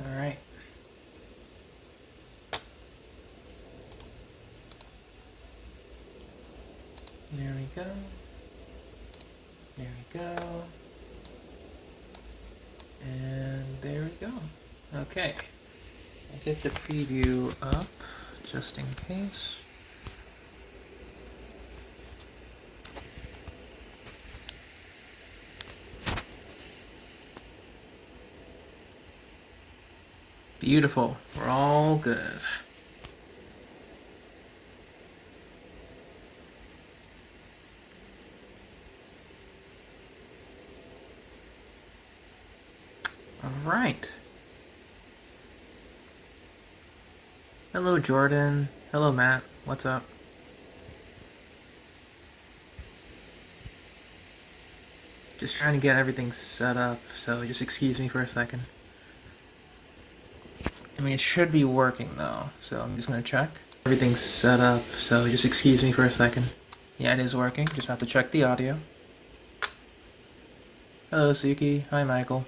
Alright. There we go. There we go. And there we go. Okay. I'll get the preview up just in case. Beautiful. We're all good. All right. Hello, Jordan. Hello, Matt. What's up? Just trying to get everything set up, so just excuse me for a second. I mean, it should be working though, so I'm just gonna check. Everything's set up, so just excuse me for a second. Yeah, it is working. Just have to check the audio. Hello, Suki. Hi, Michael.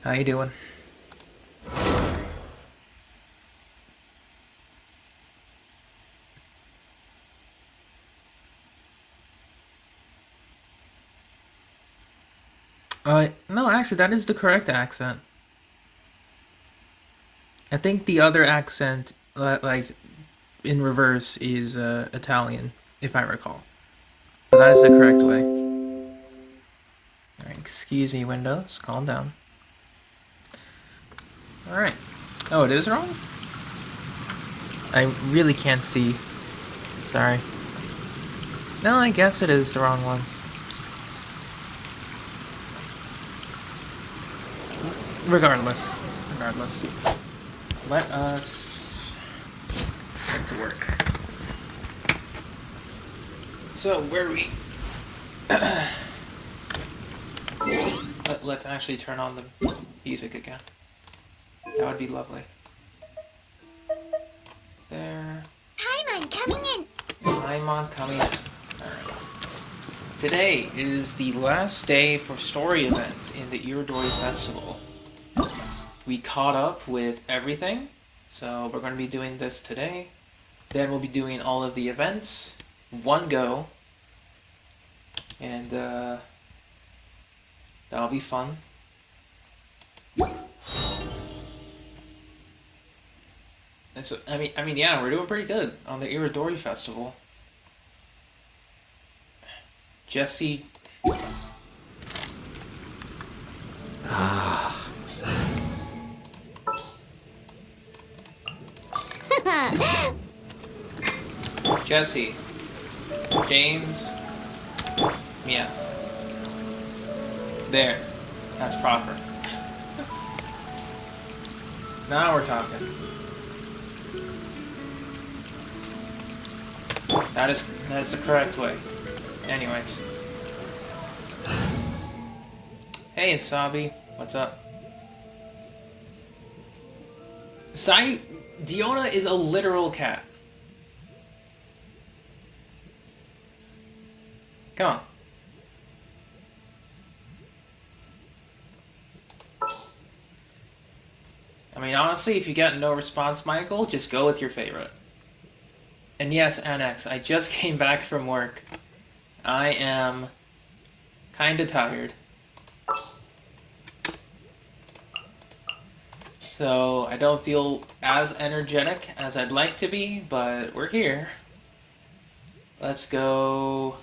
How you doing? No, actually, that is the correct accent. I think the other accent, like, in reverse, is Italian, if I recall. So that is the correct way. Alright, excuse me, Windows. Calm down. Alright. Oh, it is wrong? I really can't see. Sorry. No, I guess it is the wrong one. Regardless. Let us get to work. So, where are we? Let's actually turn on the music again. That would be lovely. There. Paimon coming in. Paimon coming in. Alright. Today is the last day for story events in the Iridori Festival. We caught up with everything, so we're going to be doing this today. Then we'll be doing all of the events, one go, and that'll be fun. And so, I mean, yeah, we're doing pretty good on the Iridori Festival. Jesse. Jesse. James. Yes. There. That's proper. Now we're talking. That is the correct way. Anyways. Hey, Asabi. What's up? Diona is a literal cat. Come on. I mean, honestly, if you get no response, Michael, just go with your favorite. And yes, Annex, I just came back from work. I am kinda tired. So, I don't feel as energetic as I'd like to be, but we're here. Let's go...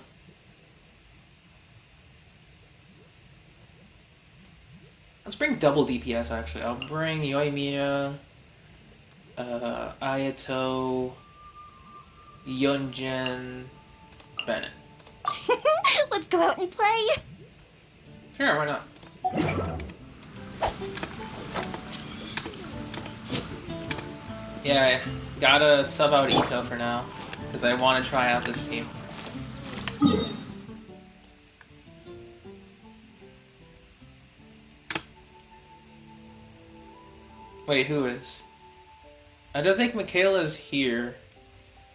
Let's bring double DPS, actually. I'll bring Yoimiya, Ayato, Yunjin, Bennett. Let's go out and play. Sure, why not? Yeah, I gotta sub out Ito for now, because I want to try out this team. Wait, who is? I don't think Michaela's here.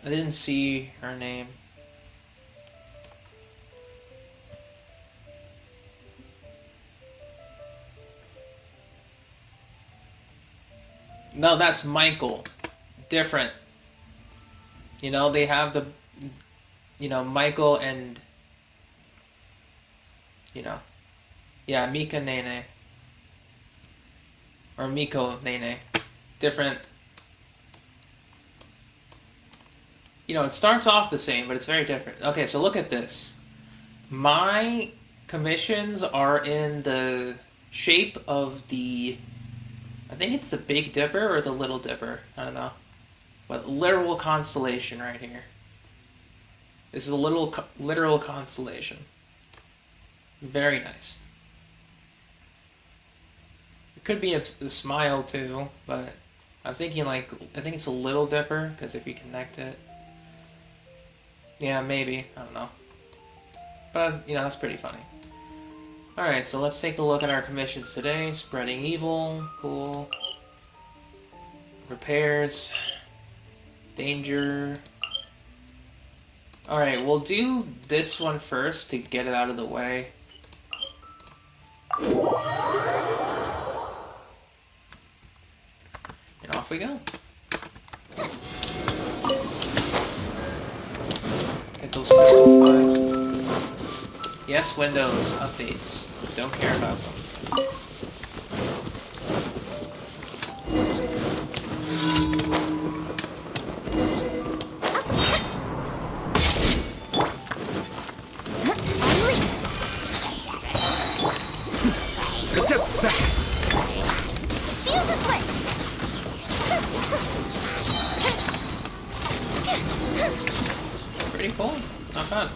I didn't see her name. No, that's Michael. Different. You know, they have the, you know, Michael and, you know, yeah, Mika Nene. Or Miko Nene. Different. You know, it starts off the same, but it's very different. Okay, so look at this. My commissions are in the shape of the, I think it's the Big Dipper or the Little Dipper. I don't know. But literal constellation right here. This is a literal constellation. Very nice. It could be a smile too, but I'm thinking like, I think it's a Little Dipper, because if you connect it. Yeah, maybe. I don't know. But, you know, that's pretty funny. Alright, so let's take a look at our commissions today. Spreading evil. Cool. Repairs. Danger. Alright, we'll do this one first to get it out of the way. And off we go. Get those crystal flies. Yes, Windows updates. Don't care about them. Pretty cool. Not bad.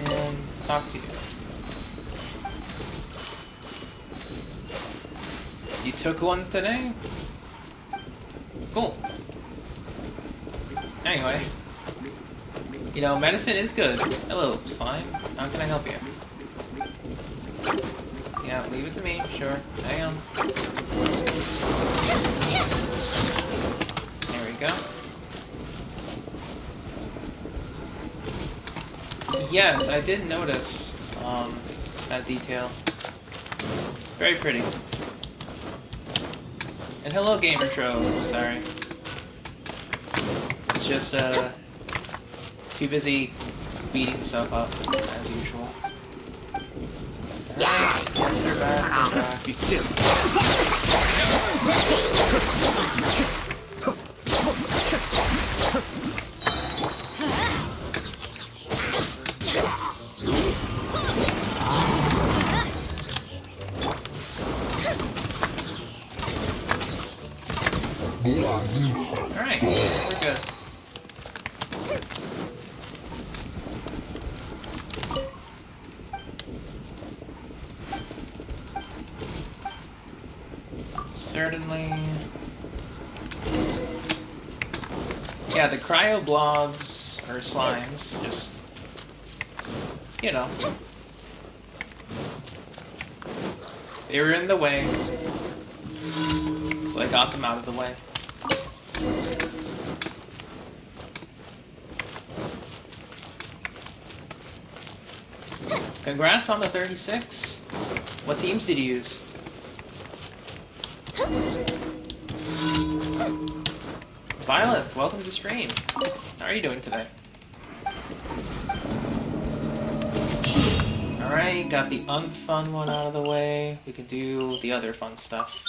And talk to you. You took one today? Cool. Anyway. You know, medicine is good. Hello, slime. How can I help you? Yeah, leave it to me. Sure. Hang on. There we go. Yes, I did notice that detail. Very pretty. And hello, Gamer Tro. Sorry. It's just too busy beating stuff up as usual. Alright, yes, they're back. They're back. Be still. Alright, we're good. Certainly. Yeah, the cryo blobs, or slimes, just, you know. They were in the way. So I got them out of the way. Congrats on the 36. What teams did you use? Violet, welcome to the stream. How are you doing today? Alright, got the unfun one out of the way. We can do the other fun stuff.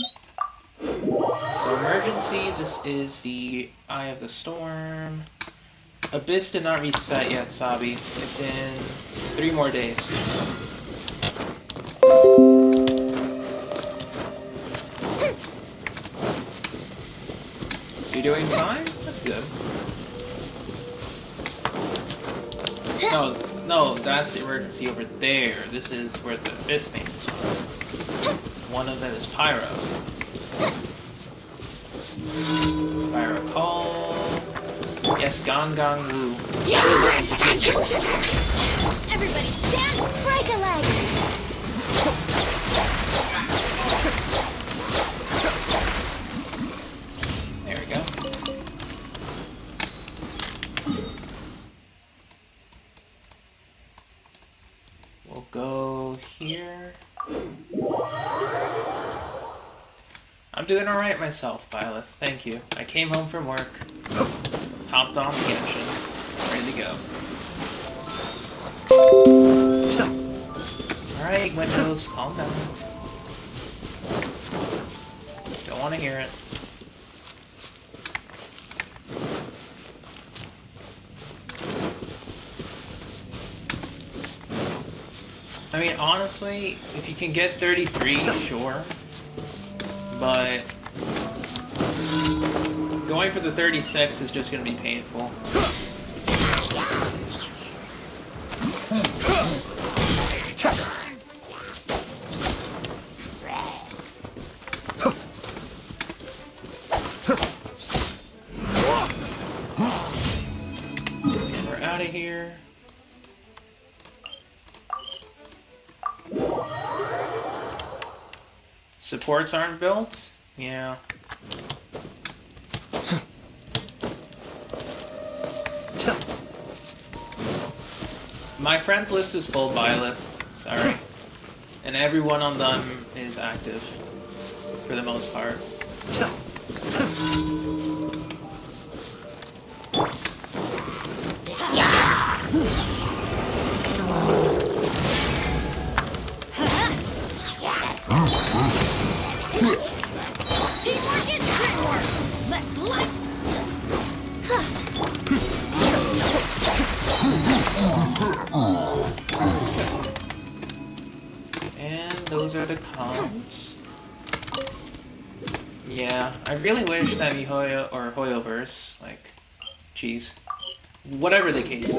So emergency, this is the Eye of the Storm. Abyss did not reset yet, Sabi. It's in 3 more days. You're doing fine? That's good. No, that's the emergency over there. This is where the Abyss mains are. One of them is Pyro. If I recall... Yes, Gong Gong Woo. Everybody stand, break a leg. There we go. We'll go here. I'm doing alright myself, Byleth. Thank you. I came home from work, hopped on Genshin, ready to go. Alright, Windows, calm down. Don't want to hear it. I mean, honestly, if you can get 33, sure. But going for the 36 is just going to be painful. And we're out of here. Supports aren't built? Yeah. My friends list is full, Byleth. Sorry. And everyone on them is active. For the most part. Teamwork is teamwork. Let's light. And those are the comms. Yeah, I really wish that Mihoyo or Hoyoverse, like, jeez, whatever the case is.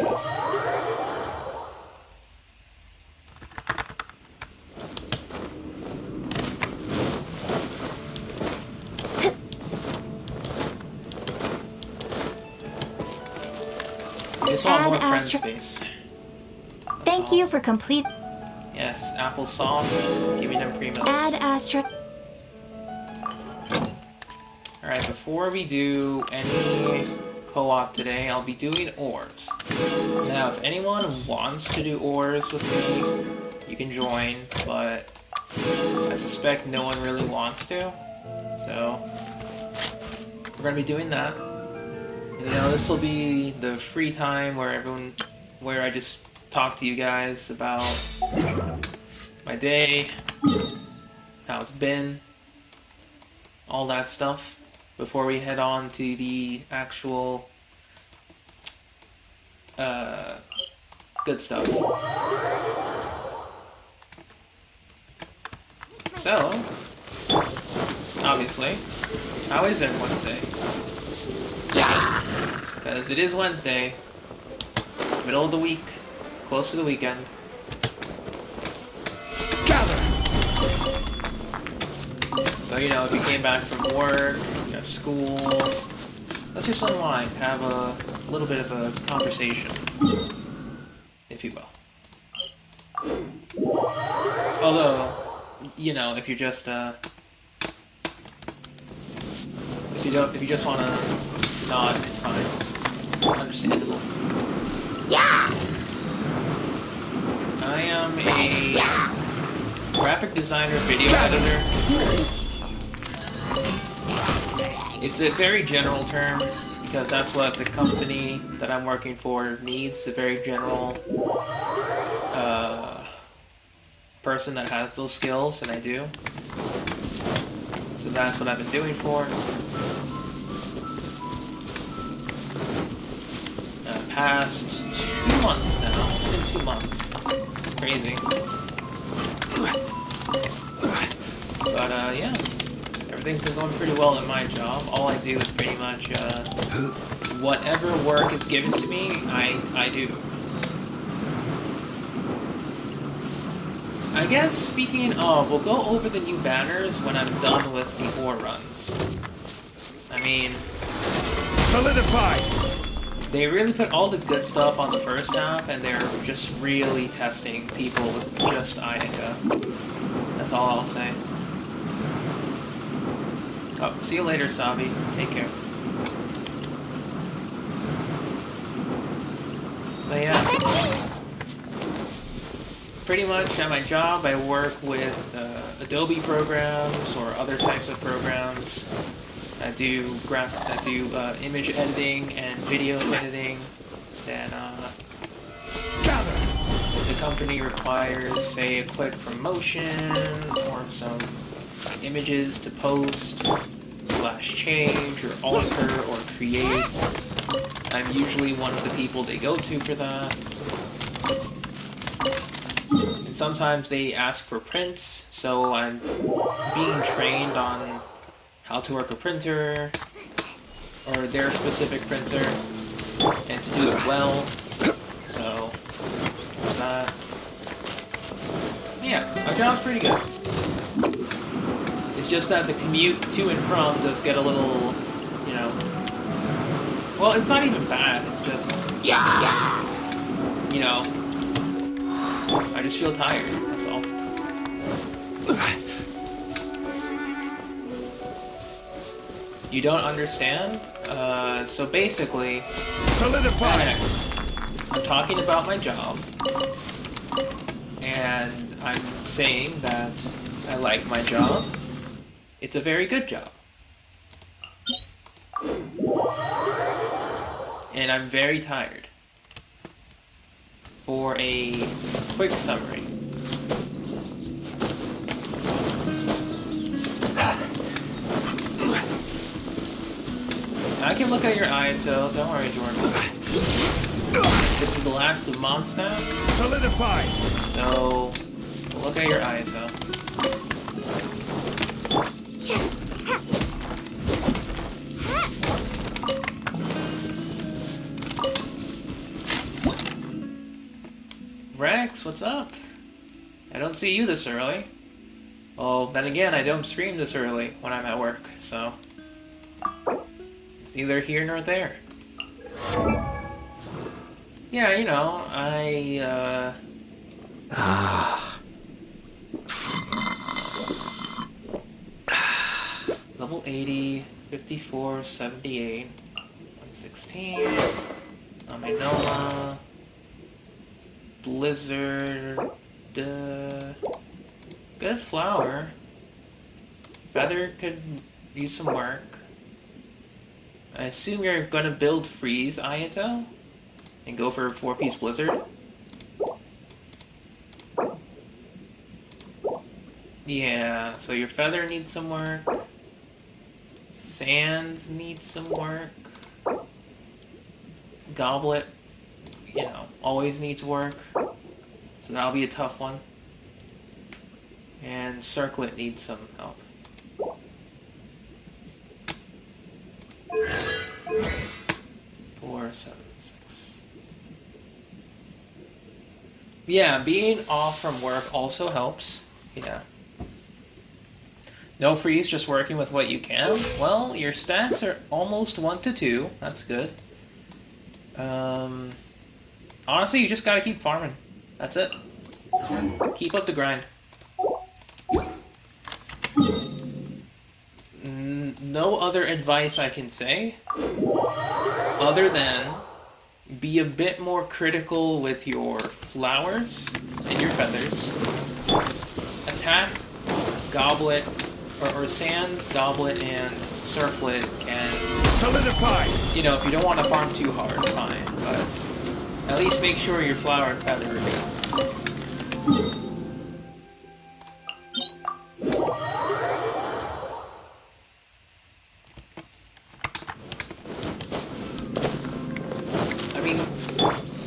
I just want more friend space. Thank you for complete. Yes, applesauce. Give me them primos. Add Astra. Alright, before we do any co-op today, I'll be doing ores. Now, if anyone wants to do ores with me, you can join, but I suspect no one really wants to. So, we're gonna be doing that. You know, this will be the free time where I just talk to you guys about my day, how it's been, all that stuff, before we head on to the actual good stuff. So, obviously, how is everyone say? Because it is Wednesday, middle of the week, close to the weekend. Gather. So, you know, if you came back from work, you have school, let's just unwind, have a little bit of a conversation, if you will. Although, you know, if you're just, if you just want to nod, it's fine. Understandable. Yeah. I am a graphic designer, video editor. It's a very general term because that's what the company that I'm working for needs, a very general person that has those skills, and I do. So that's what I've been doing for. Past 2 months now. It's been 2 months. Crazy. But yeah, everything's been going pretty well at my job. All I do is pretty much whatever work is given to me, I do. I guess speaking of, we'll go over the new banners when I'm done with the ore runs. I mean, Solidify. they really put all the good stuff on the first half, and they're just really testing people with just Inika. That's all I'll say. Oh, see you later, Sabi. Take care. But yeah. pretty much at my job, I work with Adobe programs or other types of programs. I do image editing and video editing. Then if the company requires, say, a quick promotion or some images to post, / change, or alter, or create, I'm usually one of the people they go to for that. And sometimes they ask for prints, so I'm being trained on how to work a printer, or their specific printer, and to do it well. So, there's that. Yeah, my job's pretty good. It's just that the commute to and from does get a little, you know... Well, it's not even bad, it's just... You know... I just feel tired, that's all. You don't understand? So basically... Solidify! Next, I'm talking about my job. And I'm saying that I like my job. It's a very good job. And I'm very tired. For a quick summary. I can look at your ITO, don't worry, Jordan. This is the last of Mondstadt. Solidify! So, look at your ITO. Rex, what's up? I don't see you this early. Well, then again, I don't stream this early when I'm at work, so... It's neither here nor there. Yeah, you know, Level 80, 54, 78, 116, Amenoma, Blizzard, good flower. Feather could use some work. I assume you're gonna build Freeze Ayato and go for a 4-piece Blizzard. Yeah, so your Feather needs some work. Sands needs some work. Goblet, you know, always needs work. So that'll be a tough one. And Circlet needs some help. Four, 7, 6. Yeah, being off from work also helps. Yeah. No freeze, just working with what you can. Well, your stats are almost 1 to 2. That's good. Honestly, you just gotta keep farming. That's it. Keep up the grind. No other advice I can say, other than be a bit more critical with your flowers and your feathers. Attack, Goblet, or Sands, Goblet, and Circlet can... Solidify! You know, if you don't want to farm too hard, fine, but at least make sure your flower and feather are good.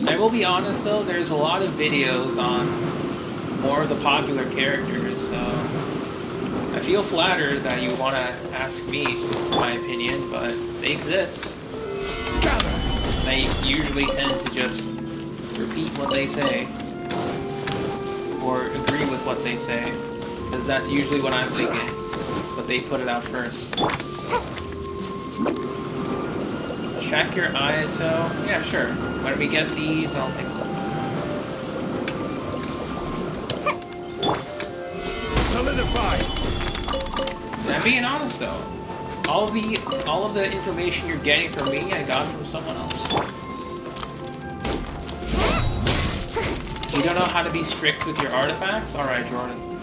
I will be honest though, there's a lot of videos on more of the popular characters, so I feel flattered that you want to ask me for my opinion, but they exist. I usually tend to just repeat what they say, or agree with what they say, because that's usually what I'm thinking, but they put it out first. Check your Ayato. Yeah, sure. When we get these, I'll take a look. Solidify. I'm being honest though. All of the information you're getting from me, I got from someone else. You don't know how to be strict with your artifacts? Alright, Jordan.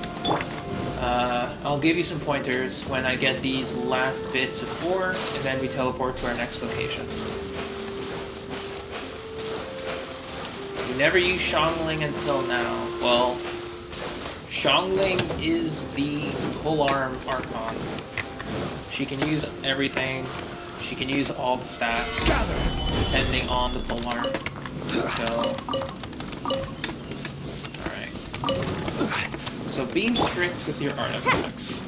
I'll give you some pointers when I get these last bits of ore, and then we teleport to our next location. You never used Shongling until now. Well, Shongling is the polearm Archon. She can use everything. She can use all the stats, depending on the polearm. So, alright. So be strict with your artifacts.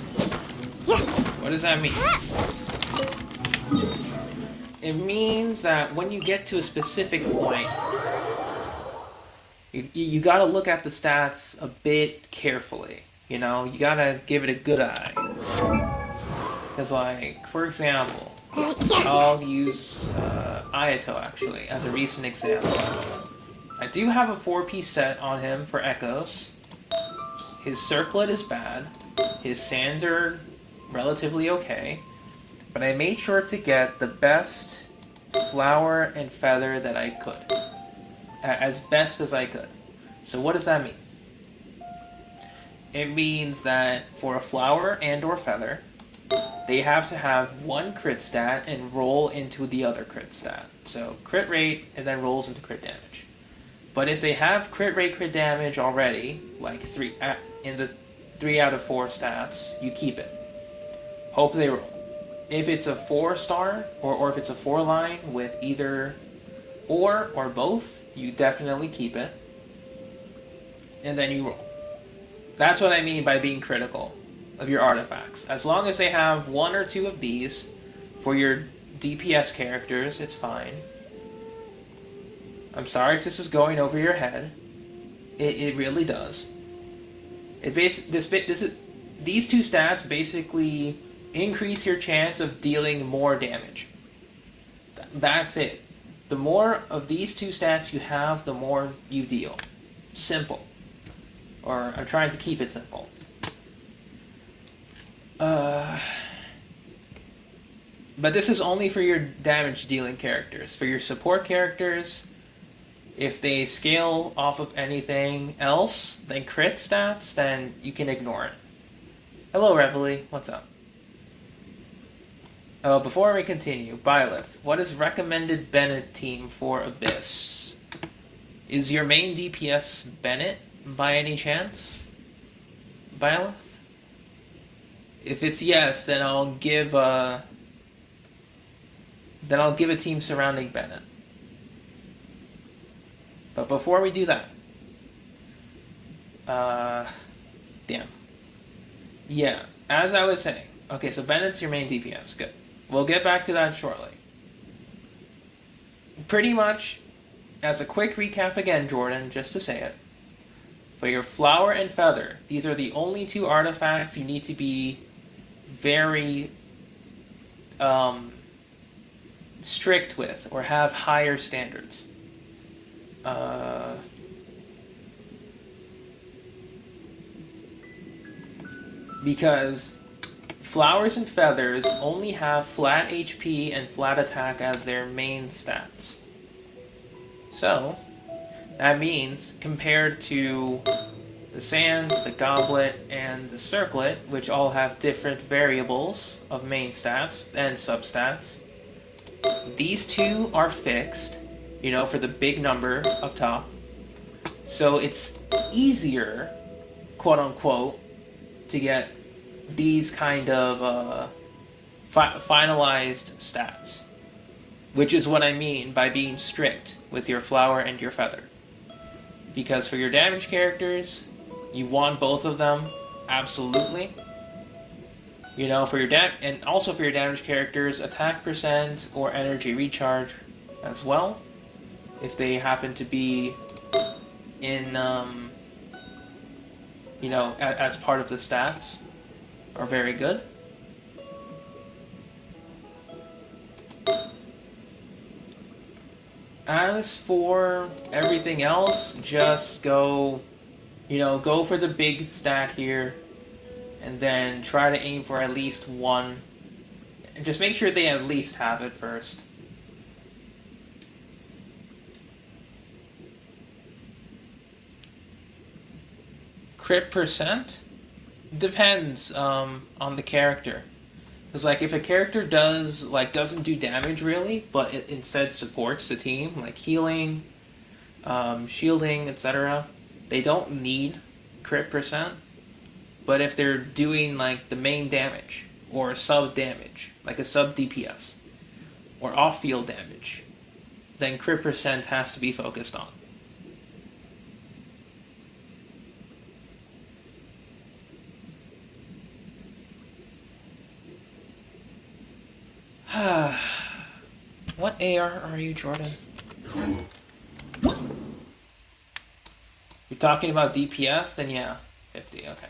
What does that mean? It means that when you get to a specific point, you gotta look at the stats a bit carefully. You know, you gotta give it a good eye. Because, like, for example, I'll use Ayato, actually, as a recent example. I do have a 4-piece set on him for Echoes. His circlet is bad. His sands are relatively okay. But I made sure to get the best flower and feather that I could. As best as I could. So what does that mean? It means that for a flower and or feather, they have to have one crit stat and roll into the other crit stat. So crit rate and then rolls into crit damage. But if they have crit rate, crit damage already, like in the 3 out of 4 stats, you keep it. Hope they roll. If it's a 4-star, or if it's a 4-line with either or both, you definitely keep it. And then you roll. That's what I mean by being critical of your artifacts. As long as they have 1 or 2 of these for your DPS characters, it's fine. I'm sorry if this is going over your head. It really does. These 2 stats basically increase your chance of dealing more damage. That's it. The more of these 2 stats you have, the more you deal. Simple. Or I'm trying to keep it simple. But this is only for your damage dealing characters. For your support characters, if they scale off of anything else than crit stats, then you can ignore it. Hello, Reveille. What's up? Oh, before we continue, Byleth, what is recommended Bennett team for Abyss? Is your main DPS Bennett by any chance? Byleth? If it's yes, then I'll give a team surrounding Bennett. But before we do that, damn. Yeah, as I was saying, okay, so Bennett's your main DPS, good. We'll get back to that shortly. Pretty much, as a quick recap again, Jordan, just to say it, for your flower and feather, these are the only 2 artifacts you need to be very strict with, or have higher standards. Because flowers and feathers only have flat HP and flat attack as their main stats. So, that means compared to the sands, the goblet, and the circlet, which all have different variables of main stats and substats, these 2 are fixed, you know, for the big number up top. So it's easier, quote unquote, to get these kind of finalized stats. Which is what I mean by being strict with your flower and your feather. Because for your damage characters, you want both of them, absolutely. You know, for your and also for your damage characters, attack percent or energy recharge as well. If they happen to be in, you know, as part of the stats, are very good. As for everything else, just go, you know, go for the big stat here, and then try to aim for at least 1. And just make sure they at least have it first. Crit percent depends on the character. Because like if a character doesn't do damage really, but it instead supports the team, like healing, shielding, etc., they don't need crit percent. But if they're doing like the main damage or sub damage, like a sub DPS or off field damage, then crit percent has to be focused on. What AR are you, Jordan? You're talking about DPS? Then yeah, 50, okay.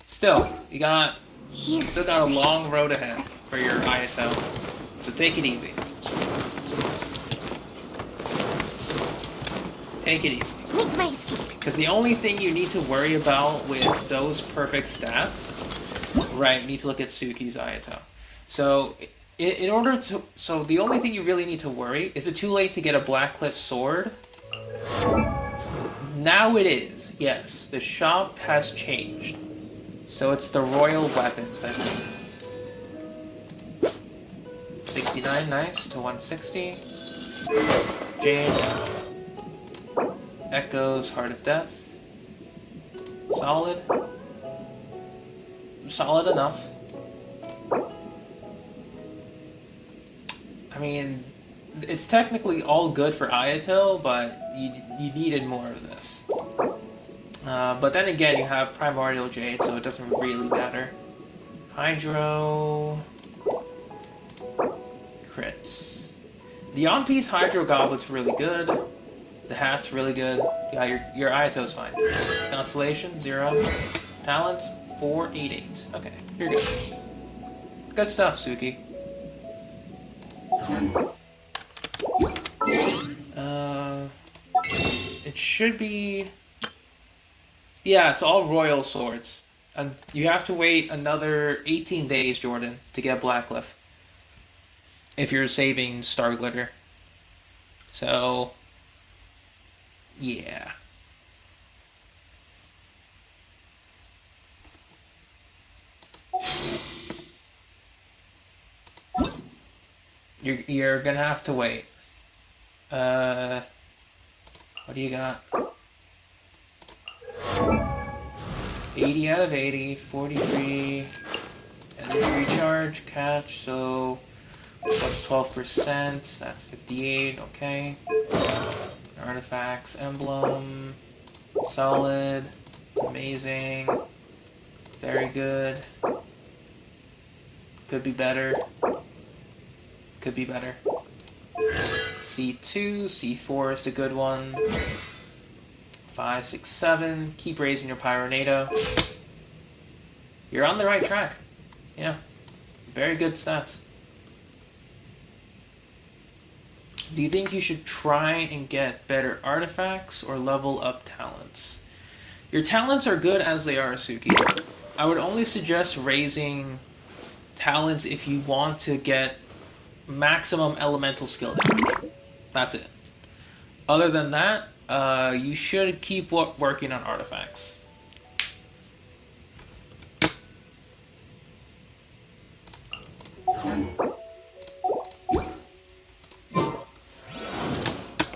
Still, still got a long road ahead for your Ayato, so take it easy. Take it easy. Because the only thing you need to worry about with those perfect stats, right, you need to look at Suki's Ayato. So, so the only thing you really need to worry, is it too late to get a Blackcliff sword? Now it is, yes. The shop has changed. So it's the royal weapons, I think. 69, nice, to 160. Jade. Echoes, Heart of Depth. Solid. Solid enough. I mean, it's technically all good for Ayato, but you needed more of this. But then again, you have Primordial Jade, so it doesn't really matter. Hydro... Crits. The on-piece Hydro Goblet's really good. The hat's really good. Yeah, your Ayato's fine. Constellation, 0. Talents, 488. Okay, you're good. Good stuff, Suki. It should be... Yeah, it's all royal swords. And you have to wait another 18 days, Jordan, to get Blackcliff. If you're saving Star Glitter. So... yeah. You're gonna have to wait. What do you got? 80 out of 80, 43, energy recharge, catch, so plus 12%, that's 58, okay. Artifacts, emblem, solid, amazing, very good, could be better, could be better. C2, C4 is a good one. 5, 6, 7. Keep raising your Pyronado. You're on the right track. Yeah. Very good stats. Do you think you should try and get better artifacts or level up talents? Your talents are good as they are, Suki. I would only suggest raising talents if you want to get maximum elemental skill damage. That's it. Other than that, you should keep working on artifacts.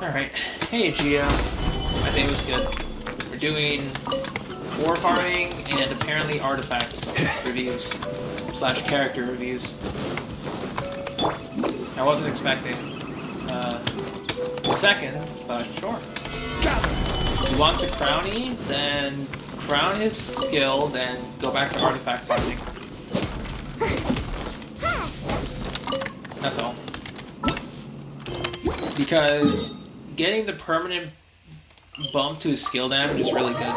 Alright. Hey, Gio. My day was good. We're doing war farming and apparently artifact reviews. / character reviews. I wasn't expecting a second, but sure. You want to crowny, then crown his skill, then go back to artifact farming. That's all. Because getting the permanent bump to his skill damage is really good.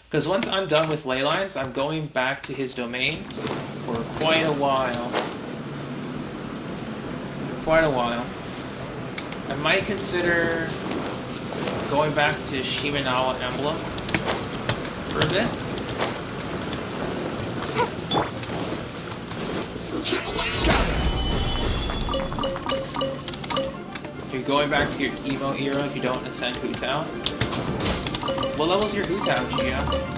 Because once I'm done with Leylines, I'm going back to his domain for quite a while. I might consider going back to Shimenawa Emblem for a bit. You're going back to your emo era if you don't ascend Hu Tao. What level's your Hu Tao, Gia?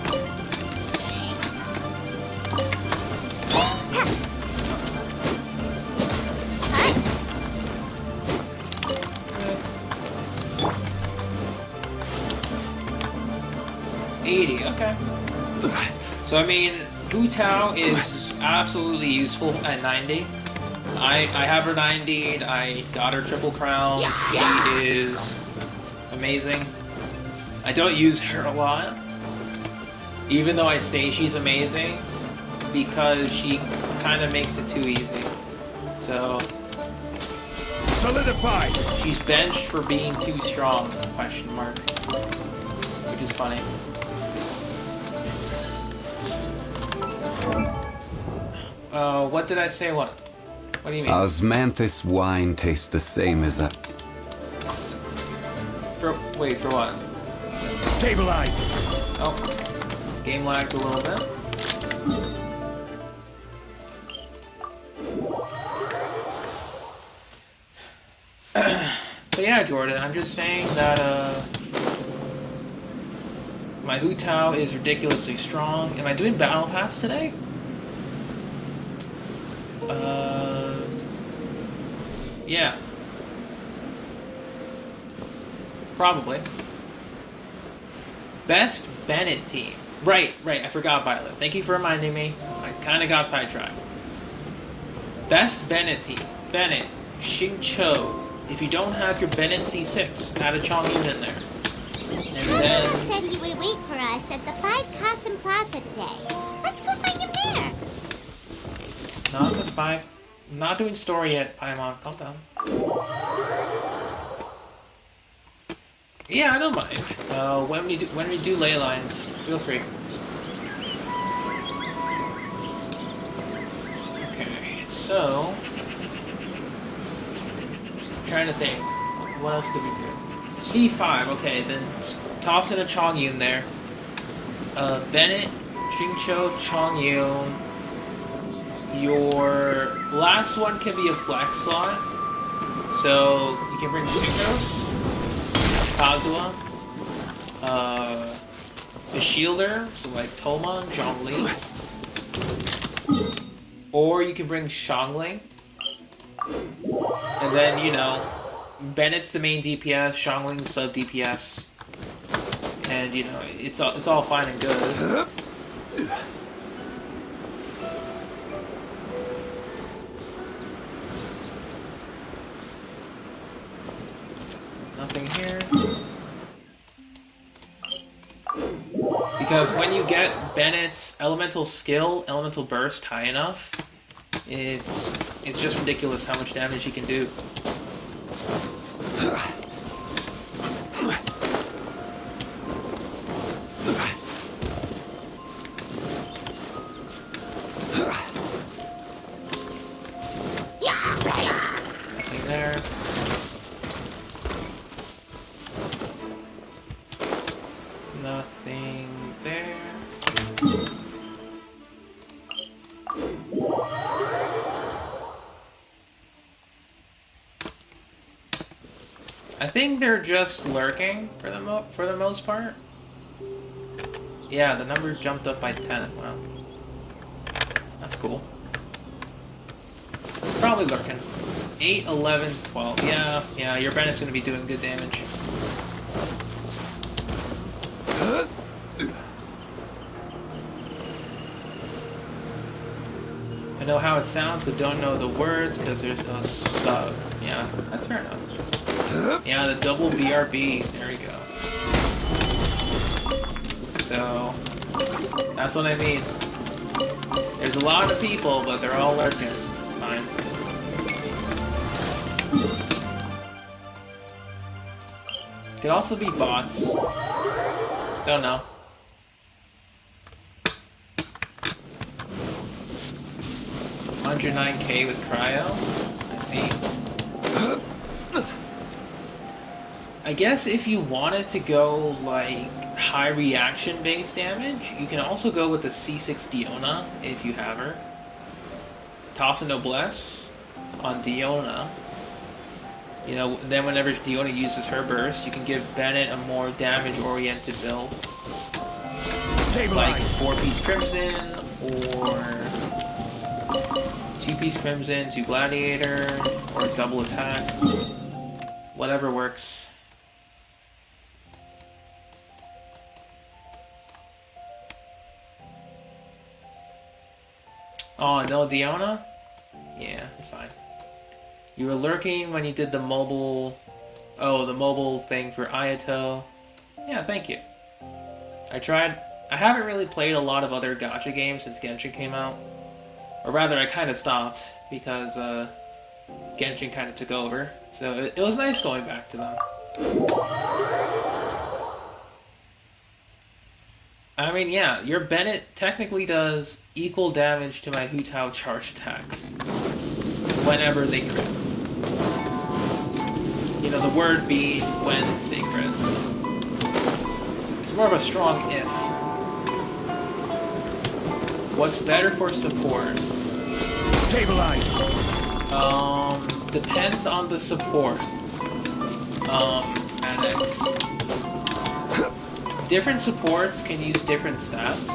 Okay. So I mean, Hu Tao is absolutely useful at 90. I have her 90'd, I got her triple crown, she is amazing. I don't use her a lot, even though I say she's amazing, because she kind of makes it too easy. So... Solidify! She's benched for being too strong, question mark. Which is funny. What did I say? What? What do you mean? Osmanthus wine tastes the same as a... Wait, for what? Stabilize! Oh. Game lagged a little bit. But yeah, Jordan, I'm just saying that, my Hu Tao is ridiculously strong. Am I doing Battle Pass today? Yeah. Probably. Best Bennett team. Right, I forgot Violet. Thank you for reminding me. I kind of got sidetracked. Best Bennett team. Bennett, Xingqiu. If you don't have your Bennett C6, add a Chongyun in there. And then... said he would wait for us at the 5 Custom Plaza today. Let's go find him there. Not the 5... I'm not doing story yet, Paimon. Calm down. Yeah, I don't mind. When we do Leylines, feel free. Okay, so... I'm trying to think. What else could we do? C5, okay, then toss in a Chongyun there. Bennett, Xingqiu, Chongyun. Your last one can be a flex slot. So you can bring Sucrose, Kazuha, a shielder, so like Toma, Zhongli. Or you can bring Xiangling. And then, you know, Bennett's the main DPS, Xiangling's sub DPS. And, you know, it's all fine and good. Nothing here. Because when you get Bennett's elemental skill, elemental burst high enough, it's just ridiculous how much damage he can do. Nothing there. Nothing there. I think they're just lurking for the most part. Yeah, the number jumped up by 10. Wow, that's cool. Probably lurking. 8, 11, 12. Yeah. Your Bennett's gonna be doing good damage. I know how it sounds, but don't know the words because there's no sub. Yeah, that's fair enough. Yeah, the double BRB. There we go. So, that's what I mean. There's a lot of people, but they're all lurking. It's fine. Could also be bots. Don't know. $109K with cryo. I see. I guess if you wanted to go like high reaction based damage, you can also go with the C6 Diona if you have her. Toss a Noblesse on Diona. You know, then whenever Diona uses her burst, you can give Bennett a more damage-oriented build. Like 4-piece Crimson, or 2-piece Crimson, 2 Gladiator, or double attack. Whatever works. Oh, no Diona? Yeah, it's fine. You were lurking when you did the mobile... Oh, the mobile thing for Ayato. Yeah, thank you. I tried... I haven't really played a lot of other gacha games since Genshin came out. Or rather, I kind of stopped, because Genshin kind of took over. So it was nice going back to them. I mean, yeah, your Bennett technically does equal damage to my Hu Tao charge attacks. Whenever they crit. You know, the word being when they crit. It's more of a strong if. What's better for support? Stabilize. Depends on the support. Annex. Different supports can use different stats.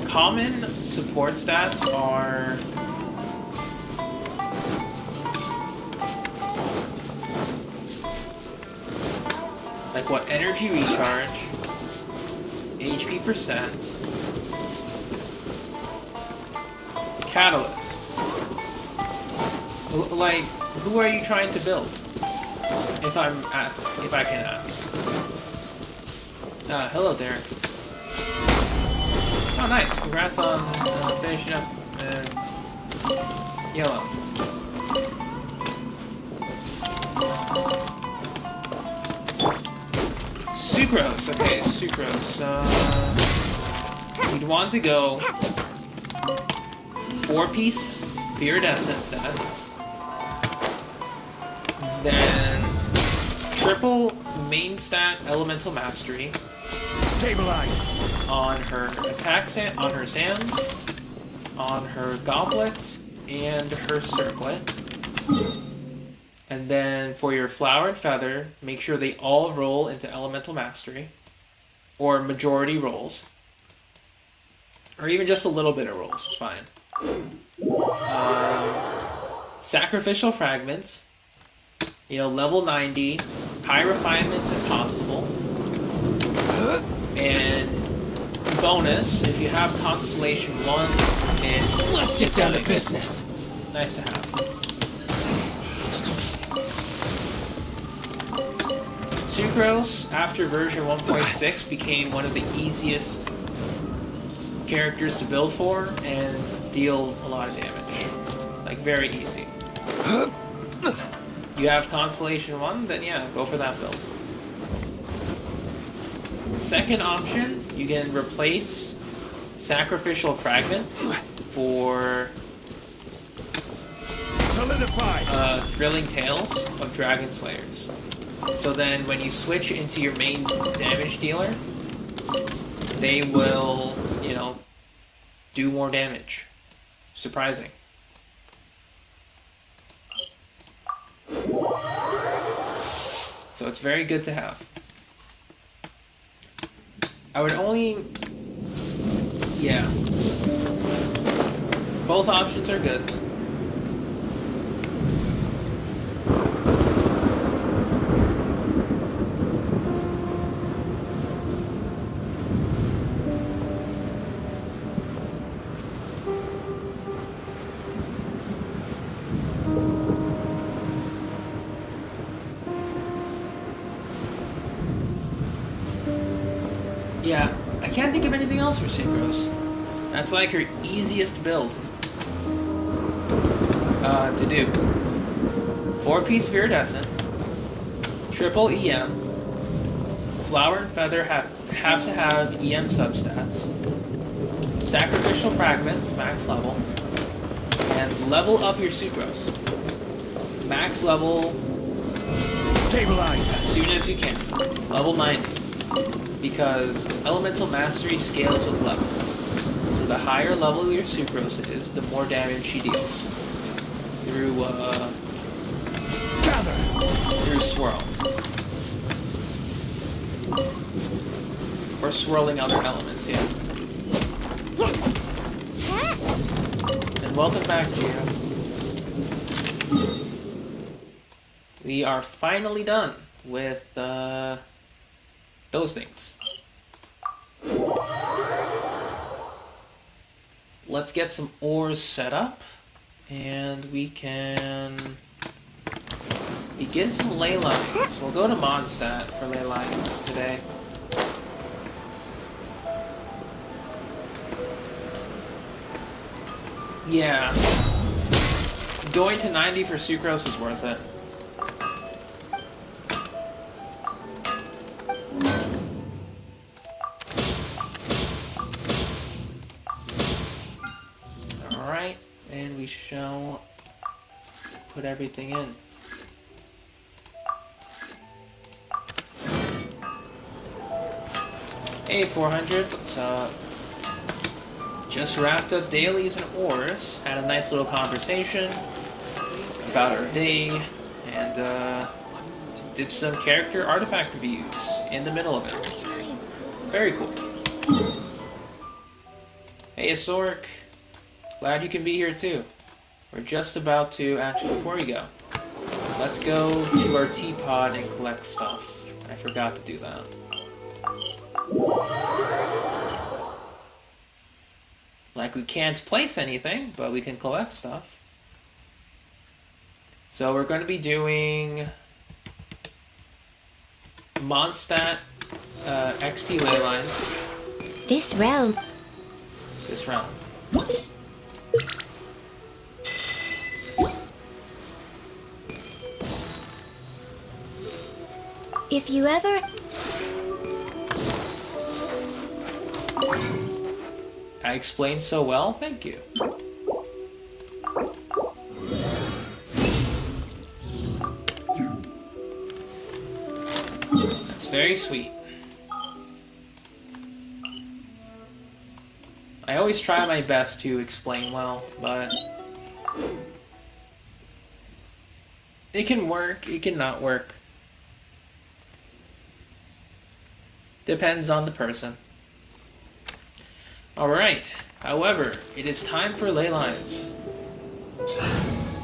Common support stats are... like what? Energy recharge, HP percent, catalyst. Like, who are you trying to build? If I can ask. Hello, Derek. Oh, nice. Congrats on finishing up yellow. Sucrose. Okay, sucrose. You'd want to go 4-piece iridescent set. Then triple main stat elemental mastery. Stabilize. On her attack on her sands, on her goblet, and her circlet. And then for your flower and feather, make sure they all roll into elemental mastery, or majority rolls, or even just a little bit of rolls. It's fine. Sacrificial fragments. You know, level 90, high refinements if possible. And bonus, if you have Constellation 1, Let's get down to business. Nice to have. Sucrose, after version 1.6, became one of the easiest characters to build for and deal a lot of damage. Like, very easy. You have Constellation 1, then yeah, go for that build. Second option, you can replace sacrificial fragments for Solidify. Thrilling Tales of Dragon Slayers. So then when you switch into your main damage dealer, they will, you know, do more damage. Surprising. So it's very good to have. I would only... yeah. Both options are good. Yeah, I can't think of anything else for Sucrose. That's like her easiest build to do. 4-piece Viridescent, triple EM, Flower and Feather have to have EM substats, Sacrificial Fragments, max level, and level up your Sucrose. Max level Stabilize. as soon as you can. Level 90. Because Elemental Mastery scales with level. So the higher level your Sucrose is, the more damage she deals. Through through swirl. Or swirling other elements, yeah. And welcome back, Gio. We are finally done with those things. Let's get some ores set up, and we can begin some Leylines. We'll go to Mondstadt for Leylines today. Yeah. Going to 90 for Sucrose is worth it. Alright, and we shall put everything in. Hey, 400, what's up? Just wrapped up dailies and ores. Had a nice little conversation about our day, and did some character artifact reviews in the middle of it. Very cool. Hey, Asork. Glad you can be here too. We're just about to, actually, before we go, let's go to our teapot and collect stuff. I forgot to do that. Like, we can't place anything, but we can collect stuff. So we're going to be doing Mondstadt XP Leylines. This round. This round. If you ever... I explained so well, thank you. That's very sweet. I always try my best to explain well, but it can work, it can not work. Depends on the person. Alright, however, it is time for Leylines.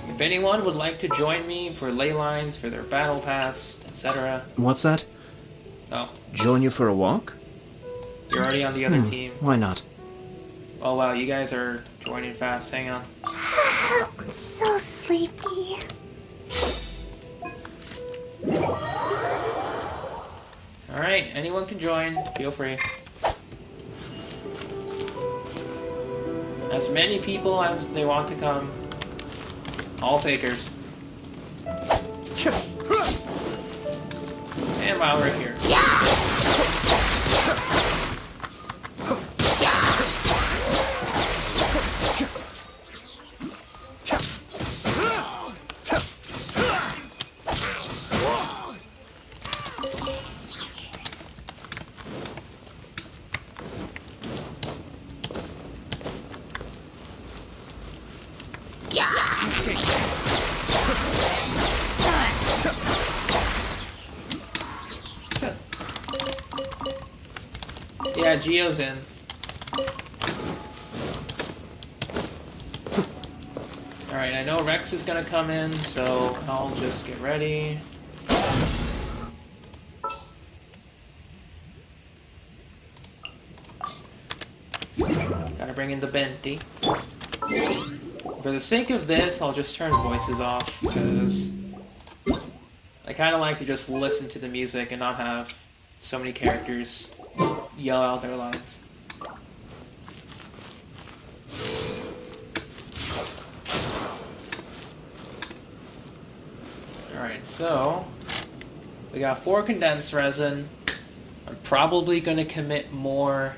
If anyone would like to join me for Leylines, for their battle pass, etc. What's that? Oh, Join you for a walk? you're already on the other team. Why not? Oh wow, you guys are joining fast, hang on. I'm so sleepy. Alright, anyone can join, feel free. As many people as they want to come. All takers. And while we're here. Yeah, Gio's in. Alright, I know Rex is gonna come in, so I'll just get ready. Gotta bring in the Benti. For the sake of this, I'll just turn voices off, because I kind of like to just listen to the music and not have so many characters yell out their lines. Alright, so we got 4 condensed resin. I'm probably going to commit more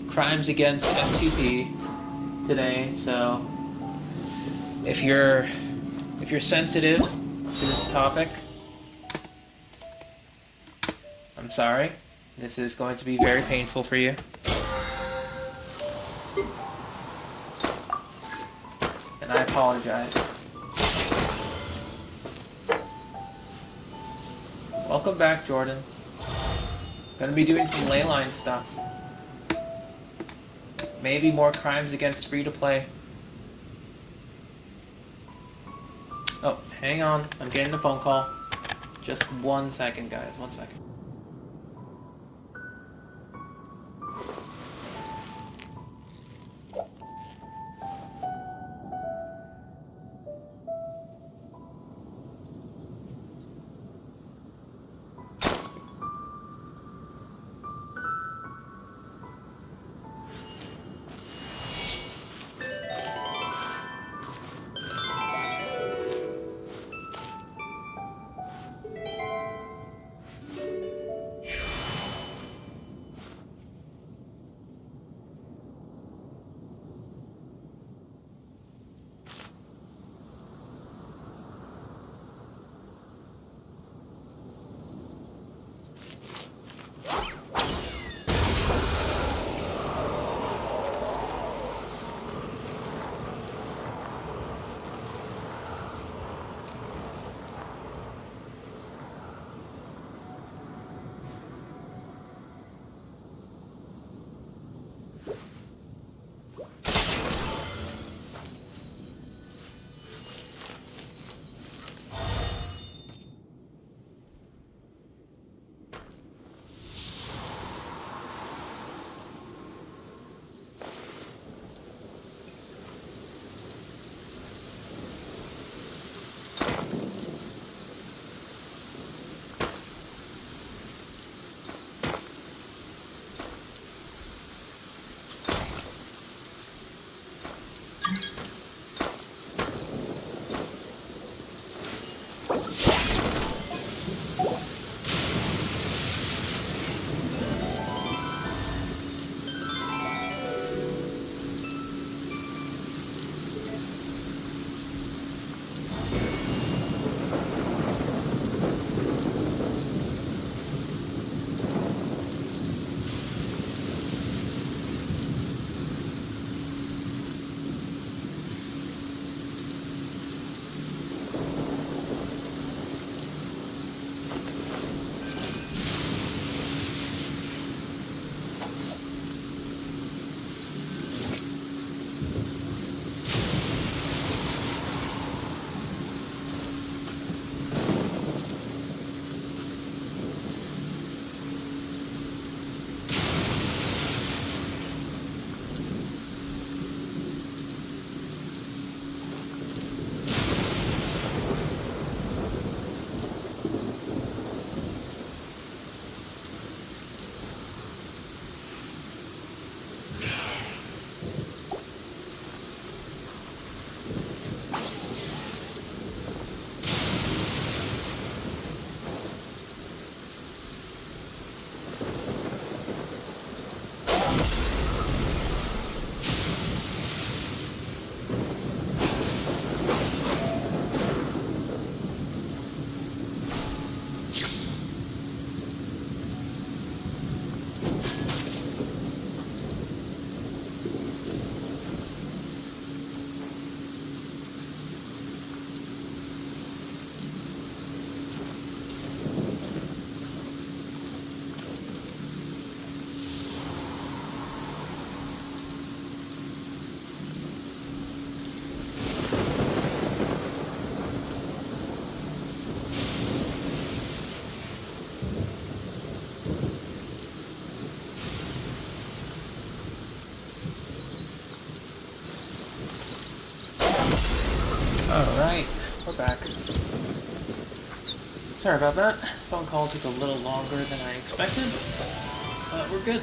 crimes against F2P today, so if you're sensitive to this topic, I'm sorry. This is going to be very painful for you. And I apologize. Welcome back, Jordan. Gonna be doing some Leyline stuff. Maybe more crimes against free-to-play. Oh, hang on. I'm getting a phone call. Just 1 second, guys. 1 second. Alright, we're back. Sorry about that. Phone call took a little longer than I expected, but we're good.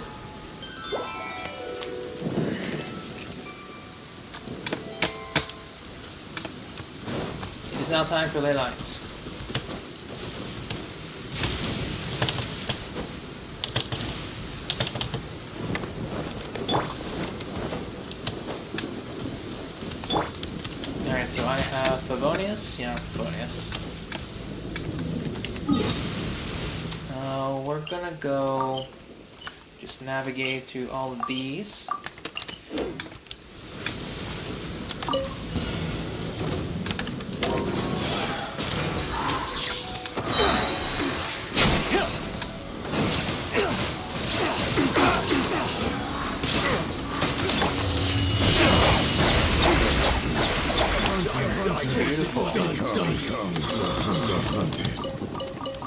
It is now time for Leylines. Alright, so I have Favonius. Yeah, Favonius. We're gonna go just navigate through all of these.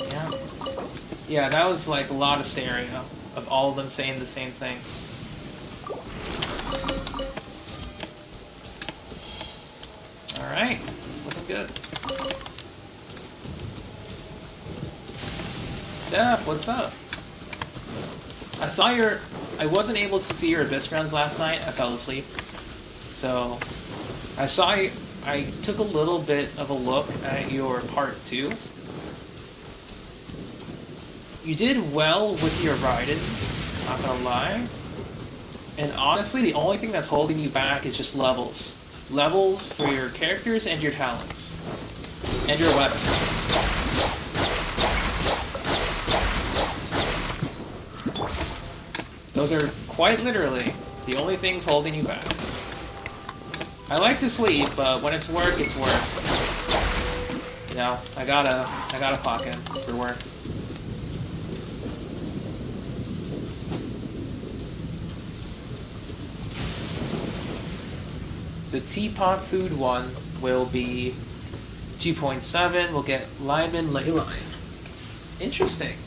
Yeah. Yeah, that was like a lot of stereo of all of them saying the same thing. Alright, looking good. Steph, what's up? I wasn't able to see your Abyss rounds last night. I fell asleep. So, I took a little bit of a look at your part 2. You did well with your Raiden, not gonna lie. And honestly, the only thing that's holding you back is just levels. Levels for your characters and your talents. And your weapons. Those are quite literally the only things holding you back. I like to sleep, but when it's work, it's work. You know, I gotta clock in for work. The teapot food one will be 2.7. We'll get lineman Leyline. Interesting.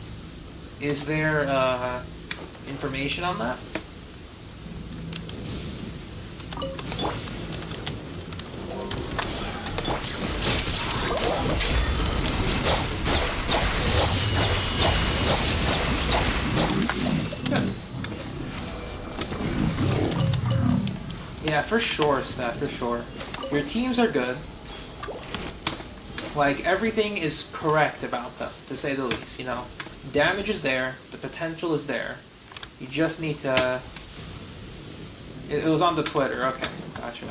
Is there information on that? Good. Yeah, for sure, Steph, for sure. Your teams are good. Like, everything is correct about them, to say the least, you know. Damage is there, the potential is there. You just need to... It was on the Twitter, okay, gotcha.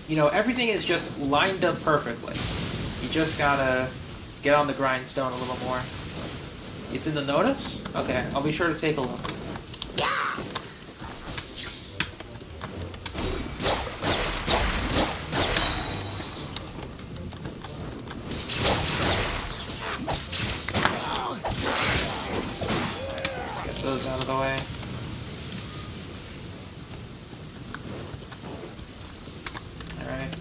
You know, everything is just lined up perfectly. You just gotta get on the grindstone a little more. It's in the notice? Okay, I'll be sure to take a look. Those out of the way. Alright.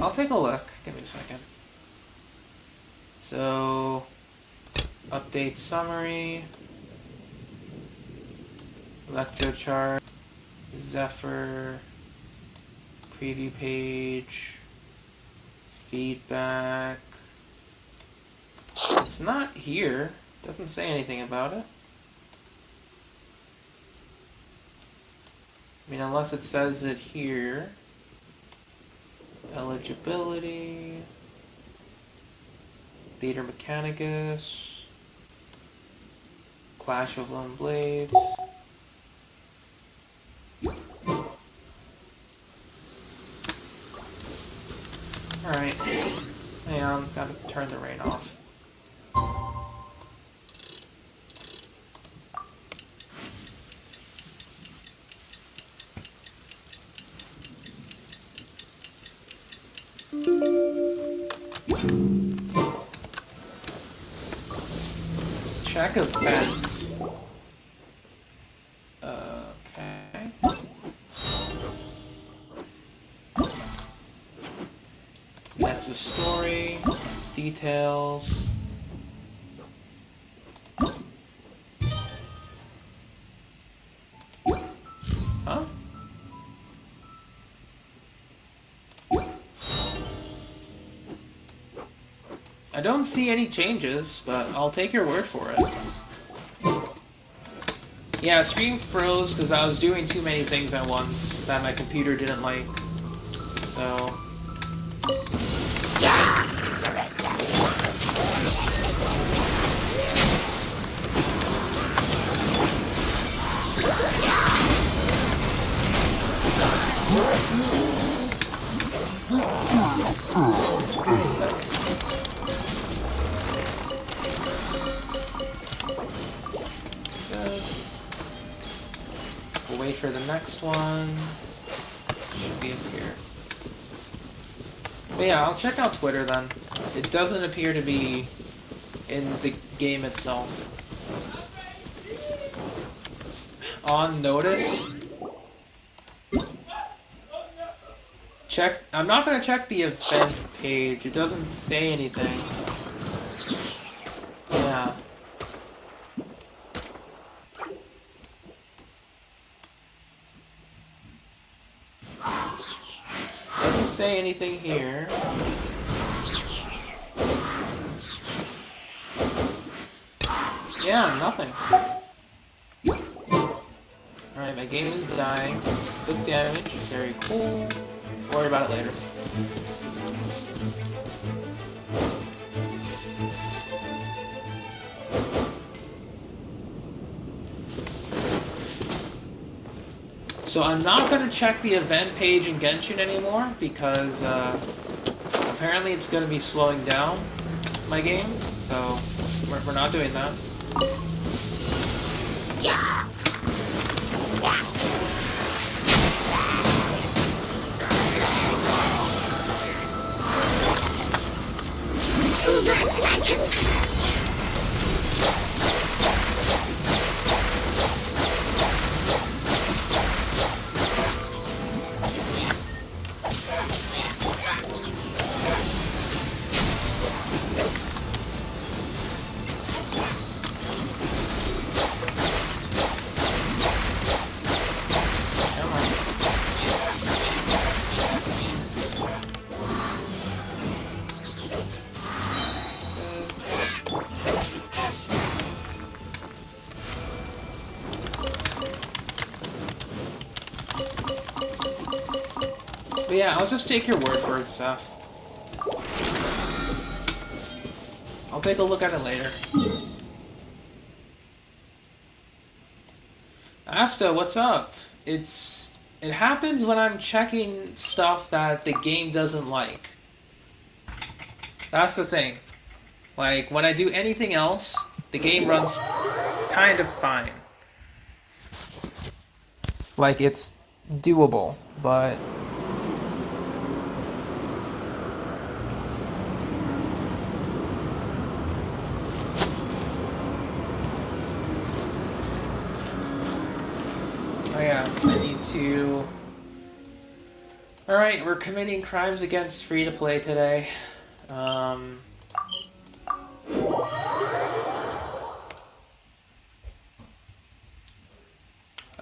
I'll take a look. Give me a second. So, update summary. Electro chart. Zephyr. Preview page. Feedback. It's not here. Doesn't say anything about it. I mean, unless it says it here. Eligibility. Theater Mechanicus. Clash of Lone Blades. Alright. Hang on, gotta turn the rain off. Check events. Okay. That's the story. Details. Huh? I don't see any changes, but I'll take your word for it. Yeah, stream froze because I was doing too many things at once that my computer didn't like. So... Good. We'll wait for the next one. Should be up here. But yeah, I'll check out Twitter then. It doesn't appear to be in the game itself. On notice. check. I'm not gonna check the event page. It doesn't say anything. Yeah. Doesn't say anything here. Yeah, nothing. Alright, my game is dying. Good damage. Very cool. Worry about it later. So I'm not going to check the event page in Genshin anymore because apparently it's going to be slowing down my game. So we're not doing that. But yeah, I'll just take your word for it, Seth. I'll take a look at it later. Asta, what's up? It happens when I'm checking stuff that the game doesn't like. That's the thing. Like, when I do anything else, the game runs kind of fine. Like, it's doable, but... Oh yeah, I need to... Alright, we're committing crimes against free-to-play today. I'm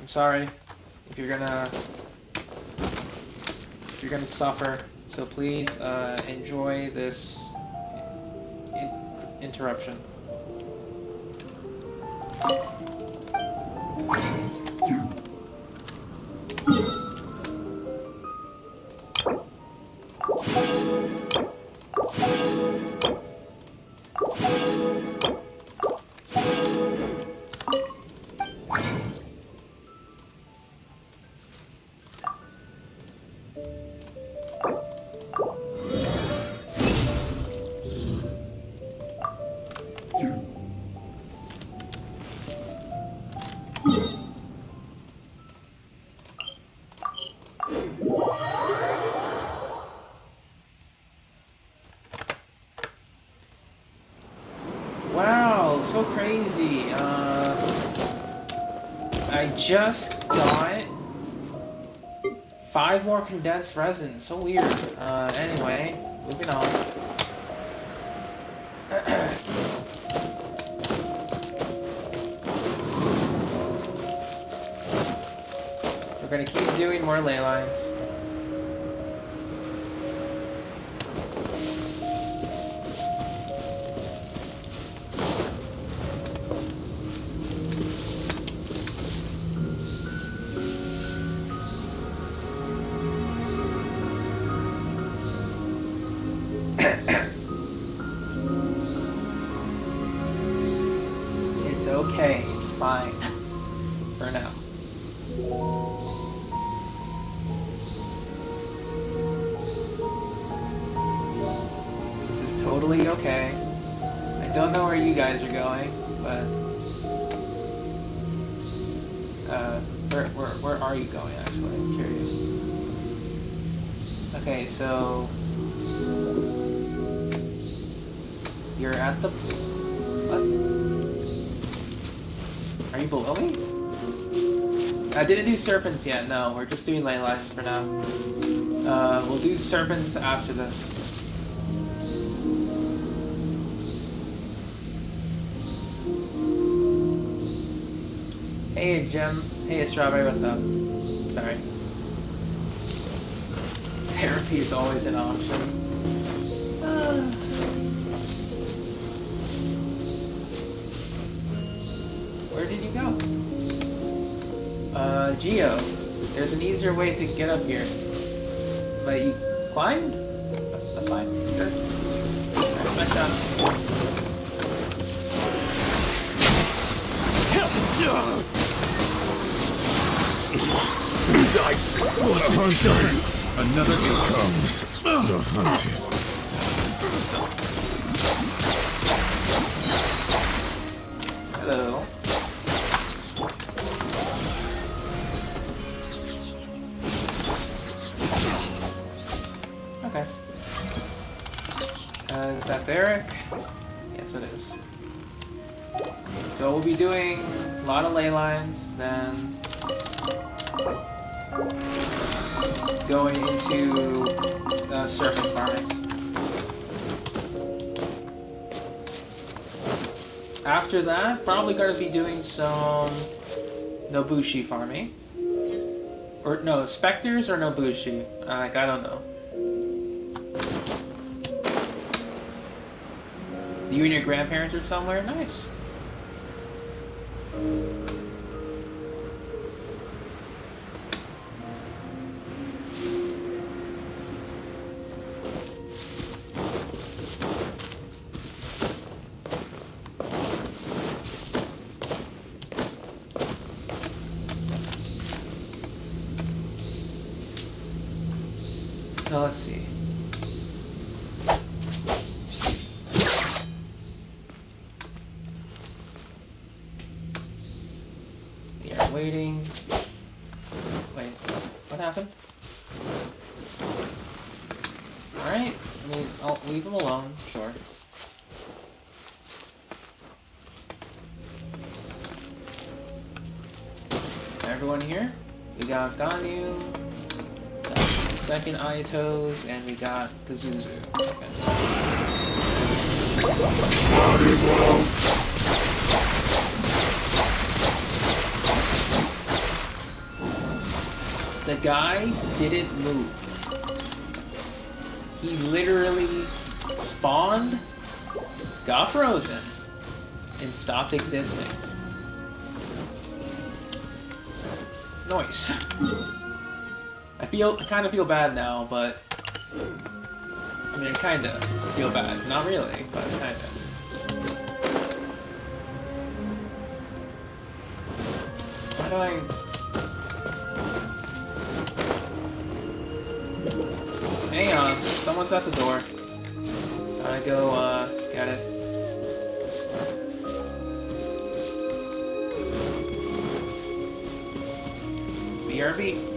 sorry if you're gonna suffer, so please enjoy this interruption. Wow, so crazy. I just got 5 more condensed resin. So weird. Anyway, moving on. We're gonna keep doing more Leylines. It's okay, it's fine. For now. This is totally okay. I don't know where you guys are going, but where are you going actually? I'm curious. Okay, so you're at the what? Are you below me? I didn't do serpents yet, no. We're just doing Leylines for now. We'll do serpents after this. Hey, Jim. Hey, Strawberry, what's up? Sorry. Therapy is always an option. Where did you go? Geo. There's an easier way to get up here. But you climbed? That's fine. Sure. That's my stuff. Another comes. The hunted. Hello. Okay. Is that Derek? Yes, it is. So we'll be doing a lot of Leylines, then going into serpent farming. After that, probably going to be doing some Nobushi farming. Or no, Spectres or Nobushi. Like, I don't know. You and your grandparents are somewhere? Nice. So let's see. We are waiting. Wait, what happened? Alright, I mean, I'll leave him alone, sure. Everyone here? We got Ganyu, got the second Ayatos, and we got the Zuzu. Okay. The guy didn't move. He literally spawned, got frozen, and stopped existing. Nice. I kind of feel bad now, but I mean, I kind of feel bad. Not really, but kind of. Why do I? Hang on, someone's at the door. Gotta go, get it. BRB.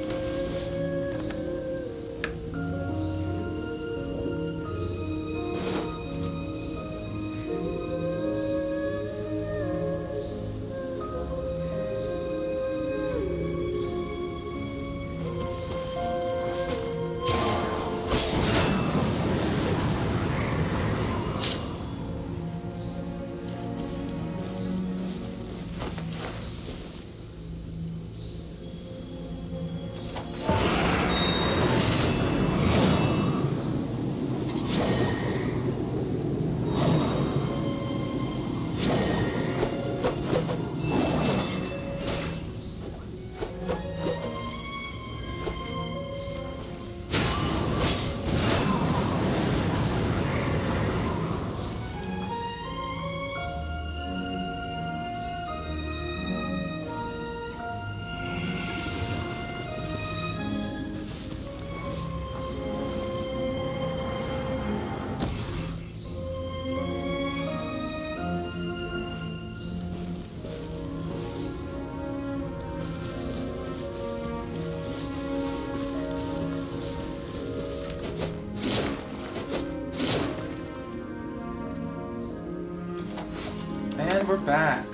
And we're back.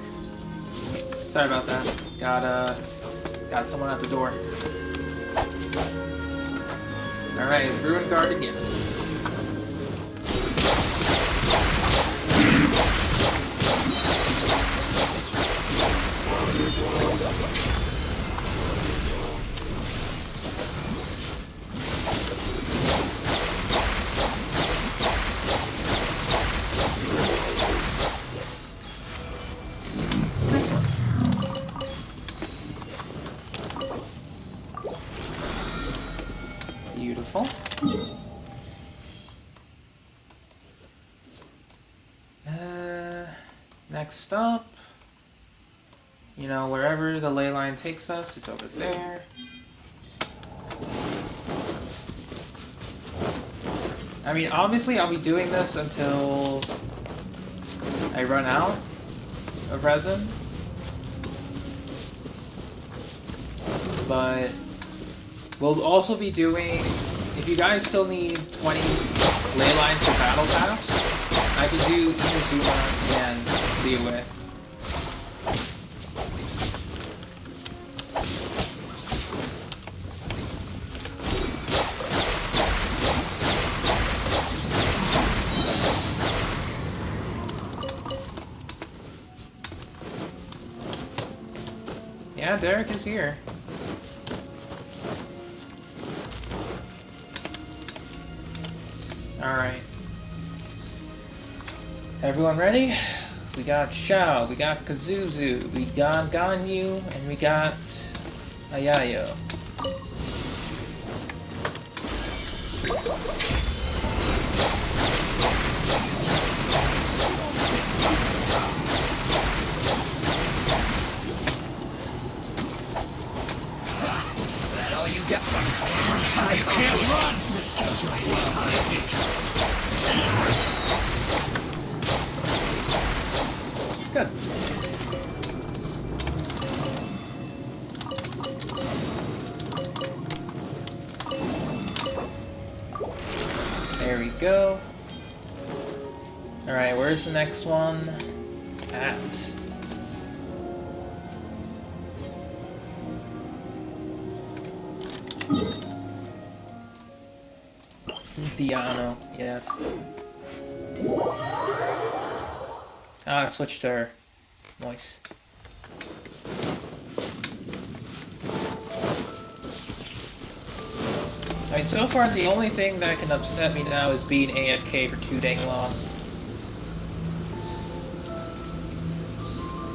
Sorry about that. Got Got someone at the door. Alright, Ruin Guard again. Beautiful. Next up, you know, wherever the ley line takes us, it's over there. I mean, obviously I'll be doing this until I run out of resin. But we'll also be doing, if you guys still need 20 ley lines for Battle Pass, I can do Inazuma and Liyue. Yeah, Derek is here. Alright. Everyone ready? We got Shao, we got Kazuzu, we got Ganyu, and we got Ayayo. That all you got? I can't run! Good. There we go. Alright, where's the next one? At. Diano, yes. Ah, I switched to her. Nice. I mean, so far the only thing that can upset me now is being AFK for too dang long.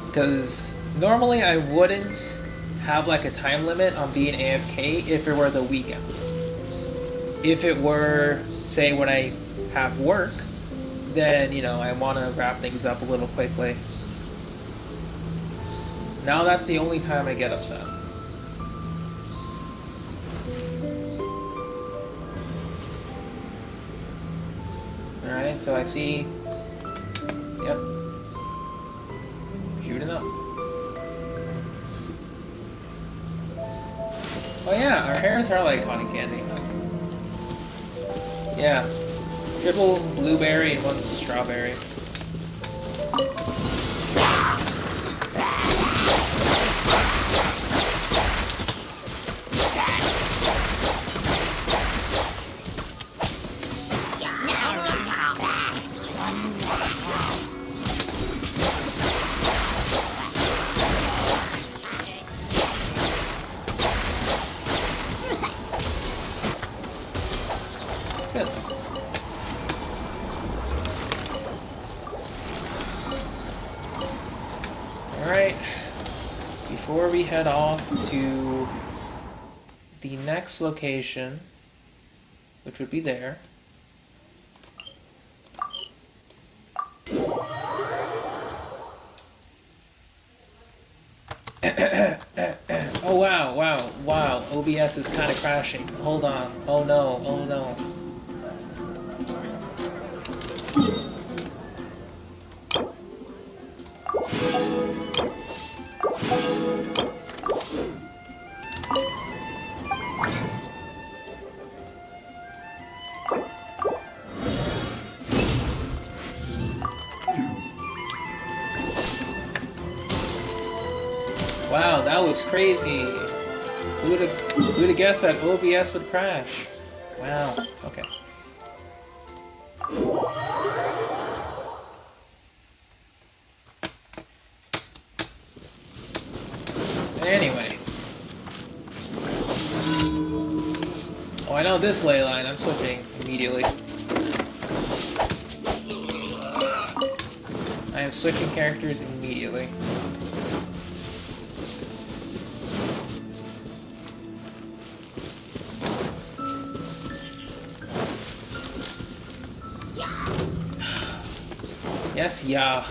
Because normally I wouldn't have like a time limit on being AFK if it were the weekend. If it were, say, when I have work, then, you know, I want to wrap things up a little quickly. Now that's the only time I get upset. Alright, so I see... Yep. Shooting up. Oh yeah, our hairs are like cotton candy. Yeah. Triple blueberry and one strawberry. Good. Alright, before we head off to the next location, which would be there. Oh wow, OBS is kind of crashing. Hold on, oh no. Wow, that was crazy. Who'd have guessed that OBS would crash? Wow. Okay. Anyway. Oh, I know this ley line. I'm switching immediately. I am switching characters immediately. Yes, yeah.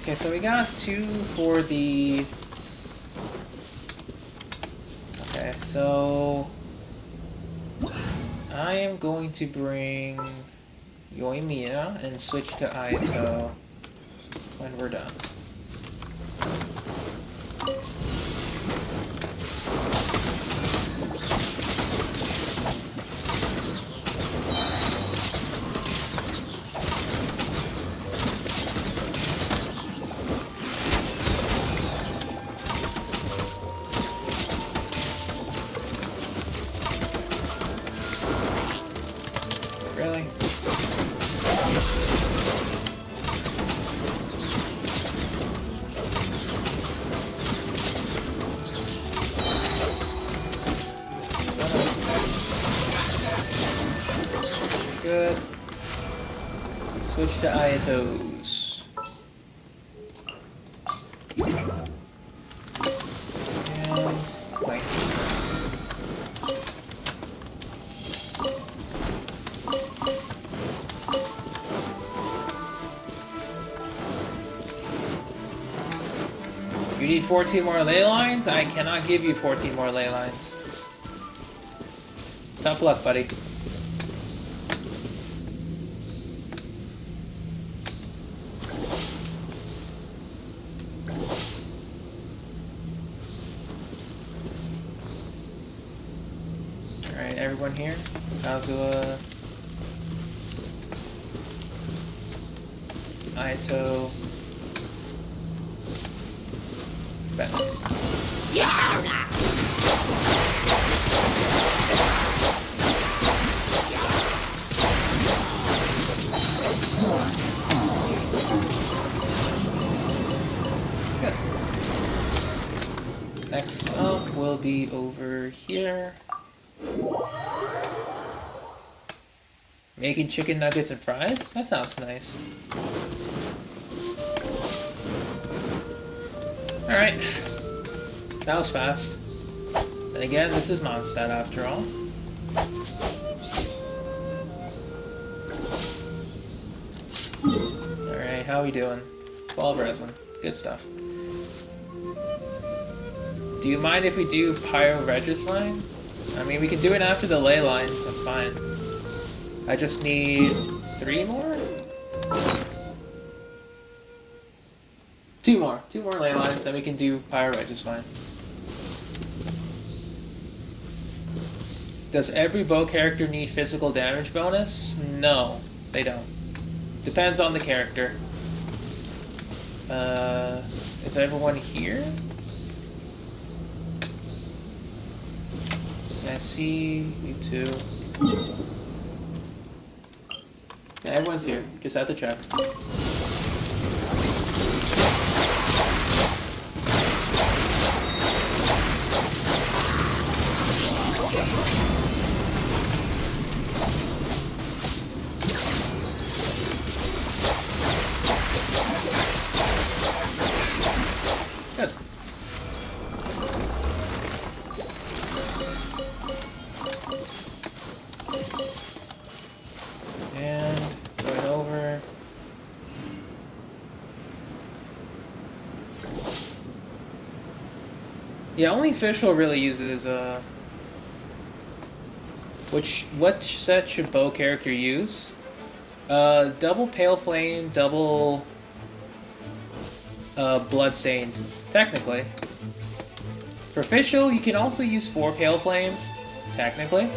Okay, so we got 2 for the... Okay, so... I am going to bring Yoimiya and switch to Aito when we're done. Really? Good. Switch to Ayatos. And wait. You need 14 more ley lines? I cannot give you 14 more ley lines. Tough luck, buddy. Alright, everyone here. Kazuha. Aito. Ben. Good. Next up will be over here. Making chicken nuggets and fries? That sounds nice. Alright. That was fast. And again, this is Mondstadt after all. Alright, how we doing? 12 resin. Good stuff. Do you mind if we do Pyro Registline? I mean, we can do it after the ley lines, that's fine. I just need 3 more? 2 more. 2 more ley lines, then we can do Pyro Registline. Does every bow character need physical damage bonus? No, they don't. Depends on the character. Is everyone here? I see you two. Yeah, everyone's here. Just have to check. Good. And going over. Yeah, only Fischl really uses what set should bow character use? Double Pale Flame, double Bloodstained, technically. For official, you can also use 4 Pale Flame, technically.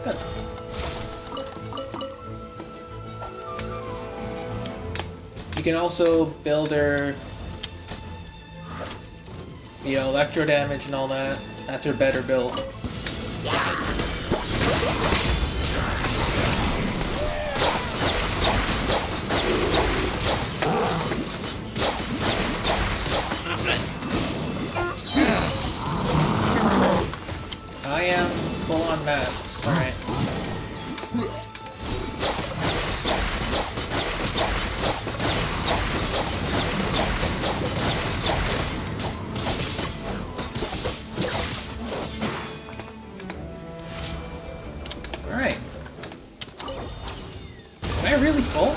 Good. You can also build her, you know, electro damage and all that. That's her better build. I am full on masks, alright. Alright. Am I really full?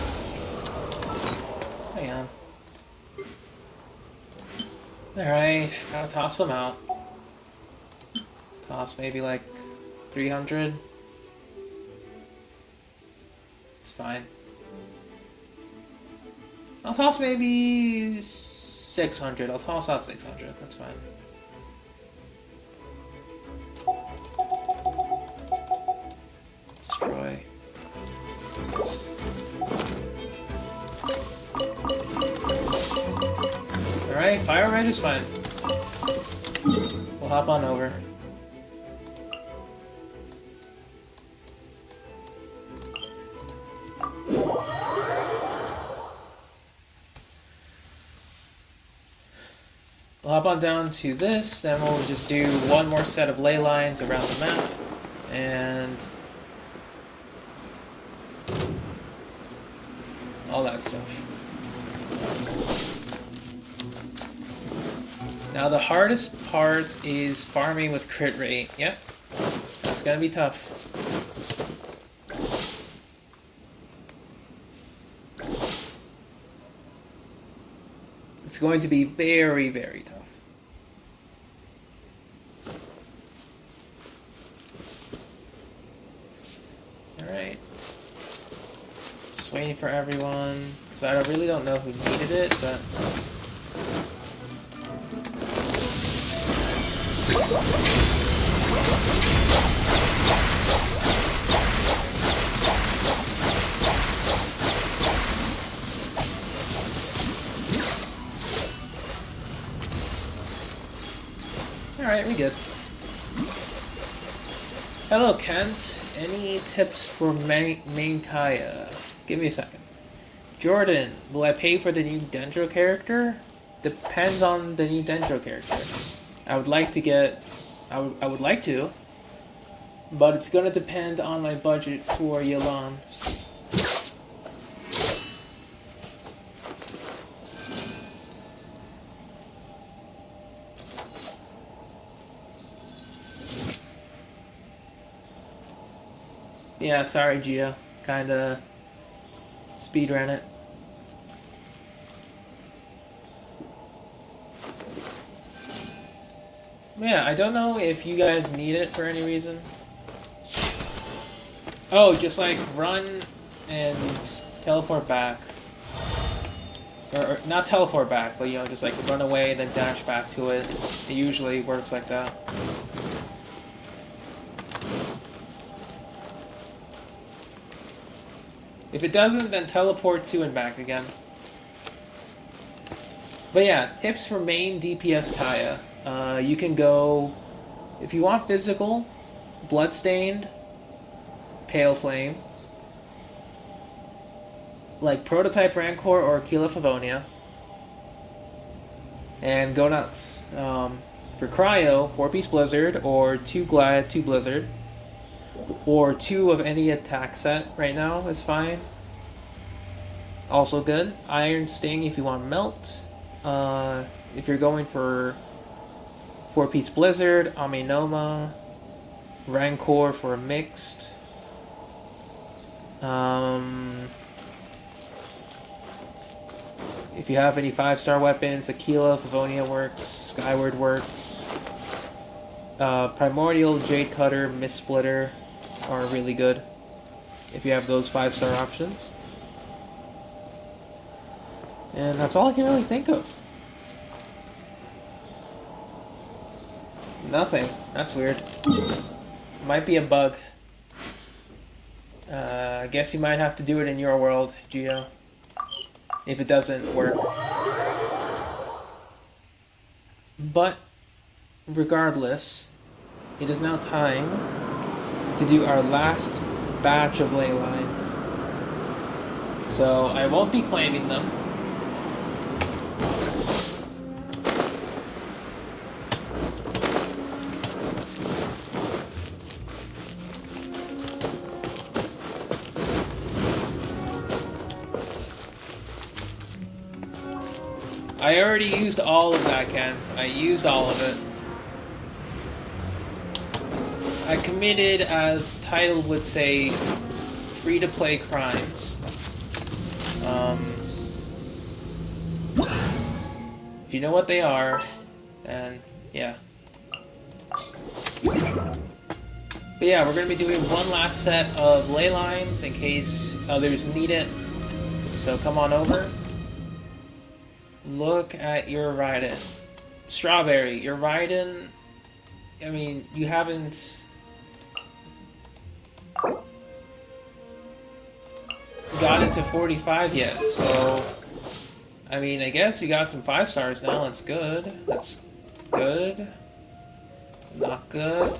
Hang on. Alright, I'll toss them out. Toss maybe like 300. It's fine. I'll toss maybe 600. I'll toss out 600. That's fine. Destroy. Alright, Fire Red is fine. We'll hop on over. We'll hop on down to this, then we'll just do one more set of ley lines around the map, and all that stuff. Now the hardest part is farming with crit rate. Yep, that's gonna be tough. It's going to be very, very tough. Alright. Just waiting for everyone, because I really don't know who needed it, but... Alright, we good. Hello, Kent. Any tips for main Kaya? Give me a second. Jordan, will I pay for the new Dendro character? Depends on the new Dendro character. I would like to get... I would like to, but it's gonna depend on my budget for Yelan. Yeah, sorry, Gia. Kinda speedran it. Yeah, I don't know if you guys need it for any reason. Oh, just like run and teleport back. Or not teleport back, but you know, just like run away and then dash back to it. It usually works like that. If it doesn't, then teleport to and back again. But yeah, tips for main DPS Kaya. You can go, if you want physical, Bloodstained, Pale Flame, like Prototype Rancor or Keela Favonia, and go nuts. For Cryo, 4-piece Blizzard, or 2 Glad, 2 Blizzard, or 2 of any attack set right now is fine. Also good. Iron Sting if you want Melt. If you're going for 4-piece Blizzard, Aminoma, Rancor for a mixed. If you have any 5-star weapons, Aquila, Favonia works, Skyward works. Primordial, Jade Cutter, Mist Splitter are really good if you have those 5-star options. And that's all I can really think of. Nothing. That's weird. Might be a bug. I guess you might have to do it in your world, Geo. If it doesn't work. But, regardless, it is now time to do our last batch of Leylines. So, I won't be claiming them. I already used all of that, Kent. I used all of it. I committed, as the title would say, free-to-play crimes. If you know what they are, then yeah. But yeah, we're going to be doing one last set of Leylines in case others need it. So come on over. Look at your Raiden. Strawberry, your Raiden, I mean, you haven't got into 45 yet, so I mean, I guess you got some 5 stars now. That's good. That's good. Not good.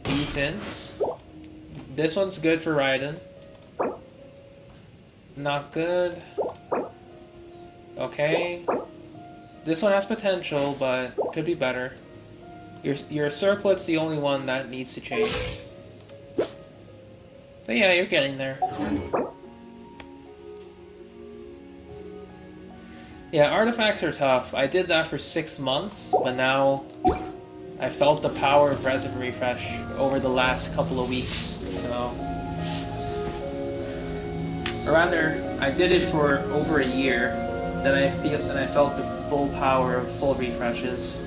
Decent. This one's good for Raiden. Not good. Okay. This one has potential, but could be better. Your circlet's the only one that needs to change. But yeah, you're getting there. Yeah, artifacts are tough. I did that for 6 months, but now I felt the power of resin refresh over the last couple of weeks, so... Or rather, I did it for over a year, then I felt the full power of full refreshes.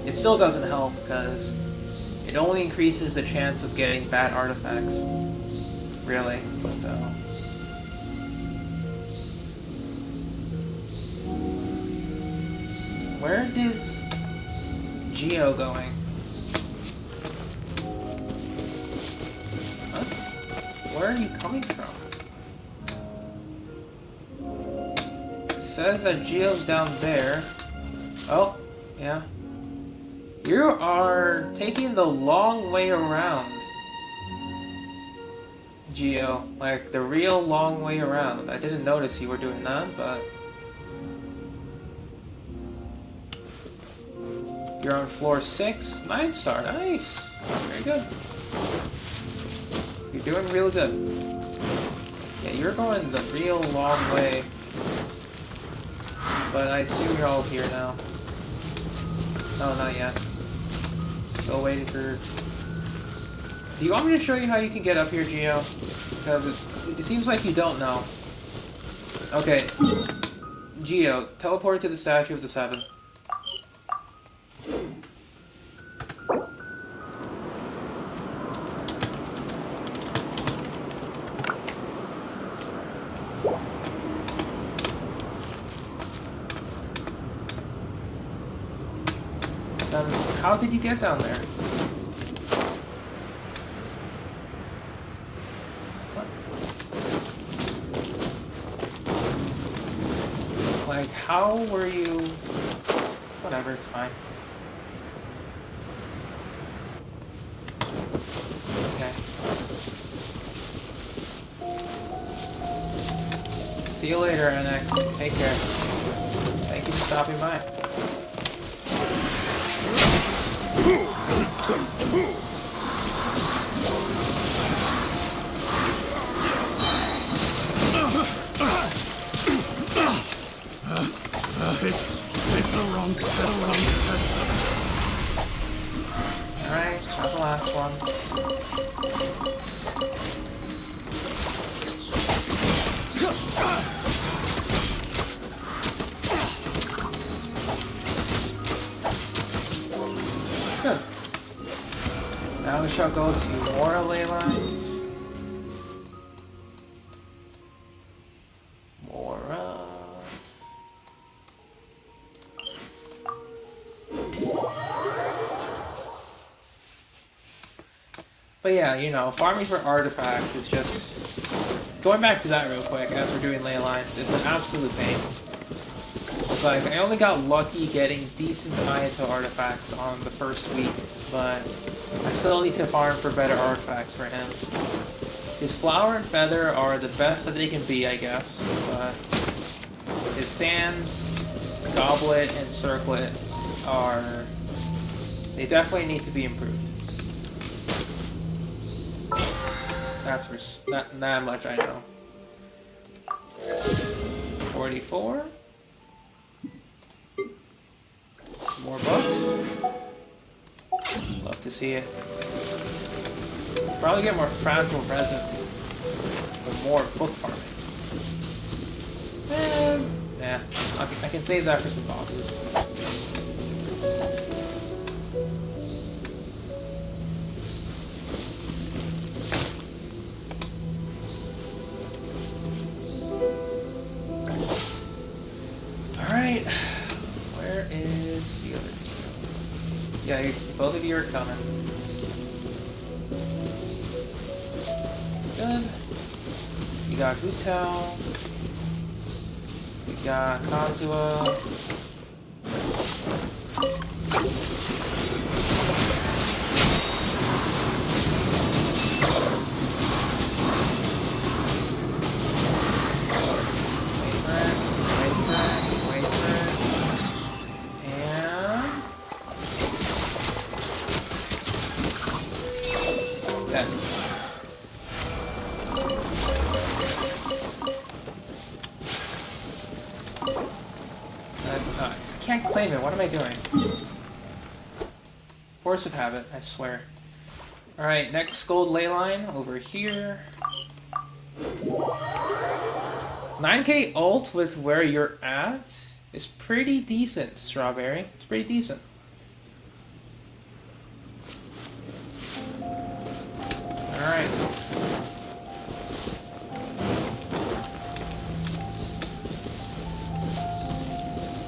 It still doesn't help, because it only increases the chance of getting bad artifacts. Really, so... Where is Geo going? Huh? Where are you coming from? It says that Geo's down there. Oh, yeah. You are taking the long way around. Geo, like the real long way around. I didn't notice you were doing that, but... You're on floor 6, 9 star, nice. Very good. You're doing real good. Yeah, you're going the real long way. But I assume you're all here now. No, not yet. Still waiting for... Do you want me to show you how you can get up here, Geo? Because it seems like you don't know. Okay. Geo, teleport to the statue of the 7. How did you get down there? What? Like, how were you... Whatever, it's fine. Okay. See you later, NX. Take care. Thank you for stopping by. Alright, not the last one. shall go to Mora Leylines. Mora. But yeah, you know, farming for artifacts is just... Going back to that real quick, as we're doing Leylines, it's an absolute pain. It's like, I only got lucky getting decent Ayato artifacts on the first week, but I still need to farm for better artifacts for him. His flower and feather are the best that they can be, I guess, but his sands, goblet, and circlet are... They definitely need to be improved. That's for that much I know. 44. More books. Love to see it. Probably get more fragile resin for more book farming. Yeah, I can save that for some bosses. Alright, where is the other two? Yeah, both of you are coming. Good. You got Hutel. We got Kazuha. Claim it. What am I doing? Force of habit, I swear. Alright, next gold ley line over here. 9k ult with where you're at is pretty decent, Strawberry. It's pretty decent. Alright.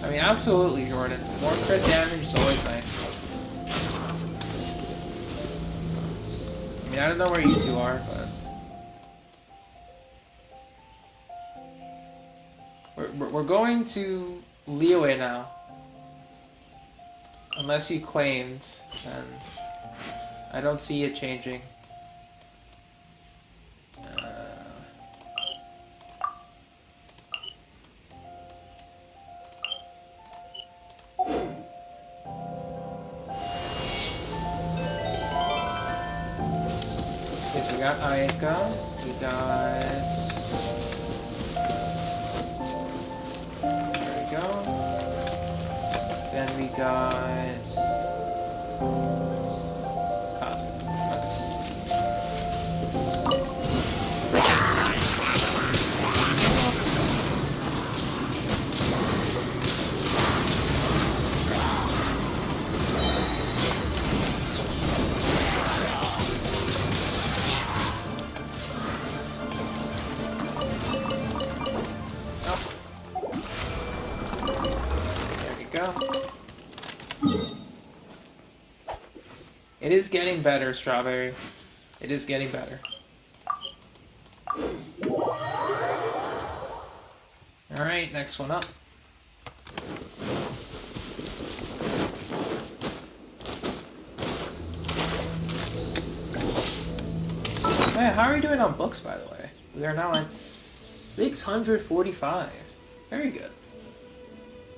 I mean, absolutely, Jordan. More crit damage is always nice. I mean, I don't know where you two are, but... We're going to Liyue now. Unless you claimed, and I don't see it changing. We got Ayaka, we got... There we go. Then we got... Kazu. It is getting better, Strawberry. It is getting better. Alright, next one up. Hey, how are you doing on books, by the way? We are now at 645. Very good.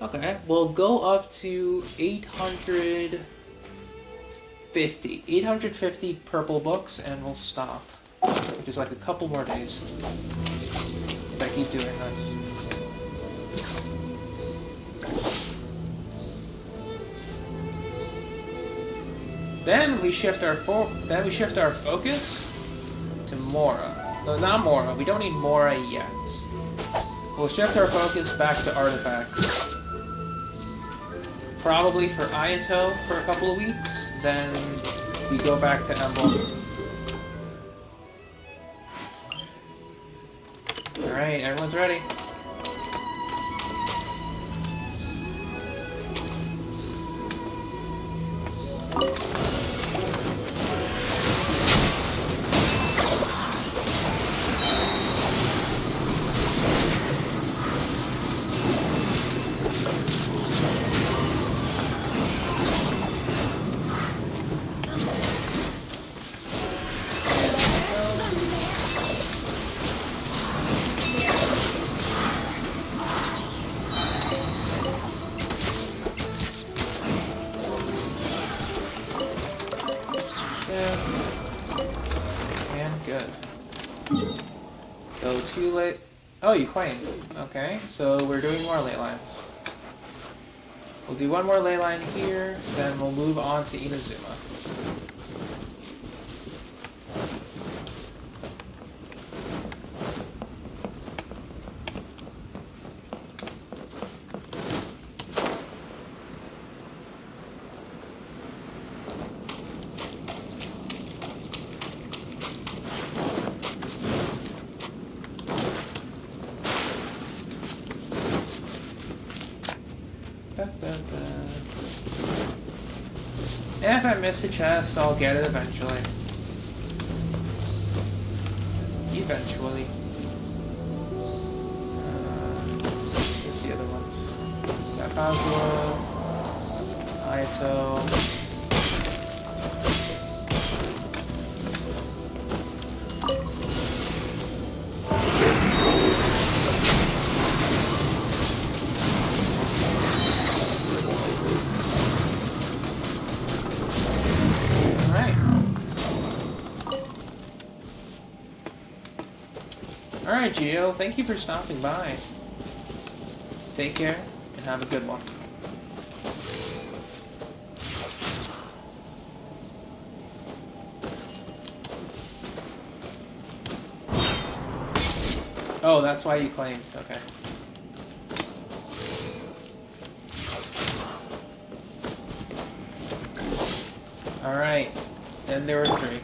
Okay, we'll go up to 850 purple books, and we'll stop. Which is like a couple more days. If I keep doing this. Then we shift our focus to Mora. No, not Mora. We don't need Mora yet. We'll shift our focus back to artifacts. Probably for Ayato for a couple of weeks, then we go back to Emblem. Alright, everyone's ready. And good. So too late. Oh, you claimed. Okay, so we're doing more ley lines. We'll do one more ley line here, then we'll move on to Inazuma. And if I miss the chest, I'll get it eventually. Eventually. Where's the other ones? Got Kazuo, Ayato. Alright, Gio, thank you for stopping by. Take care, and have a good one. Oh, that's why you claimed. Okay. Alright, then there were 3.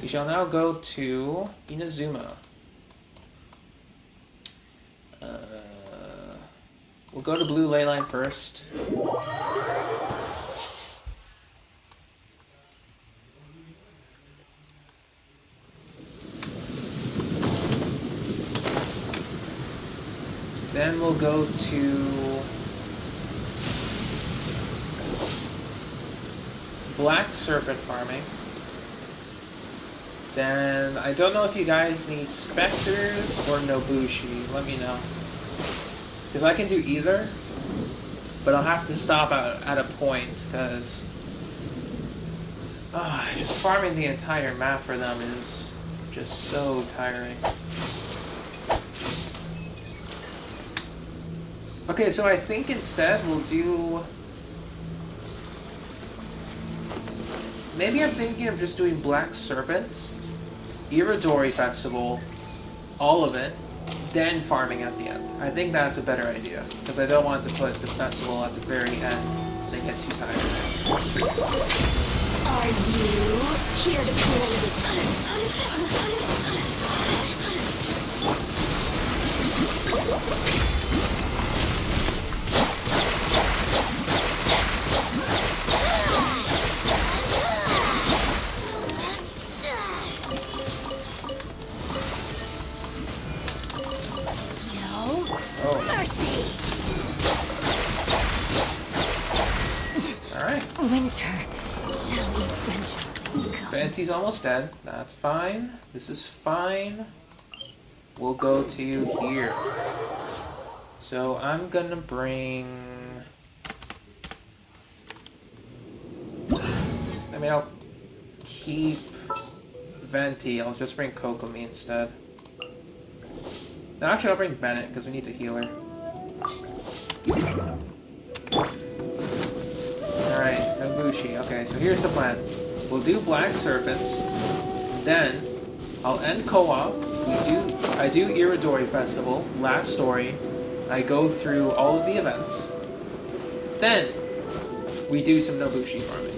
We shall now go to Inazuma. We'll go to Blue Leyline first. Then we'll go to Black Serpent farming. Then, I don't know if you guys need Spectres or Nobushi. Let me know. Because I can do either, but I'll have to stop at a point, because just farming the entire map for them is just so tiring. Okay, so I think instead we'll do... Maybe I'm thinking of just doing Black Serpents, Iridori Festival, all of it, then farming at the end. I think that's a better idea, because I don't want to put the festival at the very end and they get too tired. Are you here to play with... Winter, shall we venture? Banty's almost dead. That's fine. This is fine. We'll go to here. So I'm gonna bring... I mean, I'll keep Venti. I'll just bring Kokomi instead. No, actually, I'll bring Bennett because we need to heal her. Alright, Nobushi. Okay, so here's the plan. We'll do Black Serpents, then I'll end co-op. I do Iridori Festival, last story. I go through all of the events. Then we do some Nobushi farming.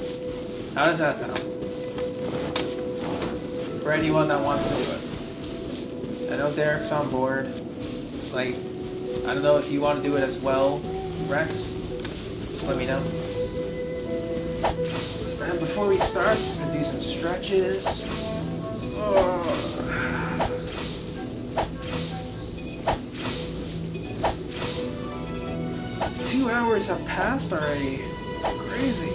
How does that sound? For anyone that wants to do it. I know Derek's on board. Like, I don't know if you want to do it as well, Rex. Just let me know. And before we start, just gonna do some stretches. Oh. 2 hours have passed already. Crazy.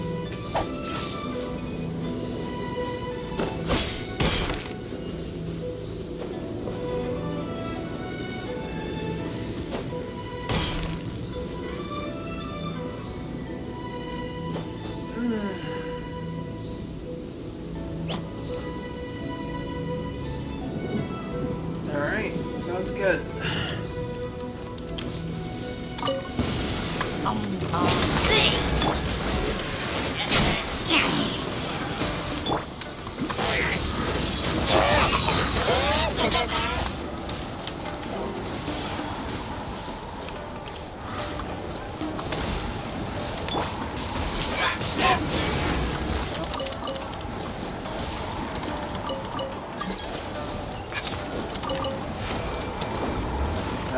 Alright, sounds good.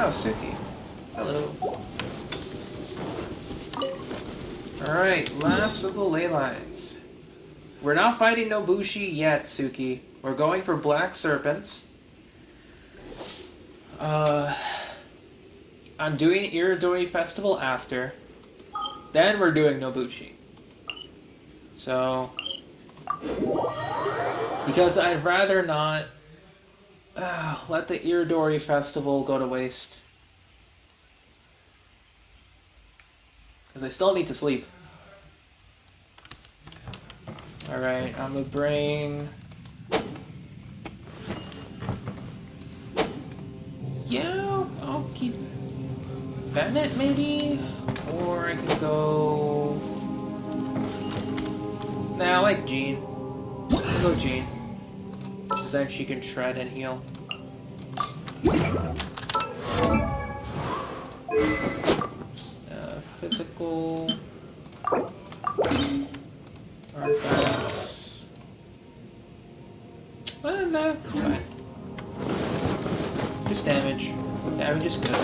Oh, Suki. Hello. Alright, last of the Leylines. We're not fighting Nobushi yet, Suki. We're going for black serpents. I'm doing Iridori Festival after. Then we're doing Nobushi. So... because I'd rather not... let the Iridori Festival go to waste. Because I still need to sleep. Alright, I'm gonna bring... yeah, I'll keep Bennett maybe? Or I can go... nah, I like Jean. I'll go Jean. Because then she can shred and heal. Physical... artifacts... well, no, it's fine. Just damage. Damage is good.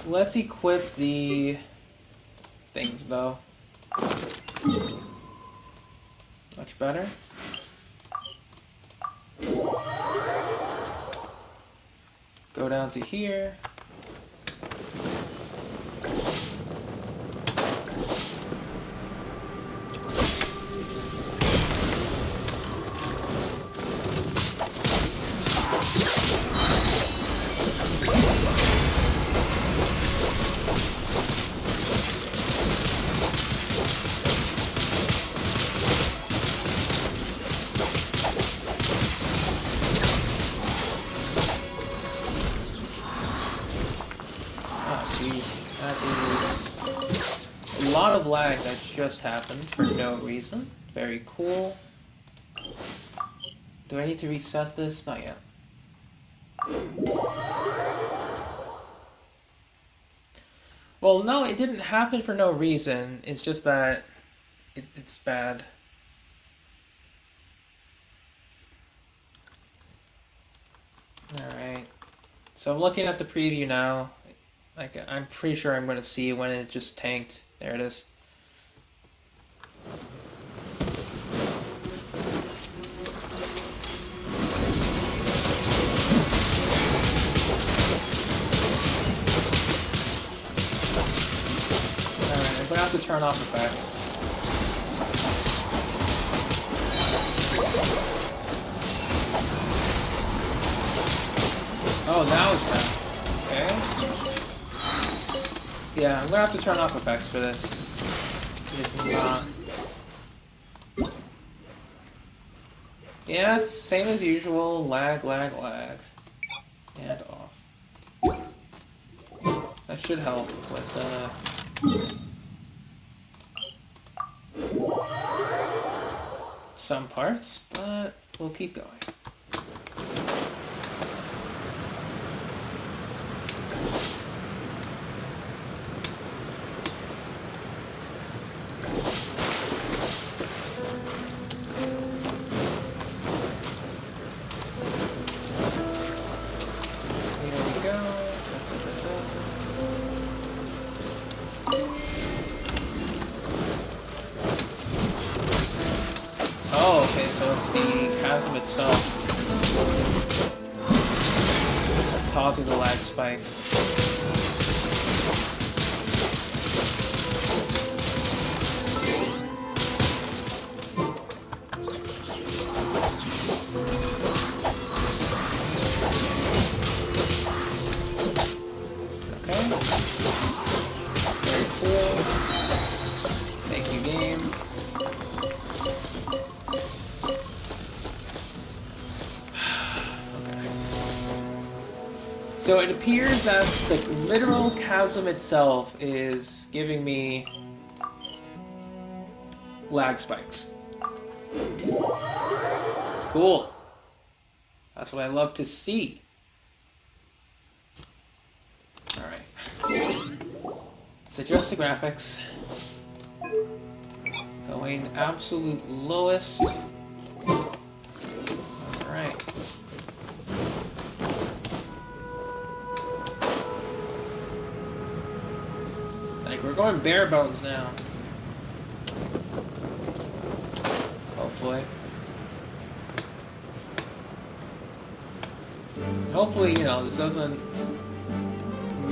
Let's equip the things though. Much better. Go down to here. Lag that just happened for no reason. Very cool. Do I need to reset this? Not yet. Well, no, it didn't happen for no reason. It's just that it's bad. Alright. So I'm looking at the preview now. Like, I'm pretty sure I'm going to see when it just tanked. There it is. Alright, I'm going to have to turn off effects. Oh, now it's back. Okay. Yeah, I'm gonna have to turn off effects for this. It's not. Yeah, it's same as usual. Lag, lag, lag. And off. That should help with some parts, but we'll keep going. Oh, okay, so it's the chasm itself that's causing the lag spikes. Okay. Very cool. Thank you, game. So it appears that the literal chasm itself is giving me lag spikes. Cool. That's what I love to see. Alright. Let's adjust the graphics. Going absolute lowest. Alright. We're going bare bones now. Hopefully. Hopefully, you know, this doesn't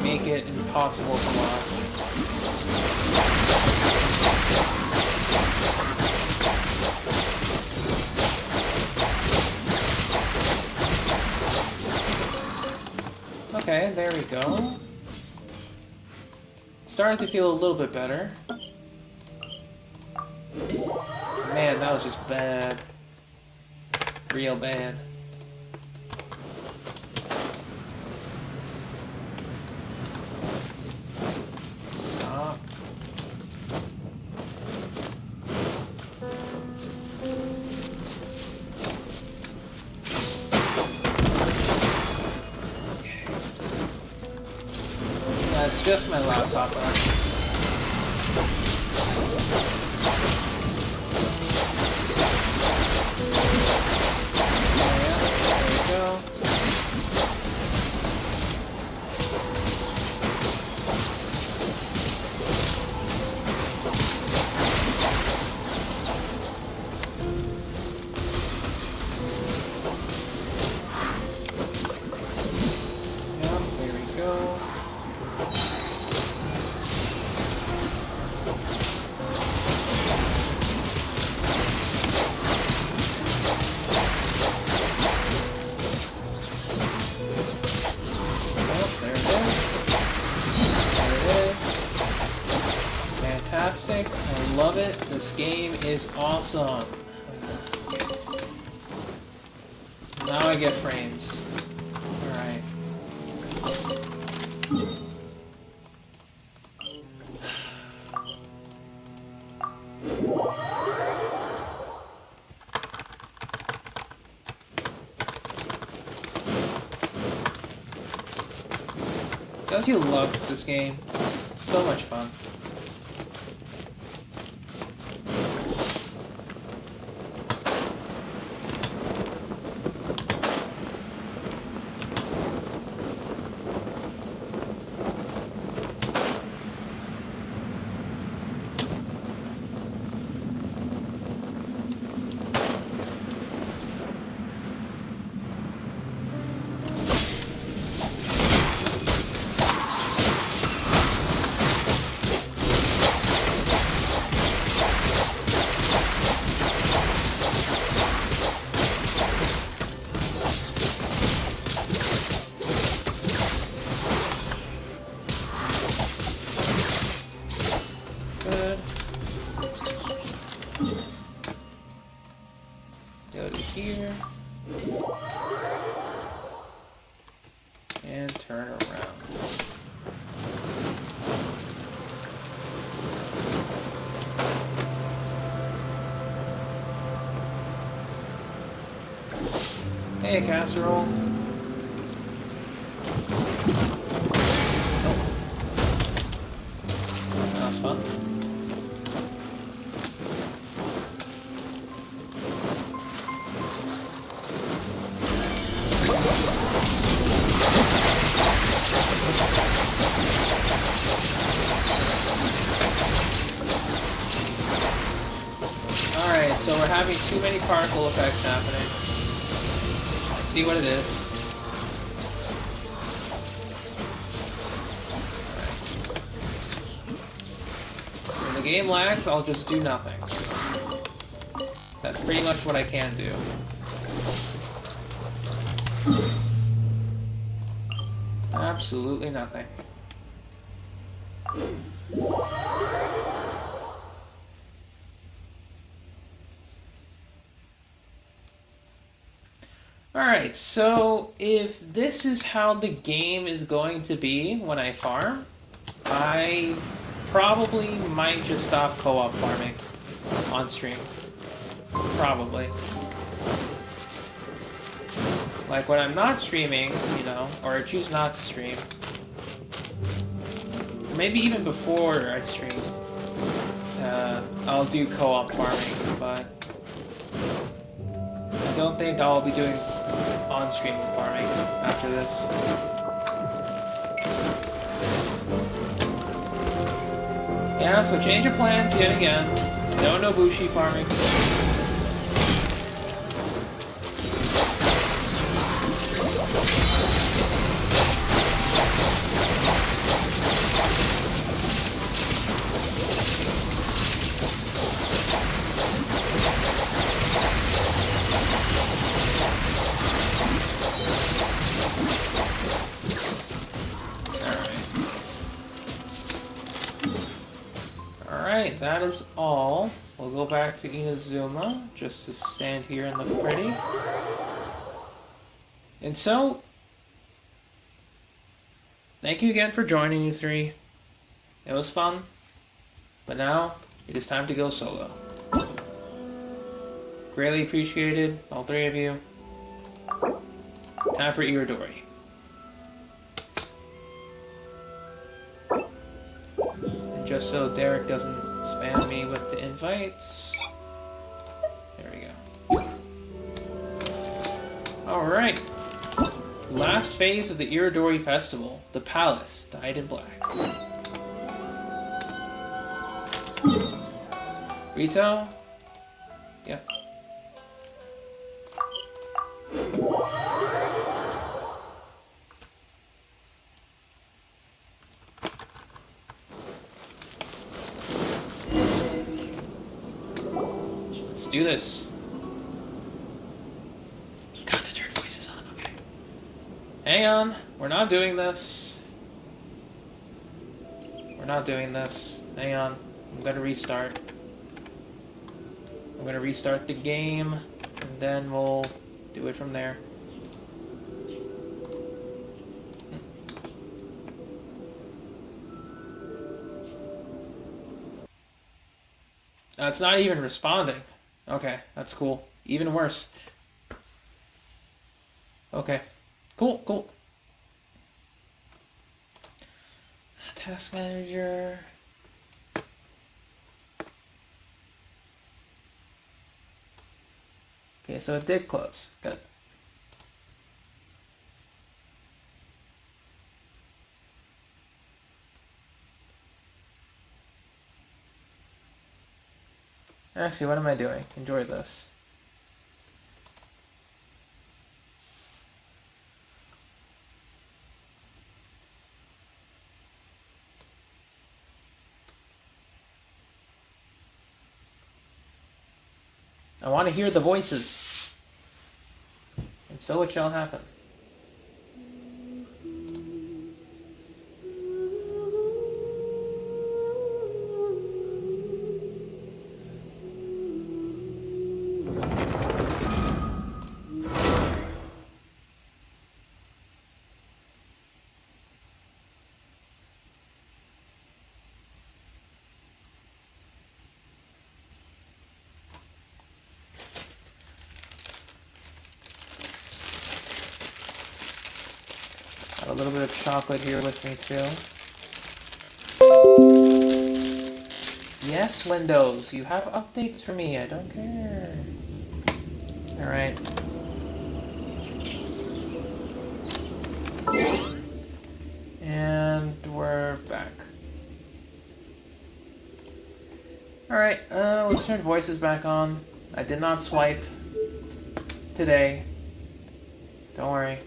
make it impossible to watch. Okay, there we go. Starting to feel a little bit better. Man, that was just bad. Real bad. Stop. It's just my laptop, actually. There we go. Yep, there we go. Fantastic. I love it. This game is awesome. Now I get frames. Alright. Don't you love this game? So much fun. here. And turn around. Hey, casserole. Oh. That was fun. Alright, so we're having too many particle effects happening. I see what it is. Alright. When the game lags, I'll just do nothing. That's pretty much what I can do. Absolutely nothing. Alright, so if this is how the game is going to be when I farm, I probably might just stop co-op farming on stream. Probably. Like when I'm not streaming, you know, or I choose not to stream, maybe even before I stream, I'll do co-op farming, but I don't think I'll be doing on-stream farming after this. Yeah, so change of plans yet again. No Nobushi farming. Alright, that is all. We'll go back to Inazuma, just to stand here and look pretty. And so, thank you again for joining, you three. It was fun, but now it is time to go solo. Greatly appreciated, all three of you. Time for Iridori. And just so Derek doesn't spam me with the invites. There we go. Alright. Last phase of the Iridori Festival. The palace, dyed in black. Rito? Yep. Let's do this. Got to turn voices on, okay. Hang on, we're not doing this. We're not doing this. Hang on, I'm gonna restart. I'm gonna restart the game, and then we'll do it from there. It's not even responding. Okay, that's cool. Even worse. Okay. Cool. Task manager. Okay, so it did close. Good. Actually, what am I doing? Enjoy this. I want to hear the voices. And so it shall happen. little bit of chocolate here with me too. Yes, Windows, you have updates for me. I don't care. Alright. And we're back. Alright, let's turn voices back on. I did not swipe today. Don't worry.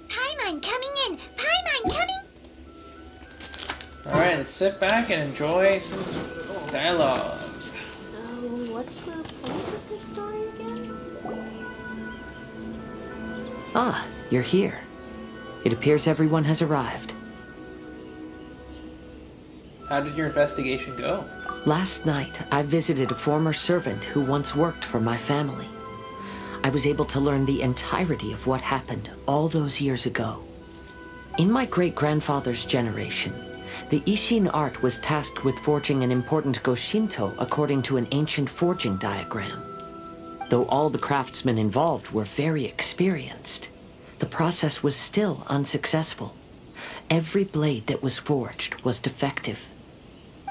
Paimon coming in! Paimon coming! Alright, let's sit back and enjoy some dialogue. So, what's the point of this story again? Ah, you're here. It appears everyone has arrived. How did your investigation go? Last night, I visited a former servant who once worked for my family. I was able to learn the entirety of what happened all those years ago. In my great-grandfather's generation, the Ishin art was tasked with forging an important Goshinto according to an ancient forging diagram. Though all the craftsmen involved were very experienced, the process was still unsuccessful. Every blade that was forged was defective.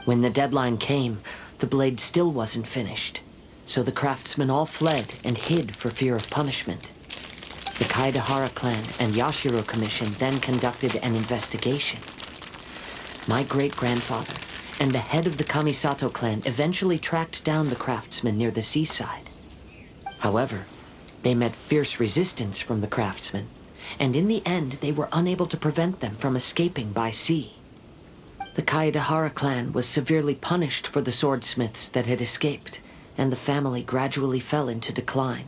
When the deadline came, the blade still wasn't finished, so the craftsmen all fled and hid for fear of punishment. The Kaidahara clan and Yashiro Commission then conducted an investigation. My great-grandfather and the head of the Kamisato clan eventually tracked down the craftsmen near the seaside. However, they met fierce resistance from the craftsmen, and in the end they were unable to prevent them from escaping by sea. The Kaidahara clan was severely punished for the swordsmiths that had escaped, and the family gradually fell into decline.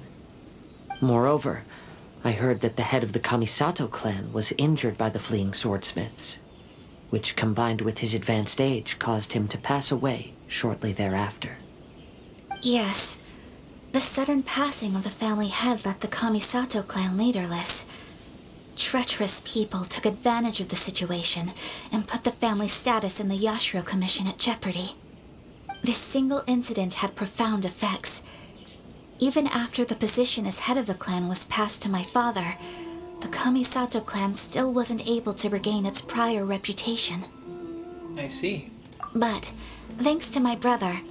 Moreover, I heard that the head of the Kamisato clan was injured by the fleeing swordsmiths, which combined with his advanced age caused him to pass away shortly thereafter. Yes. The sudden passing of the family head left the Kamisato clan leaderless. Treacherous people took advantage of the situation and put the family's status in the Yashiro Commission at jeopardy. This single incident had profound effects. Even after the position as head of the clan was passed to my father, the Kamisato clan still wasn't able to regain its prior reputation. I see. But, thanks to my brother,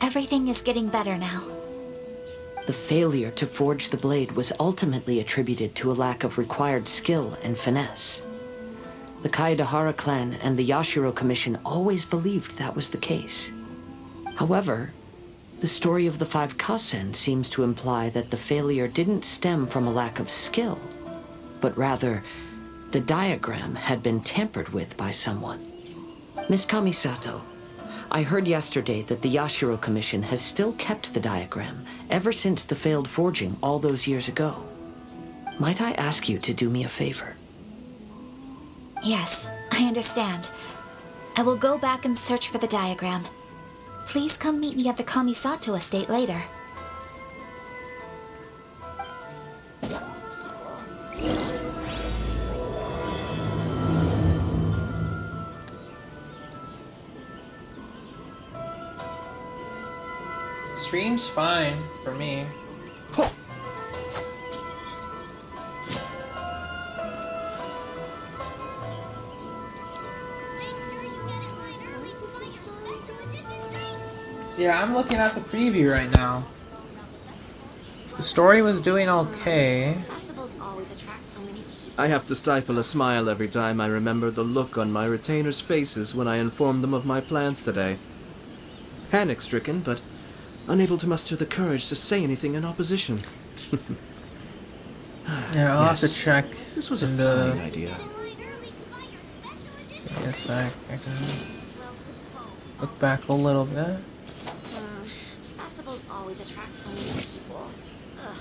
everything is getting better now. The failure to forge the blade was ultimately attributed to a lack of required skill and finesse. The Kaidahara clan and the Yashiro Commission always believed that was the case. However, the story of the 5 Kasen seems to imply that the failure didn't stem from a lack of skill, but rather, the diagram had been tampered with by someone. Miss Kamisato, I heard yesterday that the Yashiro Commission has still kept the diagram ever since the failed forging all those years ago. Might I ask you to do me a favor? Yes, I understand. I will go back and search for the diagram. Please come meet me at the Kamisato estate later. Stream's fine for me. Yeah, I'm looking at the preview right now. The story was doing okay. I have to stifle a smile every time I remember the look on my retainers' faces when I informed them of my plans today. Panic-stricken, but unable to muster the courage to say anything in opposition. Yeah, I'll have to Yes, check. This was a in fine idea. Yes, I can look back a little bit. Festivals always attract so many people. Ugh.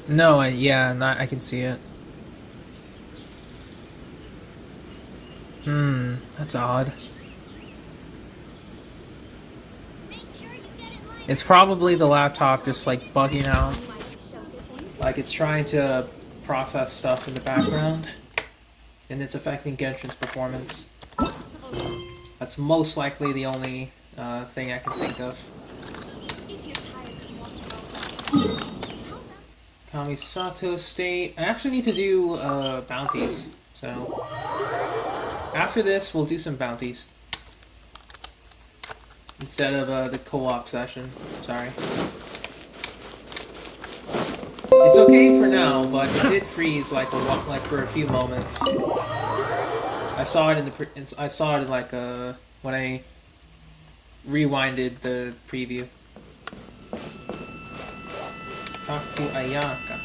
No, I can see it. That's odd. It's probably the laptop just like bugging out. Like it's trying to process stuff in the background. And it's affecting Genshin's performance. That's most likely the only thing I can think of. Kamisato Estate. I actually need to do bounties. So after this, we'll do some bounties instead of the co-op session. Sorry. It's okay for now, but it did freeze like for a few moments. I saw it in when I rewinded the preview. Talk to Ayaka.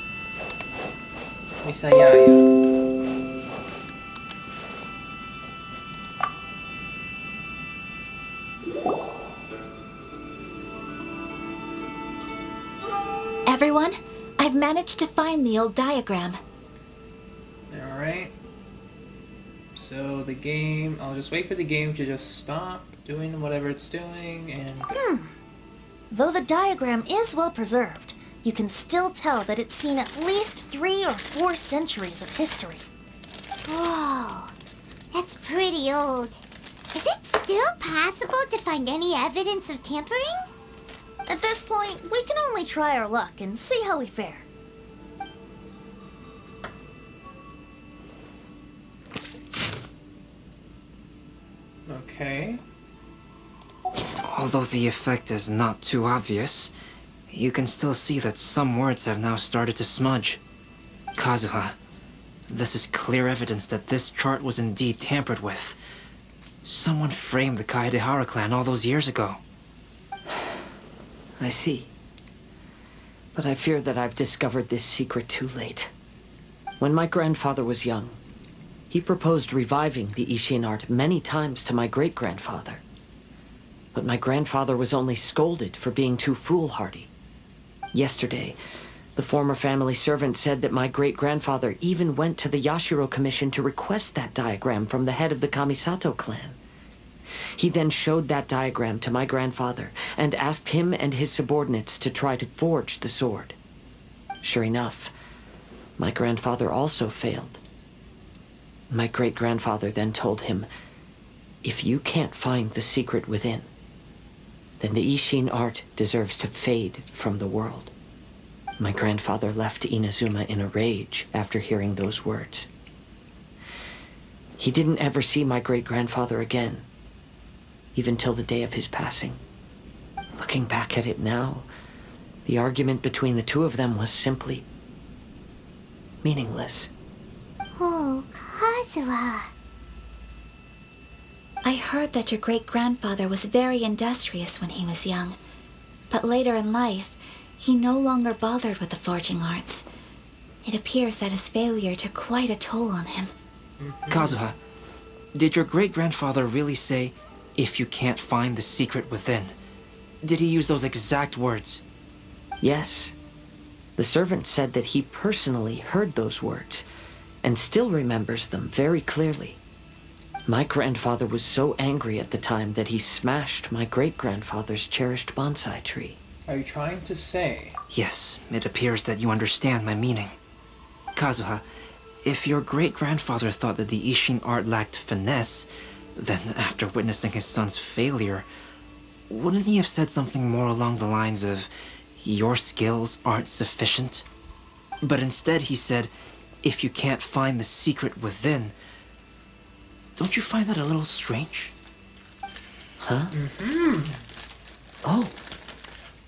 Miss Ayaya. Everyone, I've managed to find the old diagram. Alright. So the game, I'll just wait for the game to just stop doing whatever it's doing and... Though the diagram is well preserved, you can still tell that it's seen at least 3 or 4 centuries of history. Whoa, that's pretty old. Is it still possible to find any evidence of tampering? At this point, we can only try our luck and see how we fare. Okay. Although the effect is not too obvious, you can still see that some words have now started to smudge. Kazuha, this is clear evidence that this chart was indeed tampered with. Someone framed the Kaedehara clan all those years ago. I see. But I fear that I've discovered this secret too late. When my grandfather was young, he proposed reviving the Ishin art many times to my great-grandfather. But my grandfather was only scolded for being too foolhardy. Yesterday, the former family servant said that my great-grandfather even went to the Yashiro Commission to request that diagram from the head of the Kamisato clan. He then showed that diagram to my grandfather and asked him and his subordinates to try to forge the sword. Sure enough, my grandfather also failed. My great-grandfather then told him, if you can't find the secret within, then the Ishin art deserves to fade from the world. My grandfather left Inazuma in a rage after hearing those words. He didn't ever see my great-grandfather again, even till the day of his passing. Looking back at it now, the argument between the two of them was simply meaningless. Oh, Kazuha. I heard that your great-grandfather was very industrious when he was young, but later in life, he no longer bothered with the forging arts. It appears that his failure took quite a toll on him. Kazuha, did your great-grandfather really say, if you can't find the secret within? Did he use those exact words? Yes. The servant said that he personally heard those words, and still remembers them very clearly. My grandfather was so angry at the time that he smashed my great-grandfather's cherished bonsai tree. Are you trying to say? Yes, it appears that you understand my meaning. Kazuha, if your great-grandfather thought that the Ishin art lacked finesse, then after witnessing his son's failure, wouldn't he have said something more along the lines of, your skills aren't sufficient? But instead he said, if you can't find the secret within. Don't you find that a little strange? Huh? Oh,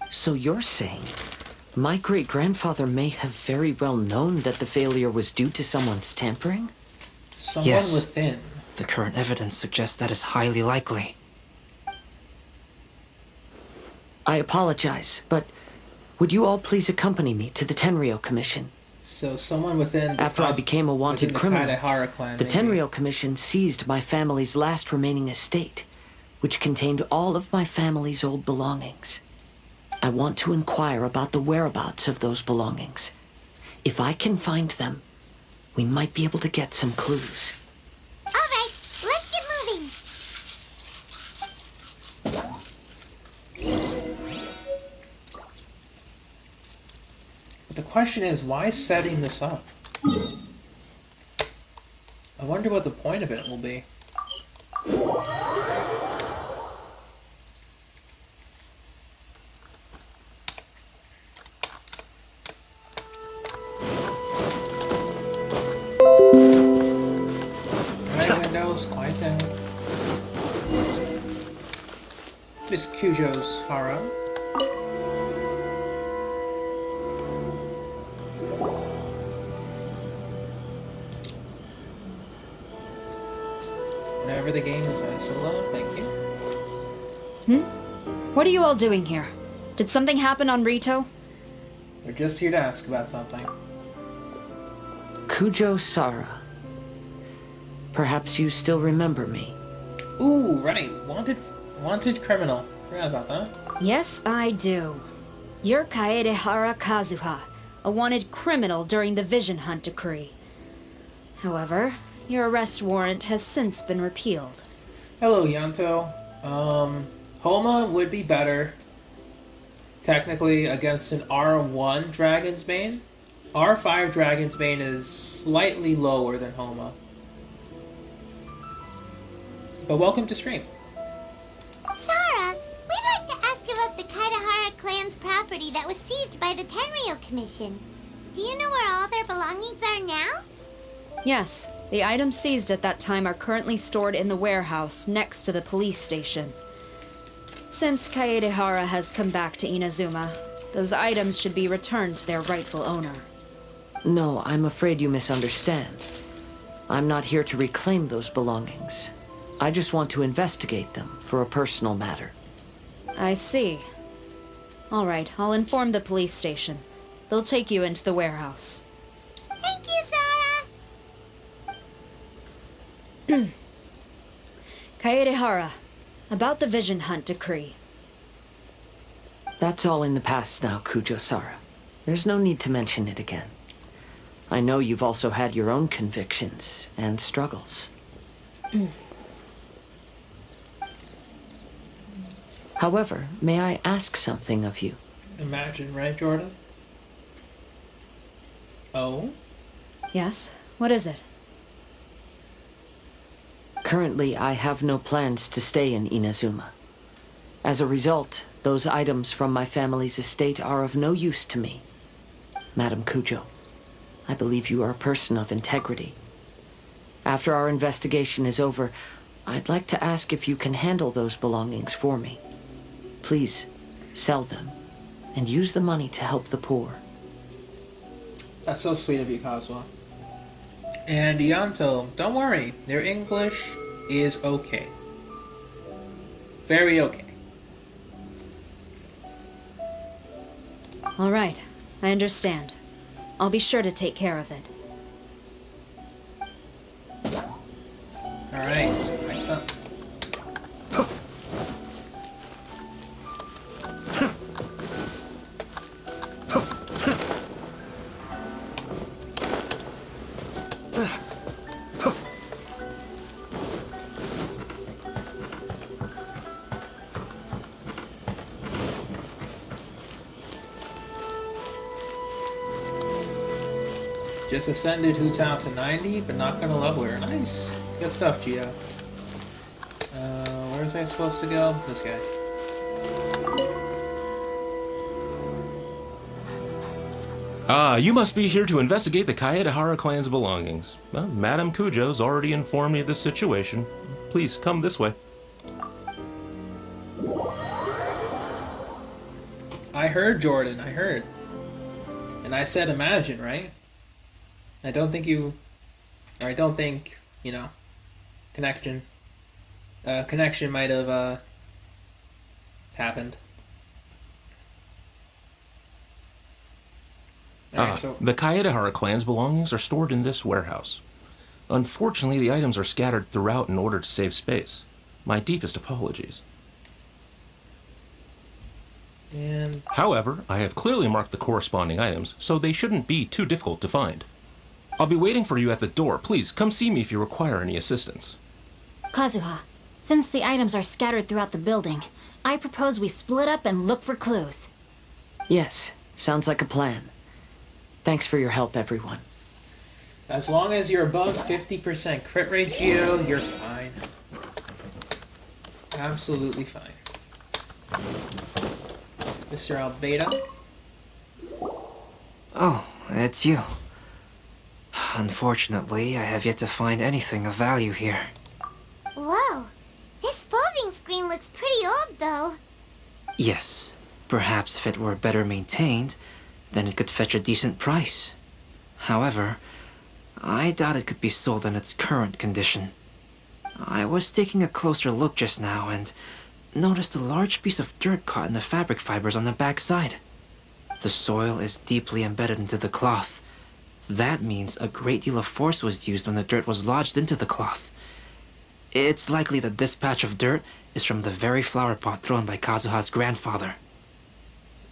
so you're saying my great-grandfather may have very well known that the failure was due to someone's tampering? Someone Yes. within. The current evidence suggests that is highly likely. I apologize, but would you all please accompany me to the Tenryou Commission? So someone within... After I became a wanted within criminal, the Kaedehara clan, the maybe. Tenryou Commission seized my family's last remaining estate, which contained all of my family's old belongings. I want to inquire about the whereabouts of those belongings. If I can find them, we might be able to get some clues. All right, let's get moving. But the question is, why setting this up? I wonder what the point of it will be. house. Quiet down. Miss Kujo's Hara. Whenever the game is so low, thank you. What are you all doing here? Did something happen on Rito? We're just here to ask about something. Kujo Sara. Perhaps you still remember me. Ooh, right. Wanted criminal. Forgot about that. Yes, I do. You're Kaedehara Kazuha, a wanted criminal during the Vision Hunt decree. However, your arrest warrant has since been repealed. Hello, Yanto. Homa would be better, technically, against an R1 Dragon's Bane. R5 Dragon's Bane is slightly lower than Homa. But welcome to stream. Sarah, we'd like to ask about the Kaedehara clan's property that was seized by the Tenryou Commission. Do you know where all their belongings are now? Yes, the items seized at that time are currently stored in the warehouse next to the police station. Since Kaedehara has come back to Inazuma, those items should be returned to their rightful owner. No, I'm afraid you misunderstand. I'm not here to reclaim those belongings. I just want to investigate them for a personal matter. I see. All right, I'll inform the police station. They'll take you into the warehouse. Thank you, Sarah! Kaedehara, about the Vision Hunt decree. That's all in the past now, Kujo Sara. There's no need to mention it again. I know you've also had your own convictions and struggles. However, may I ask something of you? Imagine, right, Jordan? Oh? Yes, what is it? Currently, I have no plans to stay in Inazuma. As a result, those items from my family's estate are of no use to me. Madam Kujo, I believe you are a person of integrity. After our investigation is over, I'd like to ask if you can handle those belongings for me. Please, sell them, and use the money to help the poor. That's so sweet of you, Kazuha. And Yanto, don't worry, your English is okay. Very okay. All right, I understand. I'll be sure to take care of it. Alright, next up. Just ascended Hu Tao to 90, but not gonna level her. Nice. Good stuff, Gio. Where was I supposed to go? This guy. You must be here to investigate the Kaedehara clan's belongings. Well, Madame Kujo's already informed me of the situation. Please, come this way. I heard, Jordan, I heard. And I said imagine, right? I don't think, you know, connection might have, happened. Alright, so... The Kaedehara clan's belongings are stored in this warehouse. Unfortunately, the items are scattered throughout in order to save space. My deepest apologies. And... However, I have clearly marked the corresponding items, so they shouldn't be too difficult to find. I'll be waiting for you at the door. Please, come see me if you require any assistance. Kazuha, since the items are scattered throughout the building, I propose we split up and look for clues. Yes, sounds like a plan. Thanks for your help, everyone. As long as you're above 50% crit rate, Gio, you're fine. Absolutely fine. Mr. Albedo? Oh, it's you. Unfortunately, I have yet to find anything of value here. Whoa. This folding screen looks pretty old, though. Yes. Perhaps if it were better maintained, then it could fetch a decent price. However, I doubt it could be sold in its current condition. I was taking a closer look just now and noticed a large piece of dirt caught in the fabric fibers on the back side. The soil is deeply embedded into the cloth. That means a great deal of force was used when the dirt was lodged into the cloth. It's likely that this patch of dirt is from the very flower pot thrown by Kazuha's grandfather.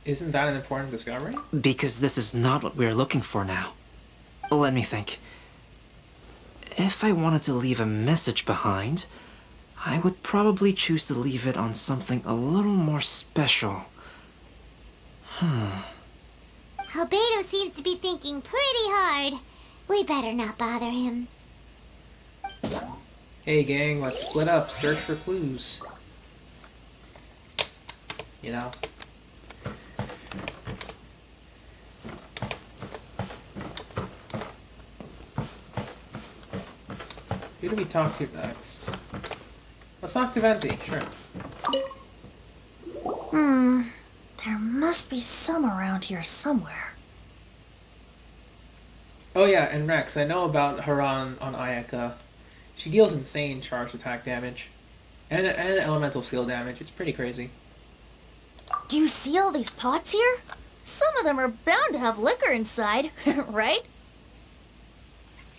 Isn't that an important discovery? Because this is not what we're looking for now. Let me think. If I wanted to leave a message behind, I would probably choose to leave it on something a little more special. Albedo seems to be thinking pretty hard. We better not bother him. Hey gang, let's split up, search for clues. You know? Who do we talk to next? Let's talk to Venti, sure. There must be some around here somewhere. Oh yeah, and Rex, I know about her on Ayaka. She deals insane charged attack damage. And elemental skill damage. It's pretty crazy. Do you see all these pots here? Some of them are bound to have liquor inside, right?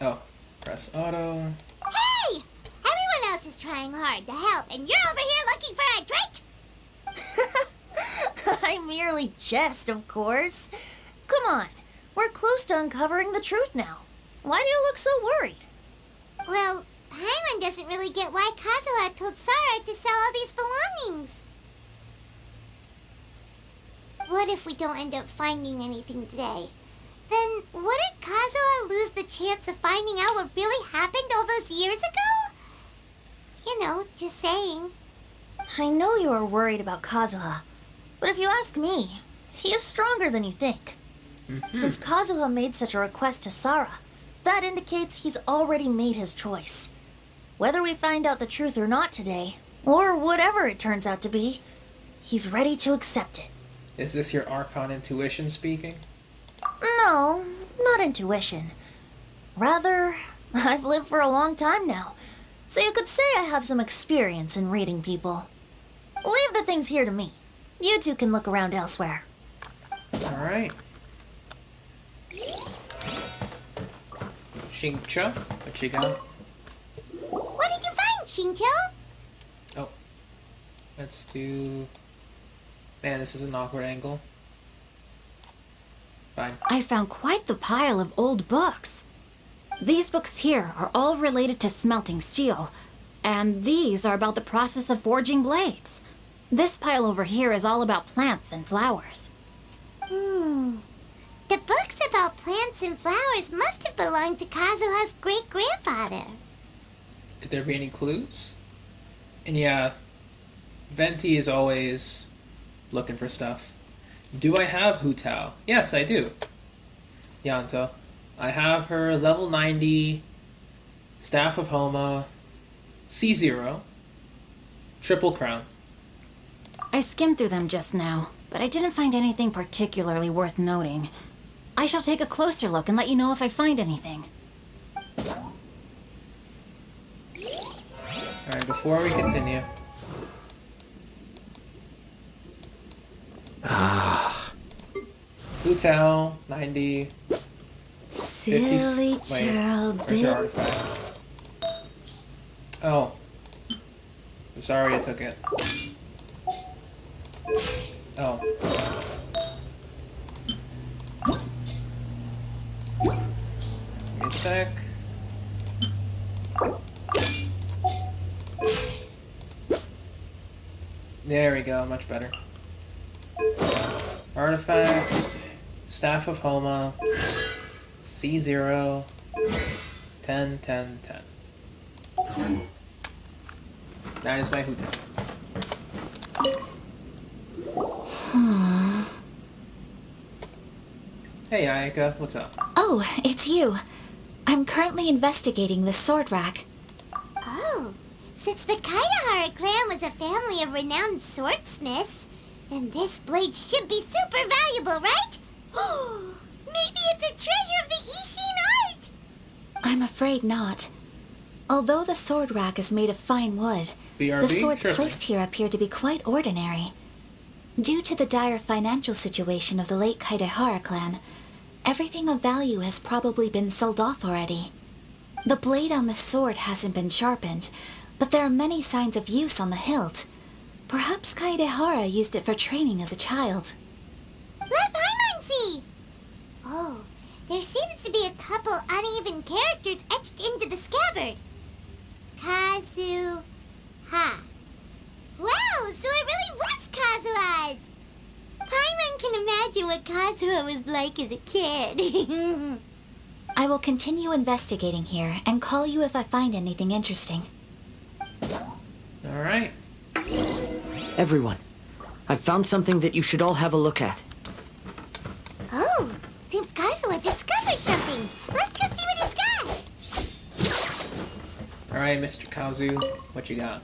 Oh, press auto. Hey! Everyone else is trying hard to help, and you're over here looking for a drink? I merely jest, of course. Come on, we're close to uncovering the truth now. Why do you look so worried? Well, Paimon doesn't really get why Kazuha told Sara to sell all these belongings. What if we don't end up finding anything today? Then wouldn't Kazuha lose the chance of finding out what really happened all those years ago? You know, just saying. I know you are worried about Kazuha, but if you ask me, he is stronger than you think. Since Kazuha made such a request to Sara, that indicates he's already made his choice. Whether we find out the truth or not today, or whatever it turns out to be, he's ready to accept it. Is this your Archon intuition speaking? No, not intuition. Rather, I've lived for a long time now, so you could say I have some experience in reading people. Leave the things here to me. You two can look around elsewhere. Alright. Xingqiu, what you got? What did you find, Xingqiu? Oh. Let's do... Man, this is an awkward angle. Fine. I found quite the pile of old books. These books here are all related to smelting steel, and these are about the process of forging blades. This pile over here is all about plants and flowers. The books about plants and flowers must have belonged to Kazuha's great-grandfather. Could there be any clues? And yeah, Venti is always looking for stuff. Do I have Hu Tao? Yes, I do. Yanto. I have her level 90, Staff of Homa, C0, Triple Crown. I skimmed through them just now, but I didn't find anything particularly worth noting. I shall take a closer look and let you know if I find anything. Alright, before we continue. Hu Tao, 90, 50. Silly Wait, child, where's your artifacts? Oh. Sorry I took it. Oh. Give me a sec. There we go, much better. Artifacts, Staff of Homa, C0, 10, 10, 10. That is my Hu Tao. Hey Ayaka, what's up? Oh, it's you. I'm currently investigating the sword rack. Oh, Since the Kaidahara clan was a family of renowned swordsmiths, then this blade should be super valuable, right? Maybe it's a treasure of the Ishin art! I'm afraid not. Although the sword rack is made of fine wood, BRB? the swords Sure. placed here appear to be quite ordinary. Due to the dire financial situation of the late Kaidahara clan, everything of value has probably been sold off already. The blade on the sword hasn't been sharpened, but there are many signs of use on the hilt. Perhaps Kaidahara used it for training as a child. Let Paimon see! Oh, there seems to be a couple uneven characters etched into the scabbard. Kazuha. Wow, so it really was Kazuha's! Paimon can imagine what Kazuha was like as a kid. I will continue investigating here and call you if I find anything interesting. Alright. Everyone, I've found something that you should all have a look at. Oh, seems Kazuha discovered something. Let's go see what he's got. Alright, Mr. Kazu, what you got?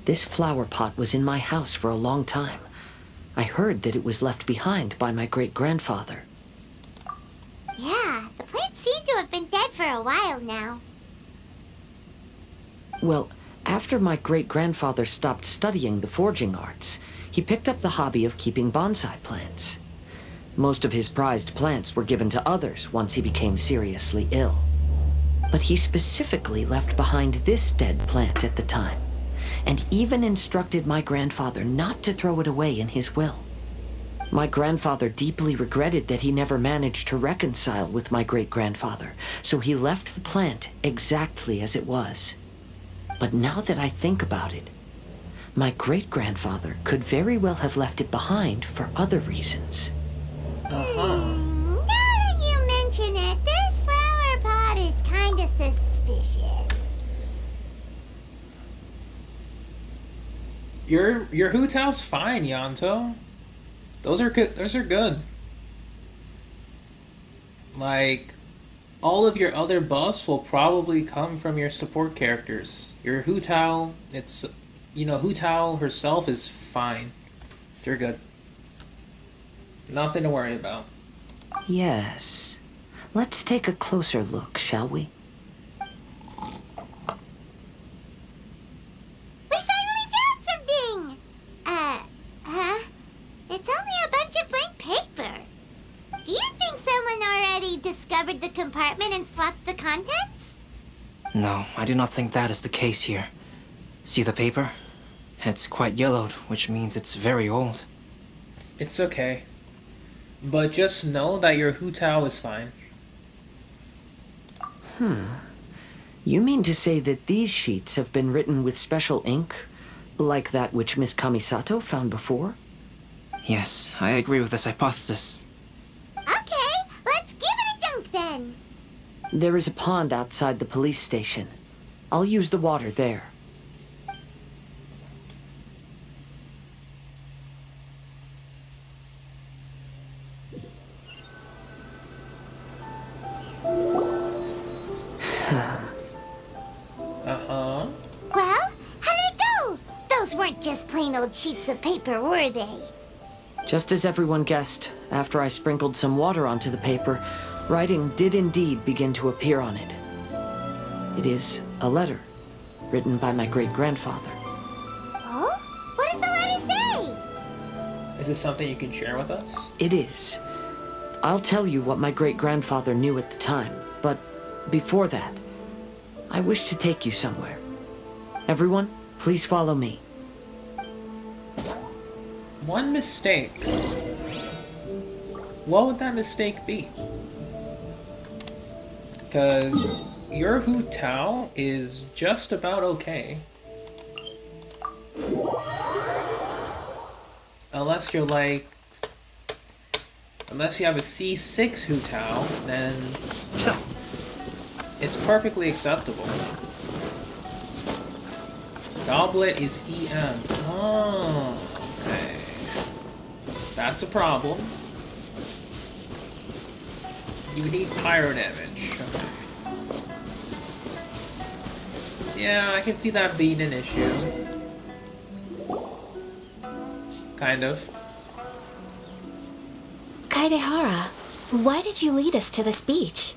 This flower pot was in my house for a long time. I heard that it was left behind by my great-grandfather. Yeah, the plants seem to have been dead for a while now. Well, after my great-grandfather stopped studying the forging arts, he picked up the hobby of keeping bonsai plants. Most of his prized plants were given to others once he became seriously ill. But he specifically left behind this dead plant at the time, and even instructed my grandfather not to throw it away in his will. My grandfather deeply regretted that he never managed to reconcile with my great-grandfather, so he left the plant exactly as it was. But now that I think about it, my great-grandfather could very well have left it behind for other reasons. Now that you mention it, this flower pot is kinda suspicious. Your Hu Tao's fine, Yanto. Those are good. Those are good. Like, all of your other buffs will probably come from your support characters. Your Hu Tao, it's, Hu Tao herself is fine. You're good. Nothing to worry about. Yes. Let's take a closer look, shall we? We finally found something! It's only a bunch of blank paper. Do you think someone already discovered the compartment and swapped the contents? No, I do not think that is the case here. See the paper? It's quite yellowed, which means it's very old. It's okay. But just know that your Hu Tao is fine. You mean to say that these sheets have been written with special ink, like that which Miss Kamisato found before? Yes, I agree with this hypothesis. Okay, let's give it a dunk then. There is a pond outside the police station. I'll use the water there. Well, how did it go? Those weren't just plain old sheets of paper, were they? Just as everyone guessed, after I sprinkled some water onto the paper, writing did indeed begin to appear on it. It is a letter, written by my great-grandfather. Oh? What does the letter say? Is this something you can share with us? It is. I'll tell you what my great-grandfather knew at the time, but before that, I wish to take you somewhere. Everyone, please follow me. One mistake. What would that mistake be? Because your Hu Tao is just about okay. Unless you're like... Unless you have a C6 Hu Tao, then... It's perfectly acceptable. Goblet is EM. Oh, okay. That's a problem. You need pyro damage. Okay. Yeah, I can see that being an issue. Kind of. Kaedehara, why did you lead us to this beach?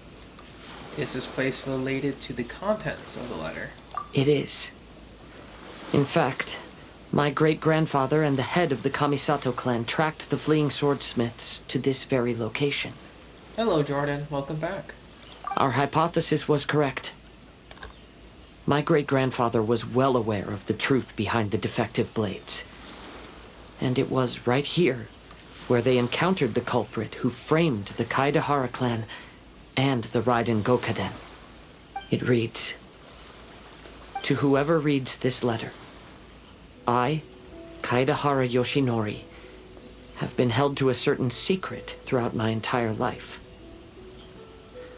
Is this place related to the contents of the letter? It is. In fact, my great-grandfather and the head of the Kamisato clan tracked the fleeing swordsmiths to this very location. Hello, Jordan. Welcome back. Our hypothesis was correct. My great-grandfather was well aware of the truth behind the defective blades. And it was right here where they encountered the culprit who framed the Kaedehara clan and the Raiden Gokaden. It reads, "To whoever reads this letter, I, Kaedehara Yoshinori, have been held to a certain secret throughout my entire life.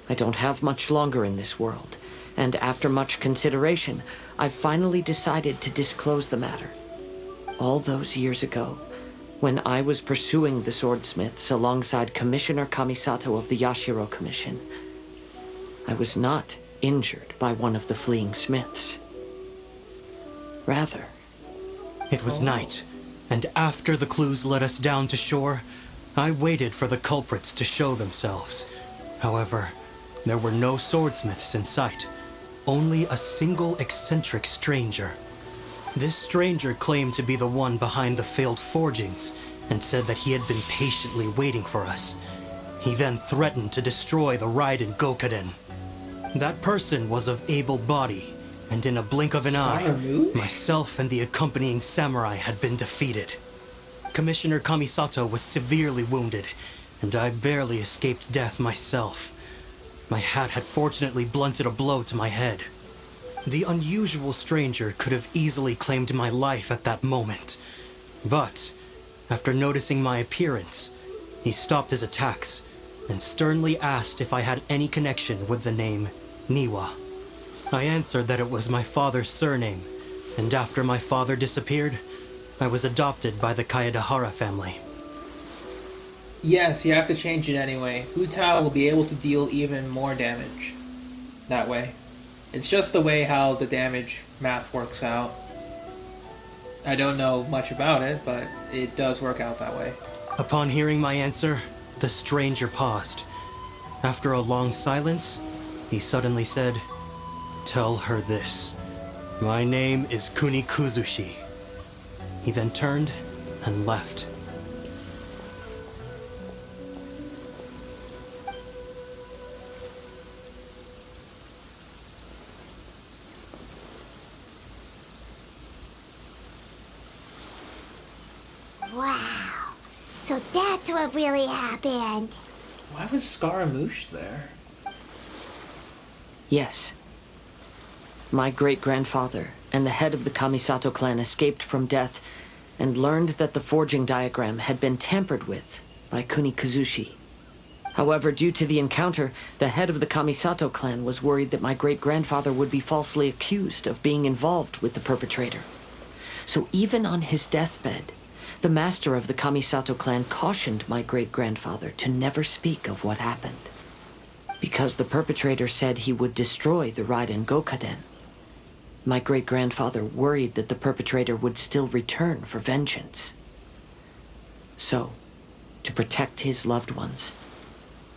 I don't have much longer in this world, and after much consideration, I've finally decided to disclose the matter. All those years ago, when I was pursuing the swordsmiths alongside Commissioner Kamisato of the Yashiro Commission, I was not injured by one of the fleeing smiths. Rather, it was night, and after the clues led us down to shore, I waited for the culprits to show themselves. However, there were no swordsmiths in sight, only a single eccentric stranger. This stranger claimed to be the one behind the failed forgings and said that he had been patiently waiting for us. He then threatened to destroy the Raiden Gokaden. That person was of able body, and in a blink of an eye, myself and the accompanying samurai had been defeated. Commissioner Kamisato was severely wounded, and I barely escaped death myself. My hat had fortunately blunted a blow to my head. The unusual stranger could have easily claimed my life at that moment. But, after noticing my appearance, he stopped his attacks and sternly asked if I had any connection with the name Niwa. I answered that it was my father's surname, and after my father disappeared, I was adopted by the Kaedehara family. Yes, you have to change it anyway. Hu Tao will be able to deal even more damage that way. It's just the way how the damage math works out. I don't know much about it, but it does work out that way. Upon hearing my answer, the stranger paused. After a long silence, he suddenly said, "Tell her this. My name is Kuni Kuzushi." He then turned and left. Wow. So that's what really happened. Why was Scaramouche there? Yes. My great-grandfather and the head of the Kamisato clan escaped from death and learned that the forging diagram had been tampered with by Kuni Kuzushi. However, due to the encounter, the head of the Kamisato clan was worried that my great-grandfather would be falsely accused of being involved with the perpetrator. So even on his deathbed, the master of the Kamisato clan cautioned my great-grandfather to never speak of what happened. Because the perpetrator said he would destroy the Raiden Gokaden, my great-grandfather worried that the perpetrator would still return for vengeance. So, to protect his loved ones,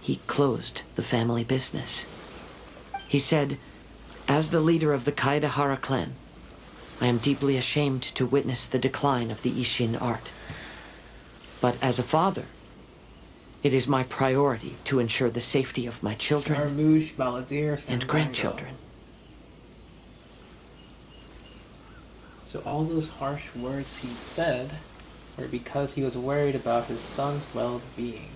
he closed the family business. He said, "As the leader of the Kaedehara clan, I am deeply ashamed to witness the decline of the Ishin art. But as a father, it is my priority to ensure the safety of my children Scaramouche, Balladeer, and grandchildren." So all those harsh words he said were because he was worried about his son's well-being.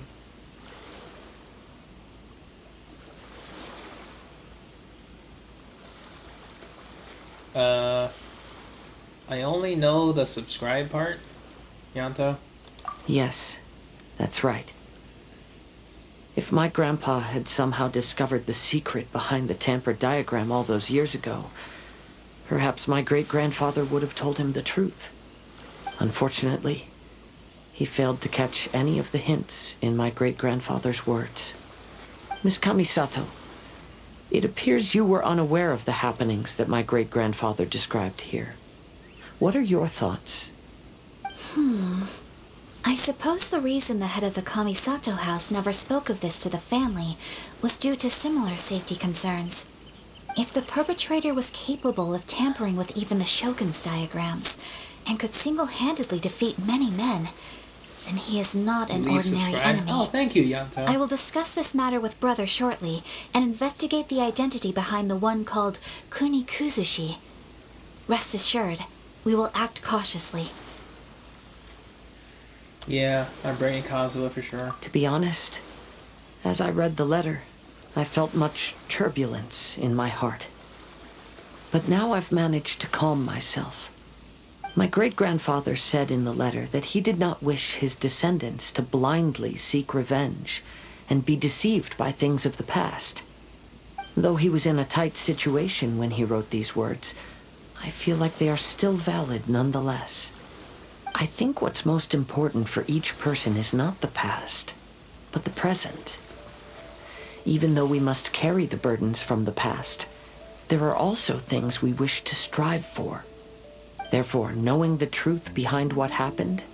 I only know the subscribe part, Yanto. Yes, that's right. If my grandpa had somehow discovered the secret behind the tampered diagram all those years ago, perhaps my great-grandfather would have told him the truth. Unfortunately, he failed to catch any of the hints in my great-grandfather's words. Miss Kamisato, It appears you were unaware of the happenings that my great-grandfather described here. What are your thoughts? I suppose the reason the head of the Kamisato house never spoke of this to the family was due to similar safety concerns. If the perpetrator was capable of tampering with even the Shogun's diagrams, and could single-handedly defeat many men, then he is not an ordinary enemy. Oh, thank you, Yanto. I will discuss this matter with Brother shortly, and investigate the identity behind the one called Kunikuzushi. Rest assured, we will act cautiously. Yeah, I'm bringing Kazuha for sure. To be honest, as I read the letter, I felt much turbulence in my heart. But now I've managed to calm myself. My great-grandfather said in the letter that he did not wish his descendants to blindly seek revenge and be deceived by things of the past. Though he was in a tight situation when he wrote these words, I feel like they are still valid nonetheless. I think what's most important for each person is not the past, but the present. Even though we must carry the burdens from the past, there are also things we wish to strive for. Therefore, knowing the truth behind what happened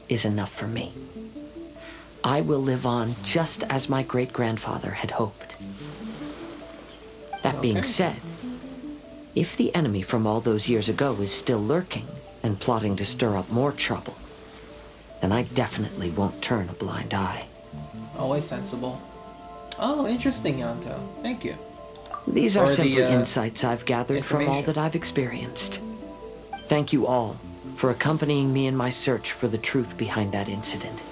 is enough for me. I will live on just as my great-grandfather had hoped. That being said, if the enemy from all those years ago is still lurking and plotting to stir up more trouble, then I definitely won't turn a blind eye. Always sensible. Oh, interesting, Yanto. Thank you. These are simply insights I've gathered from all that I've experienced. Thank you all for accompanying me in my search for the truth behind that incident.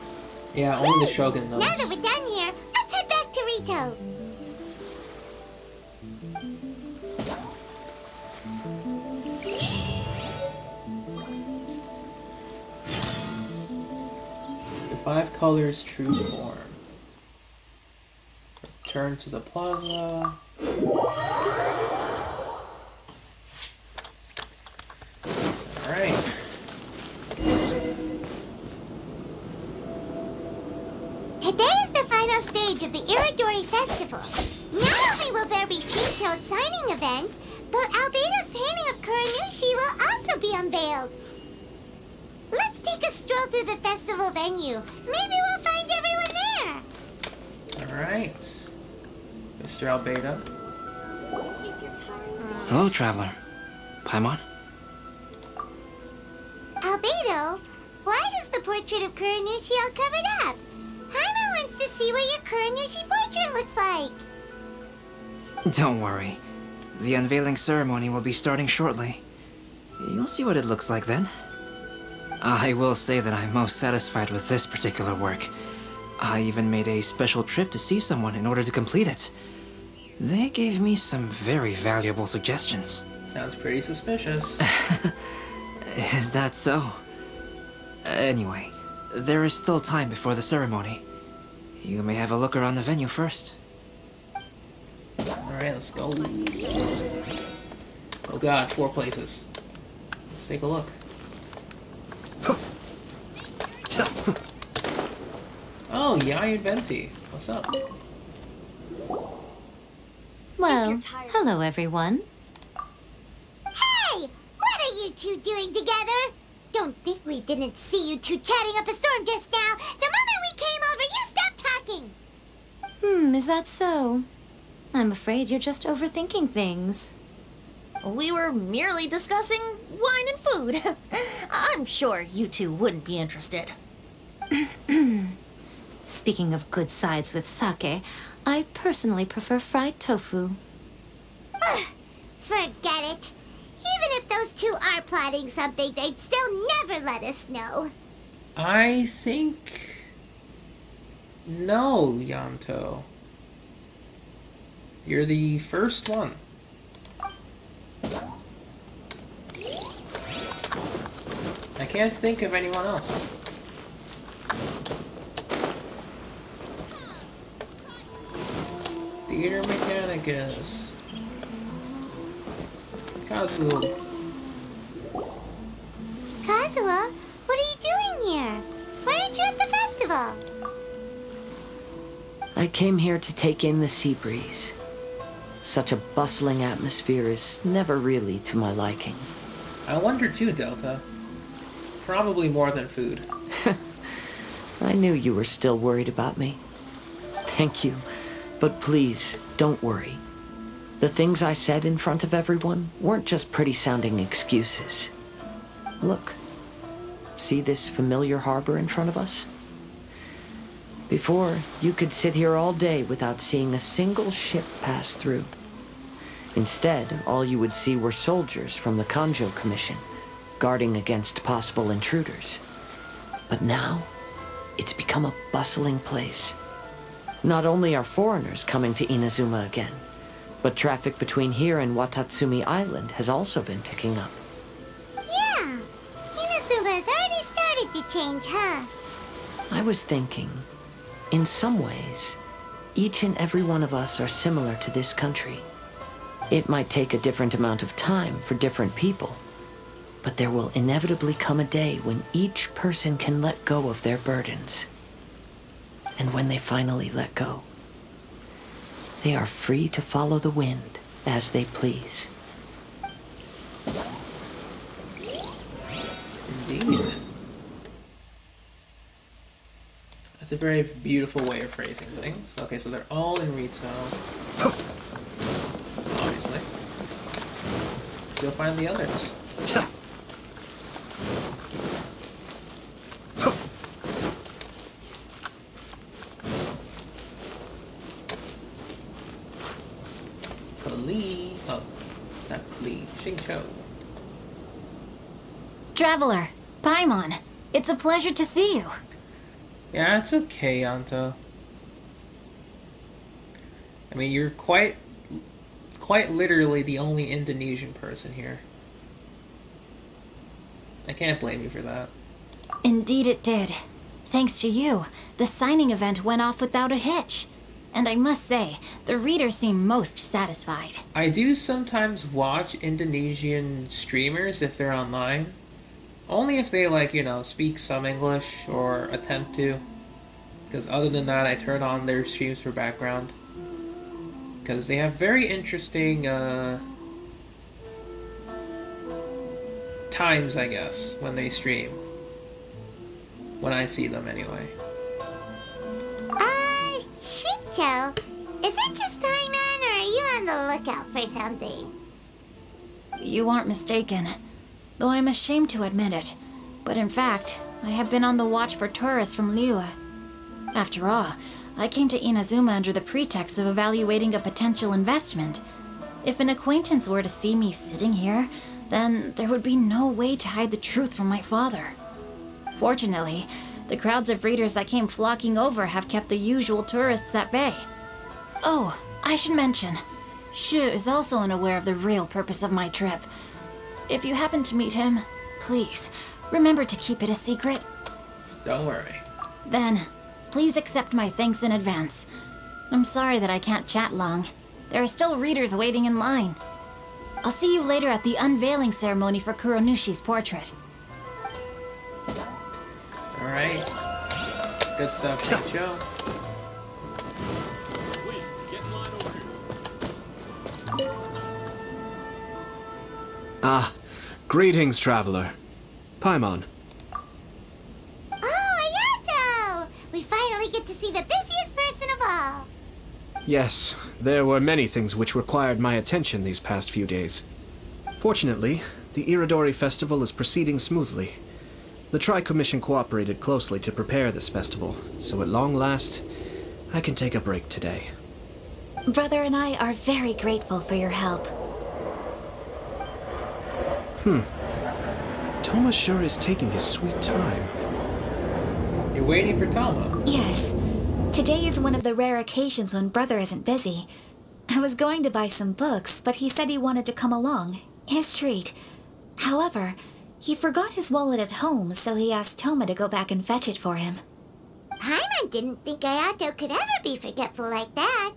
Yeah, only the Shogun knows. Now that we're done here, let's head back to Rito. The 5 colors true form. Return to the plaza. Alright. Today is the final stage of the Iridori Festival. Not only will there be Shincho's signing event, but Albedo's painting of Kuranushi will also be unveiled. Let's take a stroll through the festival venue. Maybe we'll find everyone there. Alright. Mr. Albedo. Hello, traveler. Paimon? Albedo, why is the portrait of Kuranushi all covered up? Paimon wants to see what your Kuranushi portrait looks like. Don't worry. The unveiling ceremony will be starting shortly. You'll see what it looks like then. I will say that I'm most satisfied with this particular work. I even made a special trip to see someone in order to complete it. They gave me some very valuable suggestions. Sounds pretty suspicious. Is that so? Anyway, there is still time before the ceremony. You may have a look around the venue first. Alright, let's go. Oh god, 4 places. Let's take a look. Oh, Yai and Venti. What's up? Well, hello everyone. Hey! What are you two doing together? Don't think we didn't see you two chatting up a storm just now. The moment we came over, you stopped talking. Is that so? I'm afraid you're just overthinking things. We were merely discussing wine and food. I'm sure you two wouldn't be interested. Speaking of good sides with sake, I personally prefer fried tofu. Forget it. Even if those two are plotting something, they'd still never let us know. I think... No, Yanto. You're the first one. I can't think of anyone else. Theater Mechanicus. Kazuha. Kazuha, what are you doing here? Why aren't you at the festival? I came here to take in the sea breeze. Such a bustling atmosphere is never really to my liking. I wonder too, Delta. Probably more than food. I knew you were still worried about me. Thank you, but please, don't worry. The things I said in front of everyone weren't just pretty-sounding excuses. Look. See this familiar harbor in front of us? Before, you could sit here all day without seeing a single ship pass through. Instead, all you would see were soldiers from the Kanjo Commission, guarding against possible intruders. But now, it's become a bustling place. Not only are foreigners coming to Inazuma again, but traffic between here and Watatsumi Island has also been picking up. Yeah, Inazuma's already started to change, huh? I was thinking, in some ways, each and every one of us are similar to this country. It might take a different amount of time for different people, but there will inevitably come a day when each person can let go of their burdens. And when they finally let go, they are free to follow the wind as they please. Indeed. That's a very beautiful way of phrasing things. Okay, so they're all in retail. Obviously. Let's go find the others. Kali. Oh, not Kali. Xingqiu. Traveler, Paimon, it's a pleasure to see you. Yeah, it's okay, Anto. I mean, you're quite literally the only Indonesian person here. I can't blame you for that. Indeed it did. Thanks to you, the signing event went off without a hitch. And I must say, the readers seem most satisfied. I do sometimes watch Indonesian streamers if they're online. Only if they, like, you know, speak some English or attempt to. Because other than that, I turn on their streams for background. Because they have very interesting times, I guess, when they stream. When I see them, anyway. Xingqiu, is it just Paimon, or are you on the lookout for something? You aren't mistaken, though I'm ashamed to admit it. But in fact, I have been on the watch for tourists from Liyue. After all, I came to Inazuma under the pretext of evaluating a potential investment. If an acquaintance were to see me sitting here, then there would be no way to hide the truth from my father. Fortunately, the crowds of readers that came flocking over have kept the usual tourists at bay. Oh, I should mention, Shu is also unaware of the real purpose of my trip. If you happen to meet him, please, remember to keep it a secret. Don't worry. Then, please accept my thanks in advance. I'm sorry that I can't chat long. There are still readers waiting in line. I'll see you later at the unveiling ceremony for Kuronushi's portrait. Alright. Good stuff, Xingqiu. Ah, greetings, traveler. Paimon. Oh, Ayato! We finally get to see the busiest person of all. Yes, there were many things which required my attention these past few days. Fortunately, the Iridori festival is proceeding smoothly. The Tri-Commission cooperated closely to prepare this festival, so at long last, I can take a break today. Brother and I are very grateful for your help. Toma sure is taking his sweet time. You're waiting for Toma? Yes. Today is one of the rare occasions when Brother isn't busy. I was going to buy some books, but he said he wanted to come along. His treat. However, he forgot his wallet at home, so he asked Toma to go back and fetch it for him. Paimon didn't think Ayato could ever be forgetful like that.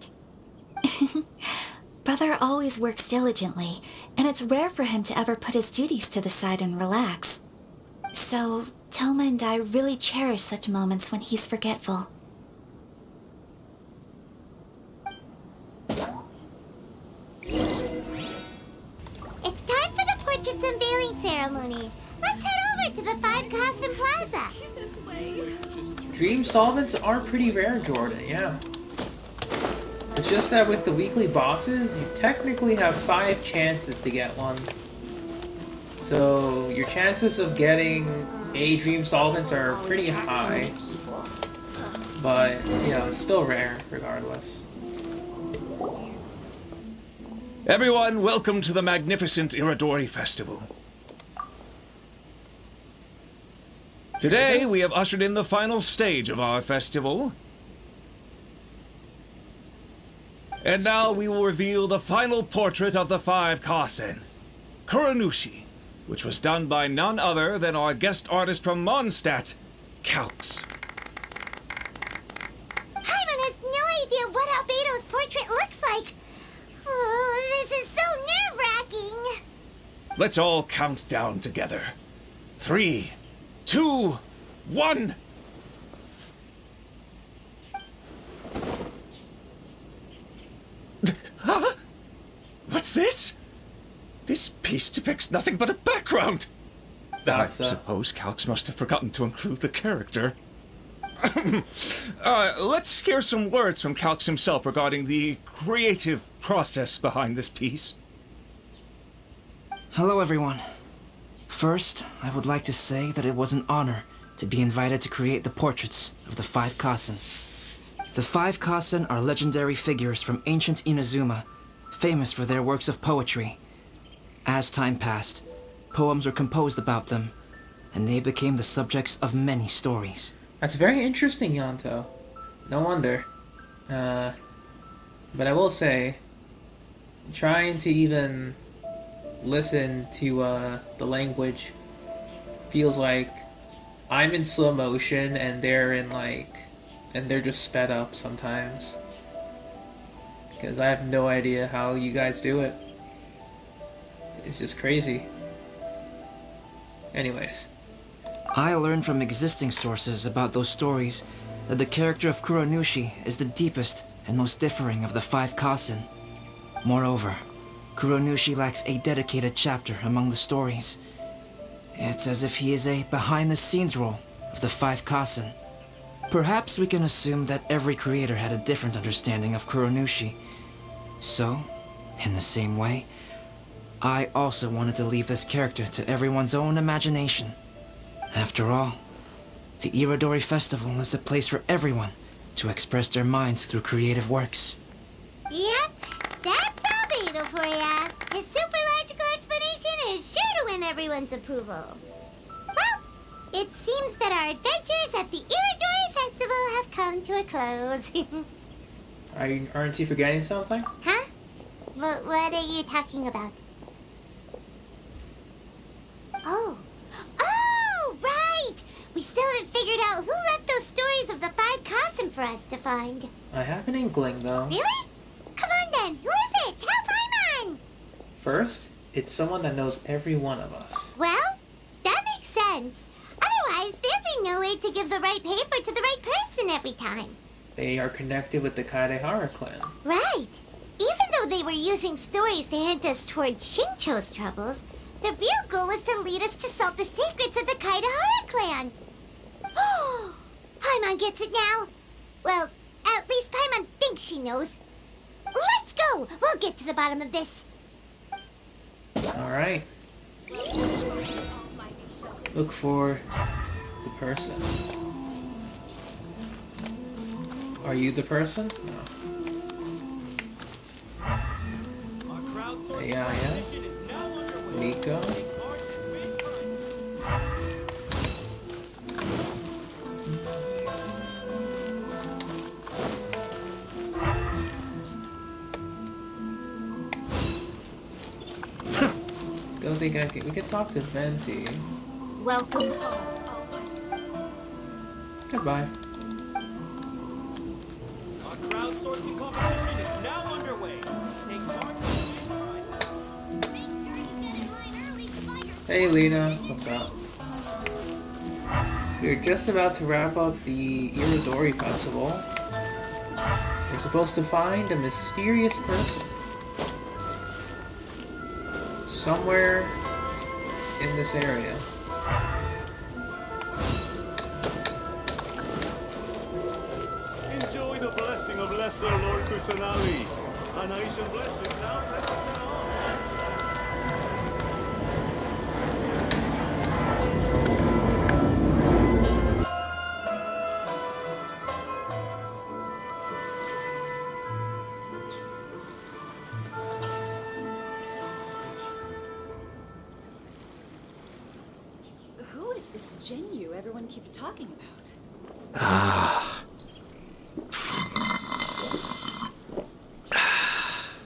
Brother always works diligently, and it's rare for him to ever put his duties to the side and relax. So, Toma and I really cherish such moments when he's forgetful. get to the 5 Kasen Plaza. Dream solvents are pretty rare, Jordan, yeah. It's just that with the weekly bosses, you technically have 5 chances to get one. So your chances of getting a dream solvent are pretty high. But, you know, it's still rare, regardless. Everyone, welcome to the magnificent Iridori Festival. Today, we have ushered in the final stage of our festival. And now we will reveal the final portrait of the 5 Kasen, Kuronushi, which was done by none other than our guest artist from Mondstadt, Calx. Paimon has no idea what Albedo's portrait looks like. Oh, this is so nerve-wracking. Let's all count down together. 3, 2, 1. Huh? What's this? This piece depicts nothing but a background. I suppose Calx must have forgotten to include the character. Let's hear some words from Calx himself regarding the creative process behind this piece. Hello, everyone. First, I would like to say that it was an honor to be invited to create the portraits of the 5 Kasen. The 5 Kasen are legendary figures from ancient Inazuma, famous for their works of poetry. As time passed, poems were composed about them, and they became the subjects of many stories. That's very interesting, Yanto. No wonder. But I will say, trying to even listen to the language feels like I'm in slow motion and they're in and they're just sped up sometimes. Because I have no idea how you guys do it. It's just crazy. Anyways. I learned from existing sources about those stories that the character of Kuronushi is the deepest and most differing of the 5 Kasen. Moreover, Kuronushi lacks a dedicated chapter among the stories. It's as if he is a behind-the-scenes role of the 5 Kasen. Perhaps we can assume that every creator had a different understanding of Kuronushi. So, in the same way, I also wanted to leave this character to everyone's own imagination. After all, the Irodori Festival is a place for everyone to express their minds through creative works. Yep, that's Albedo for ya. His super logical explanation is sure to win everyone's approval. Well, it seems that our adventures at the Irodori Festival have come to a close. Aren't you forgetting something? Huh? What are you talking about? Oh, right! We still haven't figured out who left those stories of the 5 Kasen for us to find. I have an inkling, though. Really? Come on then, who is it? Tell Paimon! First, it's someone that knows every one of us. Well, that makes sense. Otherwise, there'd be no way to give the right paper to the right person every time. They are connected with the Kaedehara clan. Right. Even though they were using stories to hint us toward Shincho's troubles, the real goal was to lead us to solve the secrets of the Kaedehara clan. Oh, Paimon gets it now. Well, at least Paimon thinks she knows. Let's go! We'll get to the bottom of this. Alright. Look for the person. Are you the person? No. Yeah. Nico. Don't think I can. We could talk to Venti. Welcome. Goodbye. Our crowdsourcing competition is now underway. Take part Hey Lena, what's up? We're just about to wrap up the Iridori Festival. We're supposed to find a mysterious person. Somewhere in this area. blessing of Lesser Lord Kusanali. An Aishan blessing now 10% off. Who is this Jinyu everyone keeps talking about? Ah.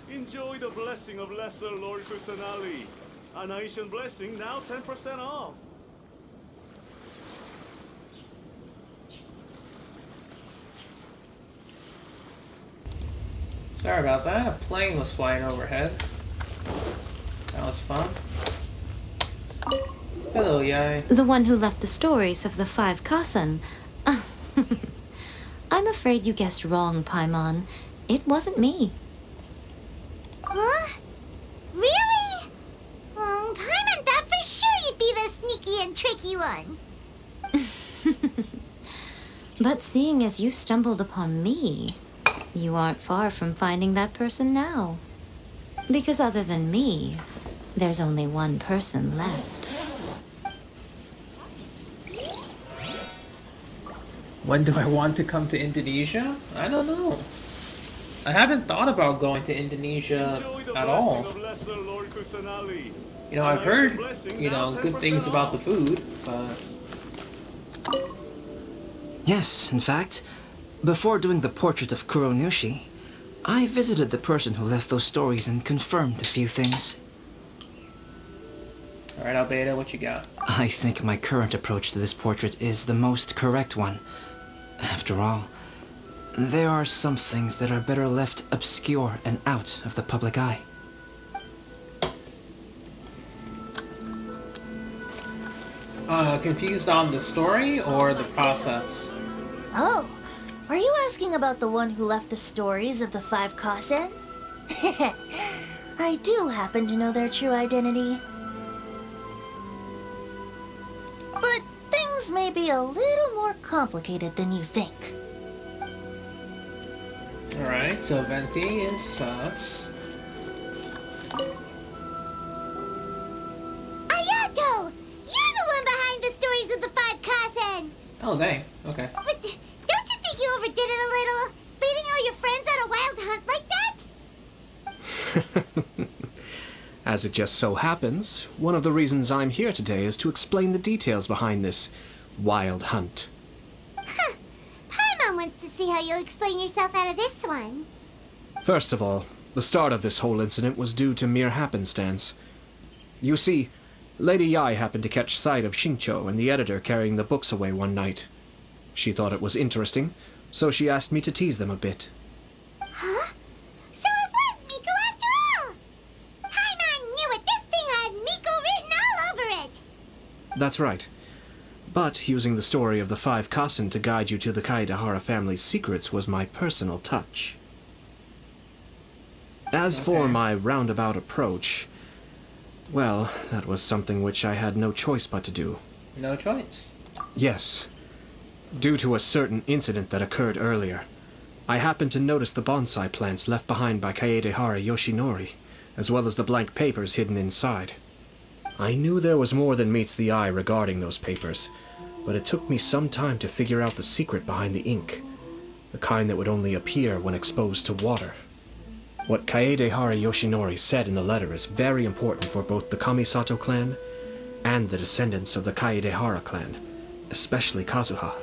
Enjoy the blessing of Lesser Lord Kusanali. An Aishan blessing now 10% off. Sorry about that. A plane was flying overhead. That was fun. Hello, Yai. The one who left the stories of the five Kasan. I'm afraid you guessed wrong, Paimon. It wasn't me. Huh? Really? Paimon thought for sure you'd be the sneaky and tricky one. But seeing as you stumbled upon me, you aren't far from finding that person now. Because other than me, there's only one person left. When do I want to come to Indonesia? I don't know. I haven't thought about going to Indonesia at all. You know, I've heard, good things about the food, but... Yes, in fact, before doing the portrait of Kuronushi, I visited the person who left those stories and confirmed a few things. Alright, Albeda, what you got? I think my current approach to this portrait is the most correct one. After all, there are some things that are better left obscure and out of the public eye. Confused on the story or the process? Oh, are you asking about the one who left the stories of the five Kasen? I do happen to know their true identity. But things may be a little more complicated than you think. Alright, so Venti is sus. Ayato! You're the one behind the stories of the five Kasen! Oh, dang. Okay. But don't you think you overdid it a little? Leading all your friends on a wild hunt like that? As it just so happens, one of the reasons I'm here today is to explain the details behind this wild hunt. Huh. Paimon wants to see how you'll explain yourself out of this one. First of all, the start of this whole incident was due to mere happenstance. You see, Lady Yai happened to catch sight of Shincho and the editor carrying the books away one night. She thought it was interesting, so she asked me to tease them a bit. Huh? So it was Miko after all! Paimon knew it! This thing had Miko written all over it! That's right. But using the story of the five Kasen to guide you to the Kaedehara family's secrets was my personal touch. As for my roundabout approach, well, that was something which I had no choice but to do. No choice? Yes. Due to a certain incident that occurred earlier, I happened to notice the bonsai plants left behind by Kaedehara Yoshinori, as well as the blank papers hidden inside. I knew there was more than meets the eye regarding those papers, but it took me some time to figure out the secret behind the ink, the kind that would only appear when exposed to water. What Kaedehara Yoshinori said in the letter is very important for both the Kamisato clan and the descendants of the Kaedehara clan, especially Kazuha.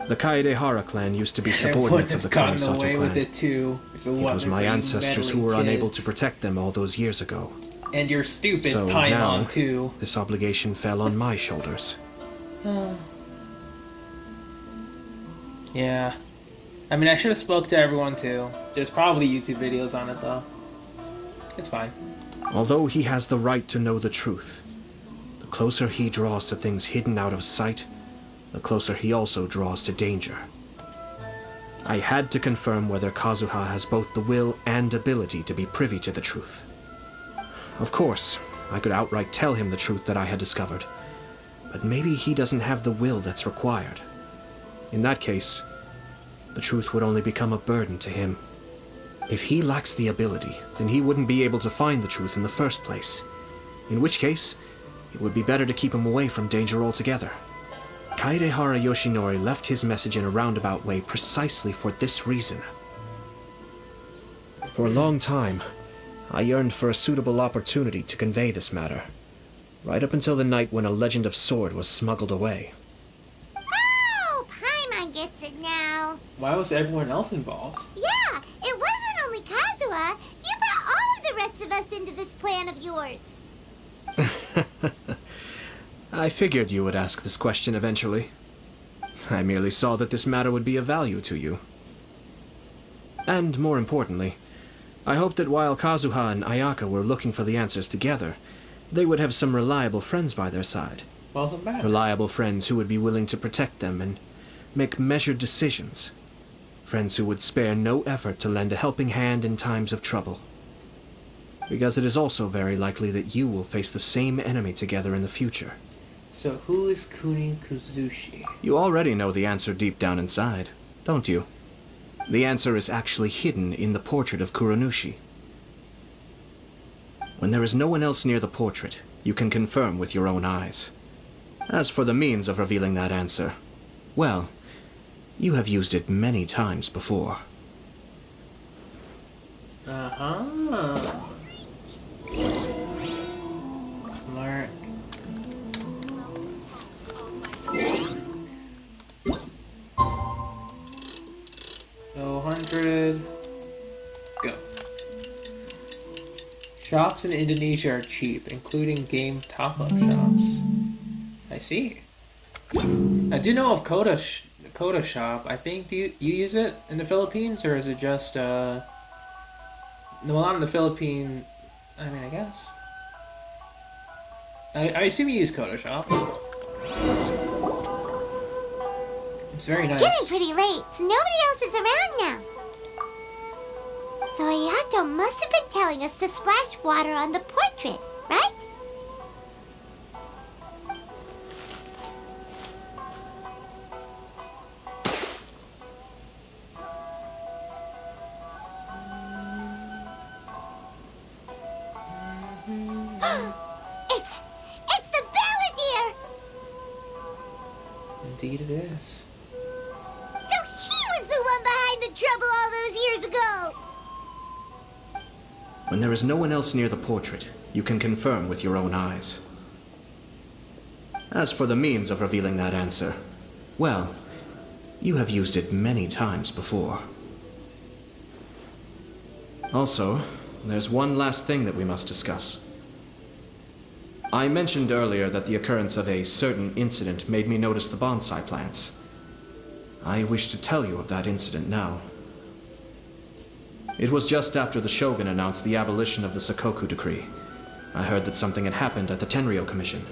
The Kaedehara clan used to be subordinates of the Kamisato clan. With it too, if it was my ancestors who were unable to protect them all those years ago. And your stupid So Paimon now, too. This obligation fell on my shoulders. Yeah. I mean, I should have spoke to everyone too. There's probably YouTube videos on it though. It's fine. Although he has the right to know the truth, the closer he draws to things hidden out of sight, the closer he also draws to danger. I had to confirm whether Kazuha has both the will and ability to be privy to the truth. Of course, I could outright tell him the truth that I had discovered, but maybe he doesn't have the will that's required. In that case, the truth would only become a burden to him. If he lacks the ability, then he wouldn't be able to find the truth in the first place. In which case, it would be better to keep him away from danger altogether. Kaedehara Yoshinori left his message in a roundabout way precisely for this reason. For a long time, I yearned for a suitable opportunity to convey this matter, right up until the night when a legend of sword was smuggled away. Oh, Paimon gets it now. Why was everyone else involved? Yeah, it wasn't only Kazuha. You brought all of the rest of us into this plan of yours. I figured you would ask this question eventually. I merely saw that this matter would be of value to you. And more importantly, I hoped that while Kazuha and Ayaka were looking for the answers together, they would have some reliable friends by their side. Welcome back. Reliable friends who would be willing to protect them and make measured decisions. Friends who would spare no effort to lend a helping hand in times of trouble. Because it is also very likely that you will face the same enemy together in the future. So who is Kuni Kuzushi? You already know the answer deep down inside, don't you? The answer is actually hidden in the portrait of Kuranushi. When there is no one else near the portrait, you can confirm with your own eyes. As for the means of revealing that answer, well, you have used it many times before. Uh-huh. Smart. So 100. Go. Shops in Indonesia are cheap, including game top-up shops. I see. I do know of Koda Shop. I think do you use it in the Philippines, or is it just no, not in the Philippines. I mean, I guess. I assume you use Koda Shop. It's very nice. It's getting pretty late, so nobody else is around now. So Ayato must have been telling us to splash water on the portrait, right? It's the Balladeer! Indeed it is. So he was the one behind the trouble all those years ago! When there is no one else near the portrait, you can confirm with your own eyes. As for the means of revealing that answer, well, you have used it many times before. Also, there's one last thing that we must discuss. I mentioned earlier that the occurrence of a certain incident made me notice the bonsai plants. I wish to tell you of that incident now. It was just after the Shogun announced the abolition of the Sakoku decree. I heard that something had happened at the Tenryou Commission.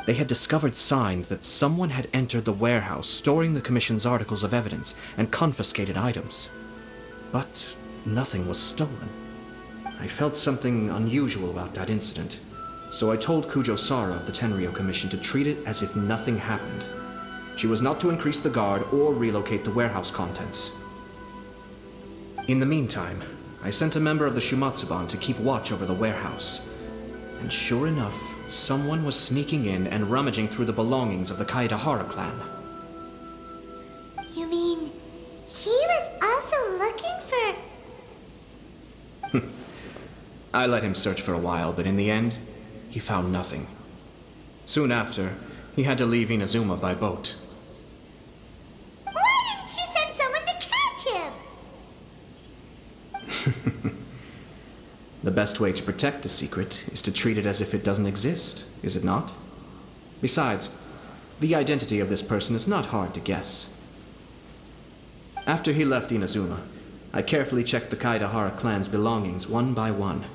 They had discovered signs that someone had entered the warehouse storing the Commission's articles of evidence and confiscated items. But nothing was stolen. I felt something unusual about that incident, so I told Kujo Sara of the Tenryou Commission to treat it as if nothing happened. She was not to increase the guard or relocate the warehouse contents. In the meantime, I sent a member of the Shumatsuban to keep watch over the warehouse. And sure enough, someone was sneaking in and rummaging through the belongings of the Kaedehara clan. You mean he was also looking for... I let him search for a while, but in the end, he found nothing. Soon after, he had to leave Inazuma by boat. Why didn't you send someone to catch him? The best way to protect a secret is to treat it as if it doesn't exist, is it not? Besides, the identity of this person is not hard to guess. After he left Inazuma, I carefully checked the Kaedehara clan's belongings one by one,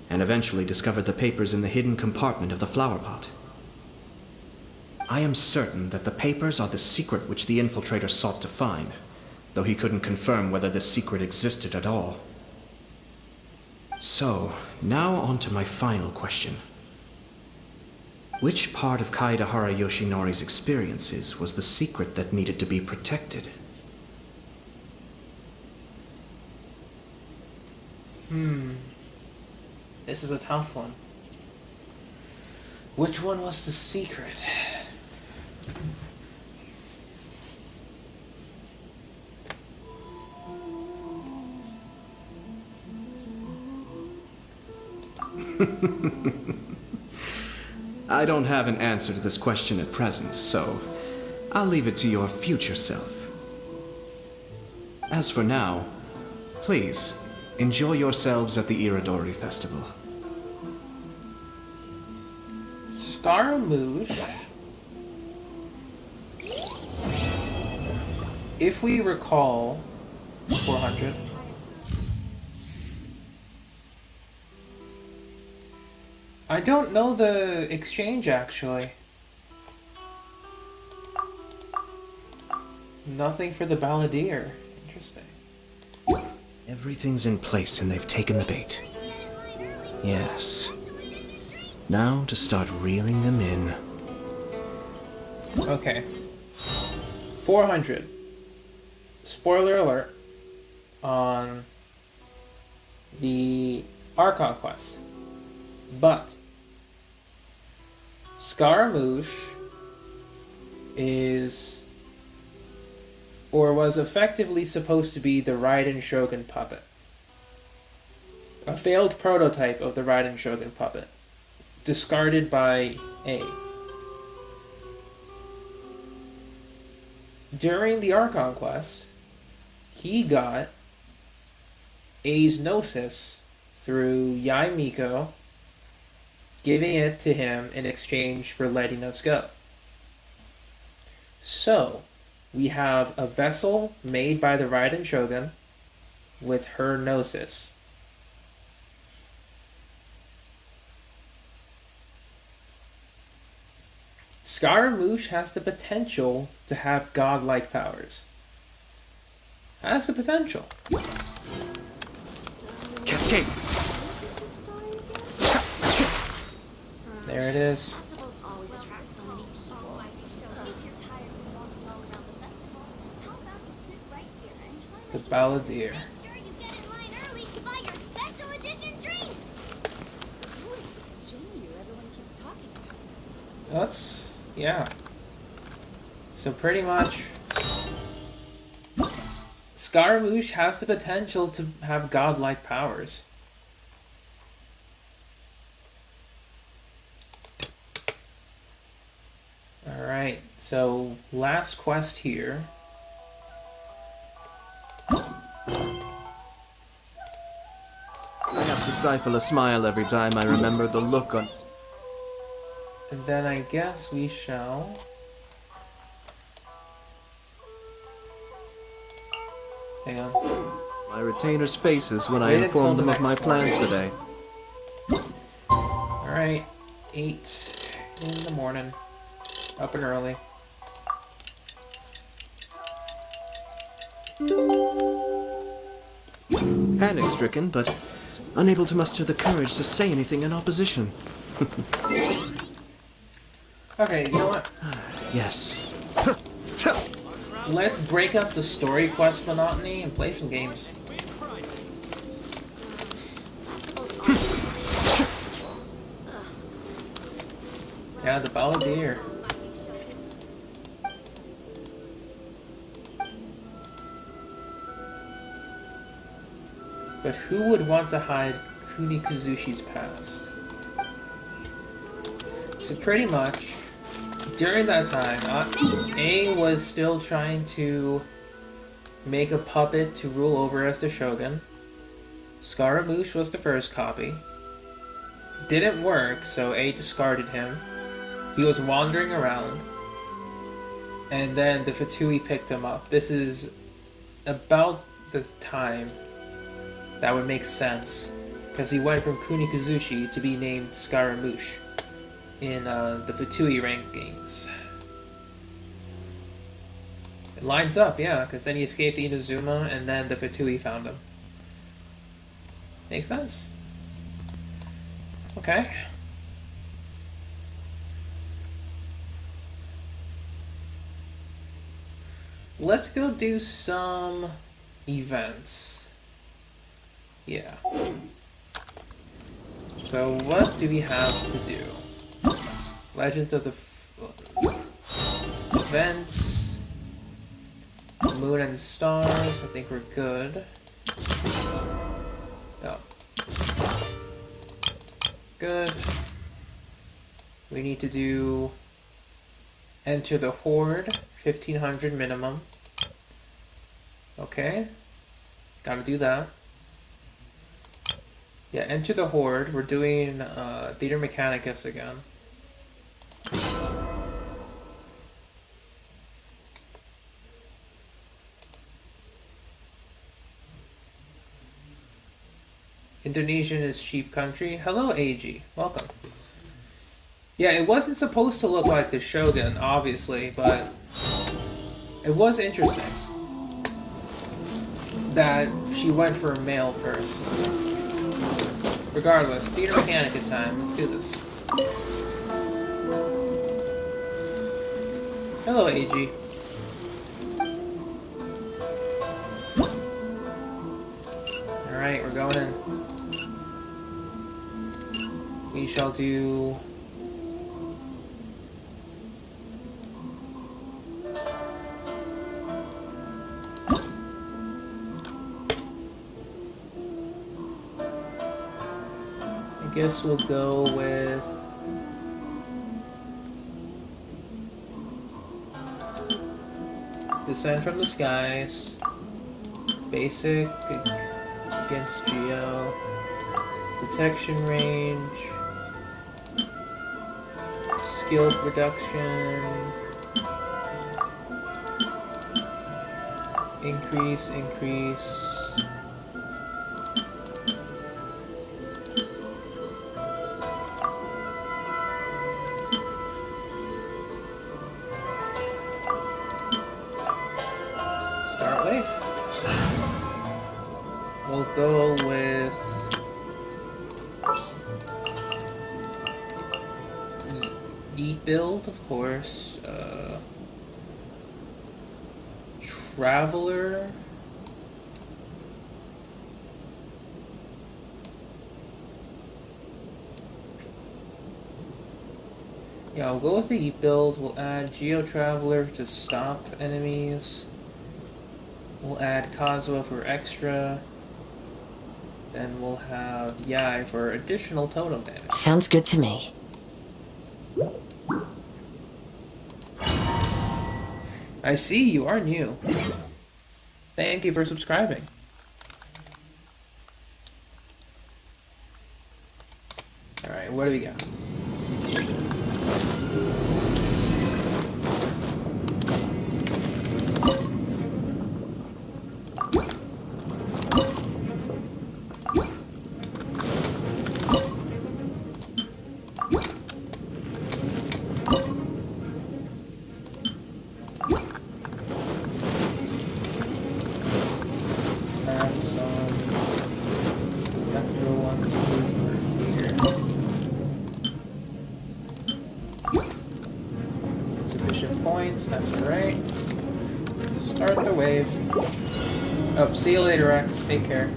and eventually discovered the papers in the hidden compartment of the flower pot. I am certain that the papers are the secret which the infiltrator sought to find, though he couldn't confirm whether this secret existed at all. So, now on to my final question. Which part of Kaedehara Yoshinori's experiences was the secret that needed to be protected? This is a tough one. Which one was the secret? I don't have an answer to this question at present, so I'll leave it to your future self. As for now, please, enjoy yourselves at the Iridori festival. Scaramouche, if we recall, 400. I don't know the exchange, actually. Nothing for the balladeer. Interesting. Everything's in place and they've taken the bait. Yes. Now to start reeling them in. Okay. 400. Spoiler alert on the Archon quest. But Scaramouche is, or was effectively supposed to be, the Raiden Shogun puppet. A failed prototype of the Raiden Shogun puppet. Discarded by A. During the Archon quest, he got A's Gnosis through Yai Miko, giving it to him in exchange for letting us go. So, we have a vessel made by the Raiden Shogun with her Gnosis. Scaramouche has the potential to have godlike powers. Has the potential. Cascade! There it is. The balladeer. That's, yeah. So pretty much, Scaramouche has the potential to have godlike powers. Alright, so last quest here. I have to stifle a smile every time I remember the look on... And then I guess we shall... Hang on. My retainers' faces when I inform them of my plans today. Alright, 8 in the morning. Up and early. Panic-stricken, but unable to muster the courage to say anything in opposition. Okay, you know what? Yes. Let's break up the story quest monotony and play some games. Yeah, the balladeer. But who would want to hide Kunikuzuchi's past? So pretty much, during that time, A was still trying to make a puppet to rule over as the Shogun. Scaramouche was the first copy. Didn't work, so A discarded him. He was wandering around. And then the Fatui picked him up. This is about the time that would make sense, because he went from Kunikuzuchi to be named Scaramouche in the Fatui rankings. It lines up, yeah, because then he escaped Inazuma and then the Fatui found him. Makes sense. Okay. Let's go do some events. Yeah. So what do we have to do? Legends of the events, moon and stars. I think we're good. Oh. Good. We need to do enter the horde, 1500 minimum. Okay. Gotta do that. Yeah, enter the horde. We're doing theater mechanicus again. Indonesian is cheap country. Hello, AG. Welcome. Yeah, it wasn't supposed to look like the Shogun, obviously, but it was interesting that she went for a male first. Regardless, theater mechanicus time. Let's do this. Hello, AG. Alright, we're going in. We shall do... I guess we'll go with... Descend from the Skies. Basic against Geo. Detection range. Skill reduction. Increase. Start wave. We'll go with Eat build, of course. Traveler. Yeah, we'll go with the Eat build. We'll add Geo Traveler to stop enemies. We'll add Kazuha for extra. Then we'll have Yai for additional totem damage. Sounds good to me. I see you are new. Thank you for subscribing. Alright, what do we got? That's alright. Start the wave. Oh, see you later, Rex. Take care.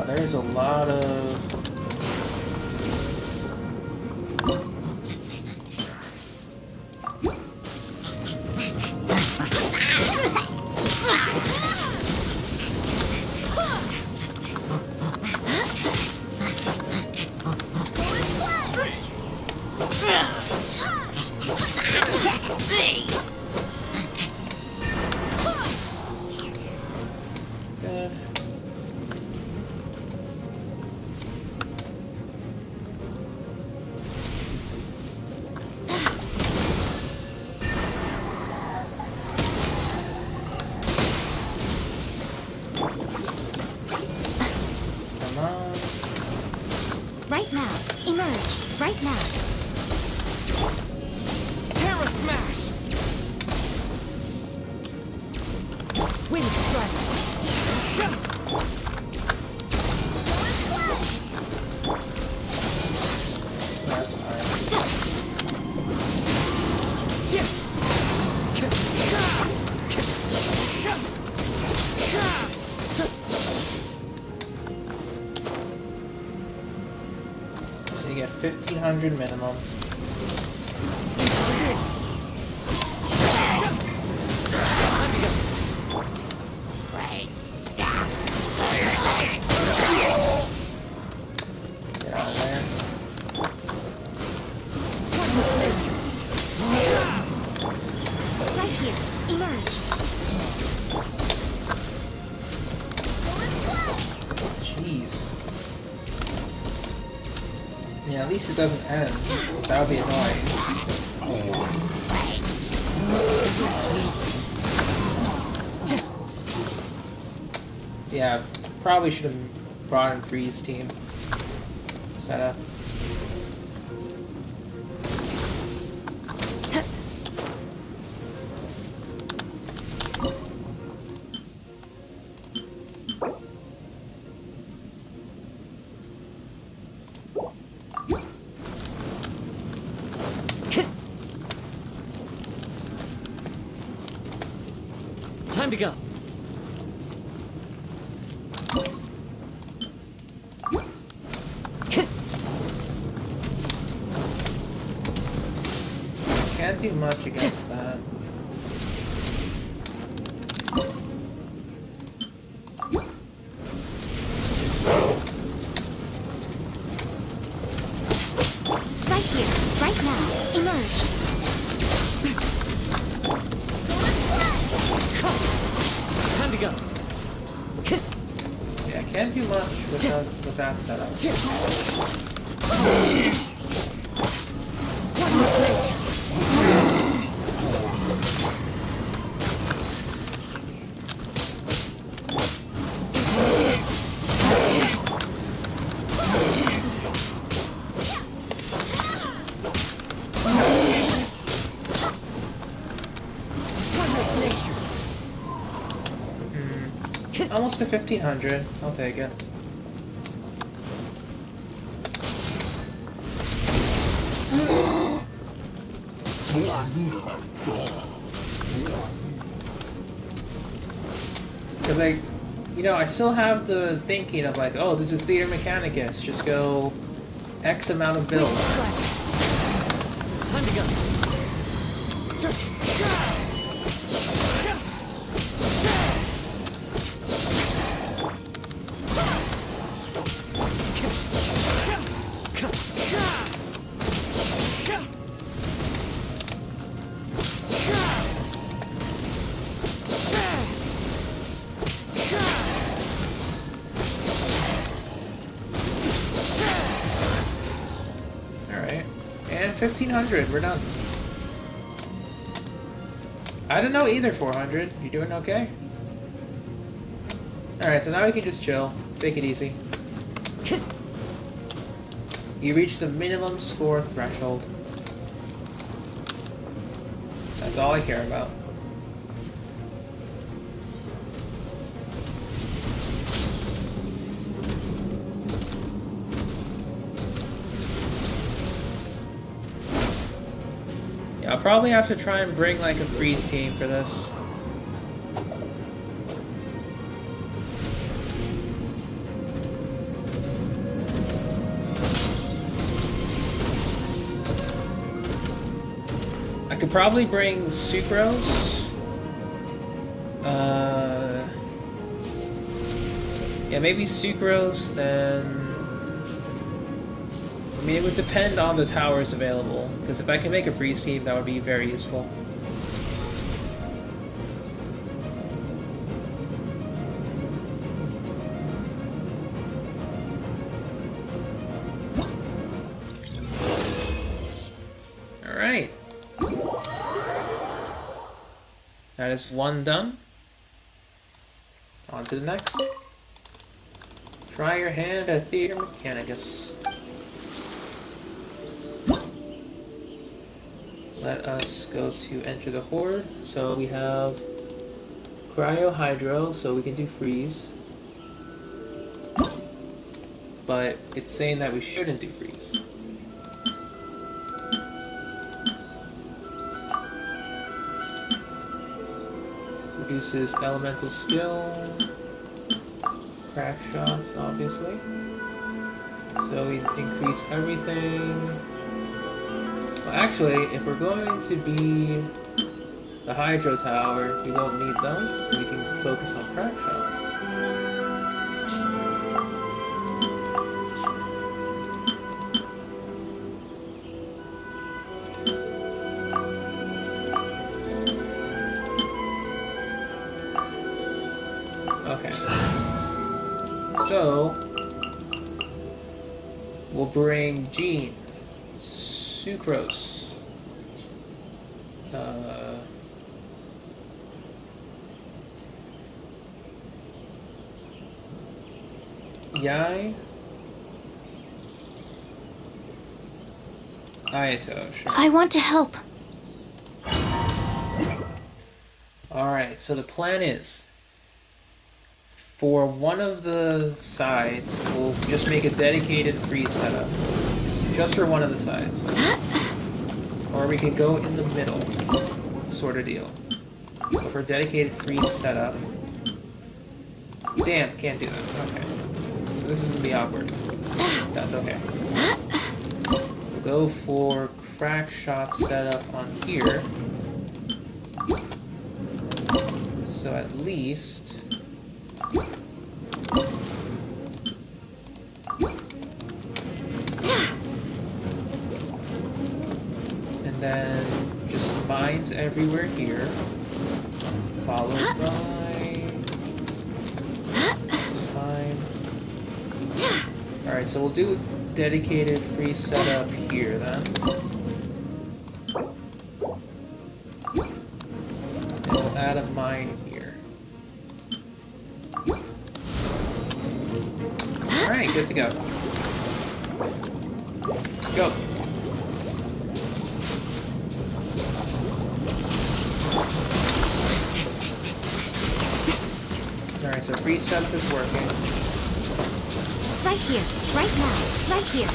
There's a lot of... Good. Come on. Right now. Emerge. Right now. Terra smash! Wind strike! That's fine. So you get 1,500 minimum. Get out of there. Right here. Emerge. Jeez. Yeah, at least it doesn't end. That would be annoying. Yeah, probably should have brought in Freeze team setup. Time to go. Can't do much against that. Right here. Right now. Emerge. Time to go. Yeah, can't do much with that setup. Almost to 1,500. I'll take it. Because I still have the thinking of like, oh, this is Theater Mechanicus. Just go X amount of build. Time to go. Alright. And 1,500. We're done. I don't know either, 400. You doing okay? Alright, so now we can just chill. Take it easy. You reached the minimum score threshold. That's all I care about. Yeah, I'll probably have to try and bring like a freeze team for this. I could probably bring Sucrose. Yeah, maybe Sucrose, then... I mean, it would depend on the towers available, because if I can make a freeze team, that would be very useful. That is one done. On to the next. Try your hand at theater mechanicus. Let us go to enter the horde. So we have cryo hydro, so we can do freeze. But it's saying that we shouldn't do freeze. Reduces elemental skill. Crack shots, obviously. So we increase everything. Well, actually, if we're going to be the hydro tower, we won't need them. We can focus on crack shots. Okay. So, we'll bring Jean, Sucrose, Yai, Ayato, sure. I want to help. Alright, so the plan is, for one of the sides, we'll just make a dedicated freeze setup. Just for one of the sides. Or we can go in the middle, sort of deal. So for dedicated freeze setup... Damn, can't do that. Okay. So this is going to be awkward. That's okay. We'll go for crack shot setup on here. So at least... And then just mines everywhere here. Followed by... That's fine. Alright, so we'll do dedicated free setup here then. And we'll add a mine here. Alright, good to go. Go. Alright, so free setup is working. Right here, right now, right here.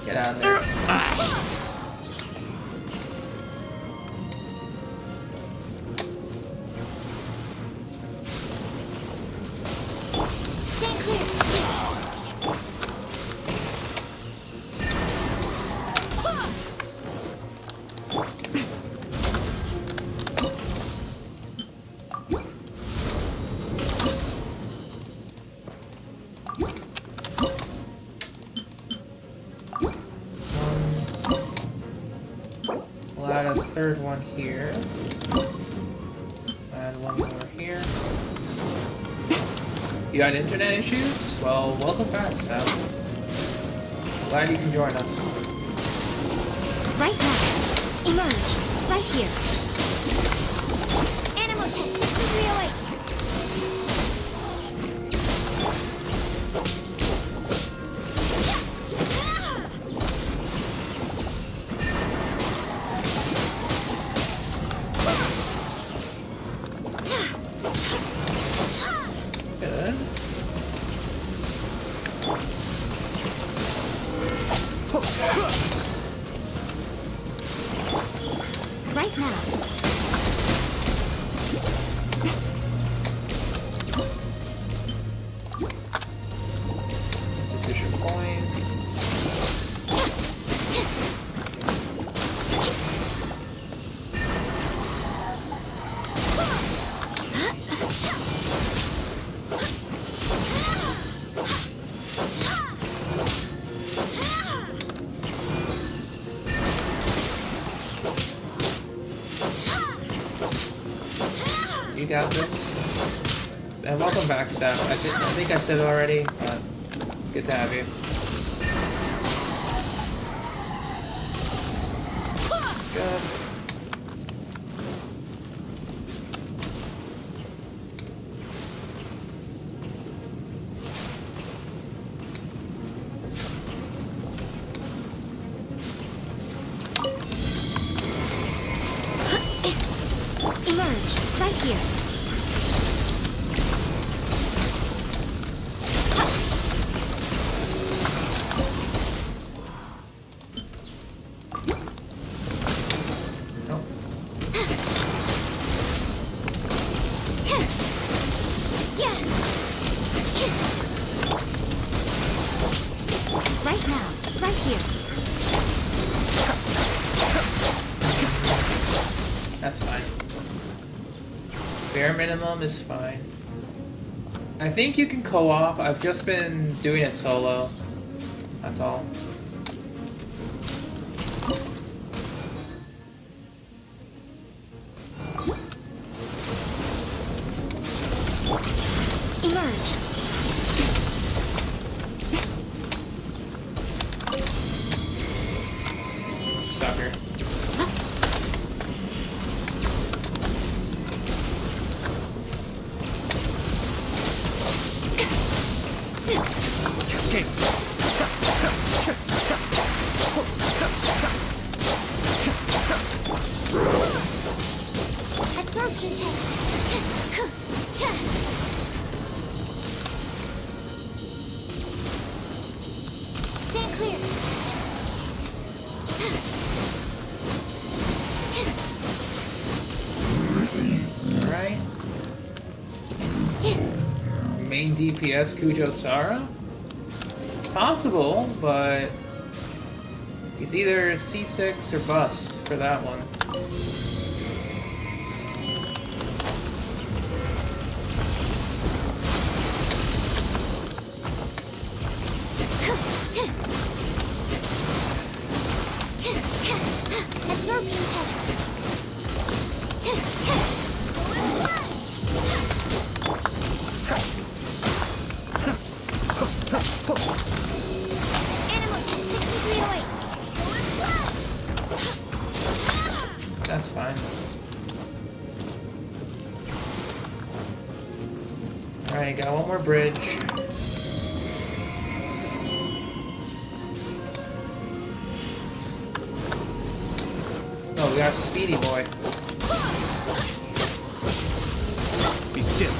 Get out of there. We'll add a third one here. Add one more here. You got internet issues? Well, welcome back, Sam. Glad you can join us. Right now. Emerge. Right here. Animal test 6308. Good. Right now. You got this. And welcome back, Steph. I think I said it already, but good to have you. Good. Emerge, right here. Right now, right here. That's fine. Bare minimum is fine. I think you can co-op. I've just been doing it solo. That's all. Emerge. Sucker. Absorption test. Stand clear. Alright. Main DPS Kujo Sara? It's possible, but he's either C6 or bust for that one. Absorption test. Animal test 6308. That's fine. Alright, got one more bridge. Oh, we got a speedy boy. Be still.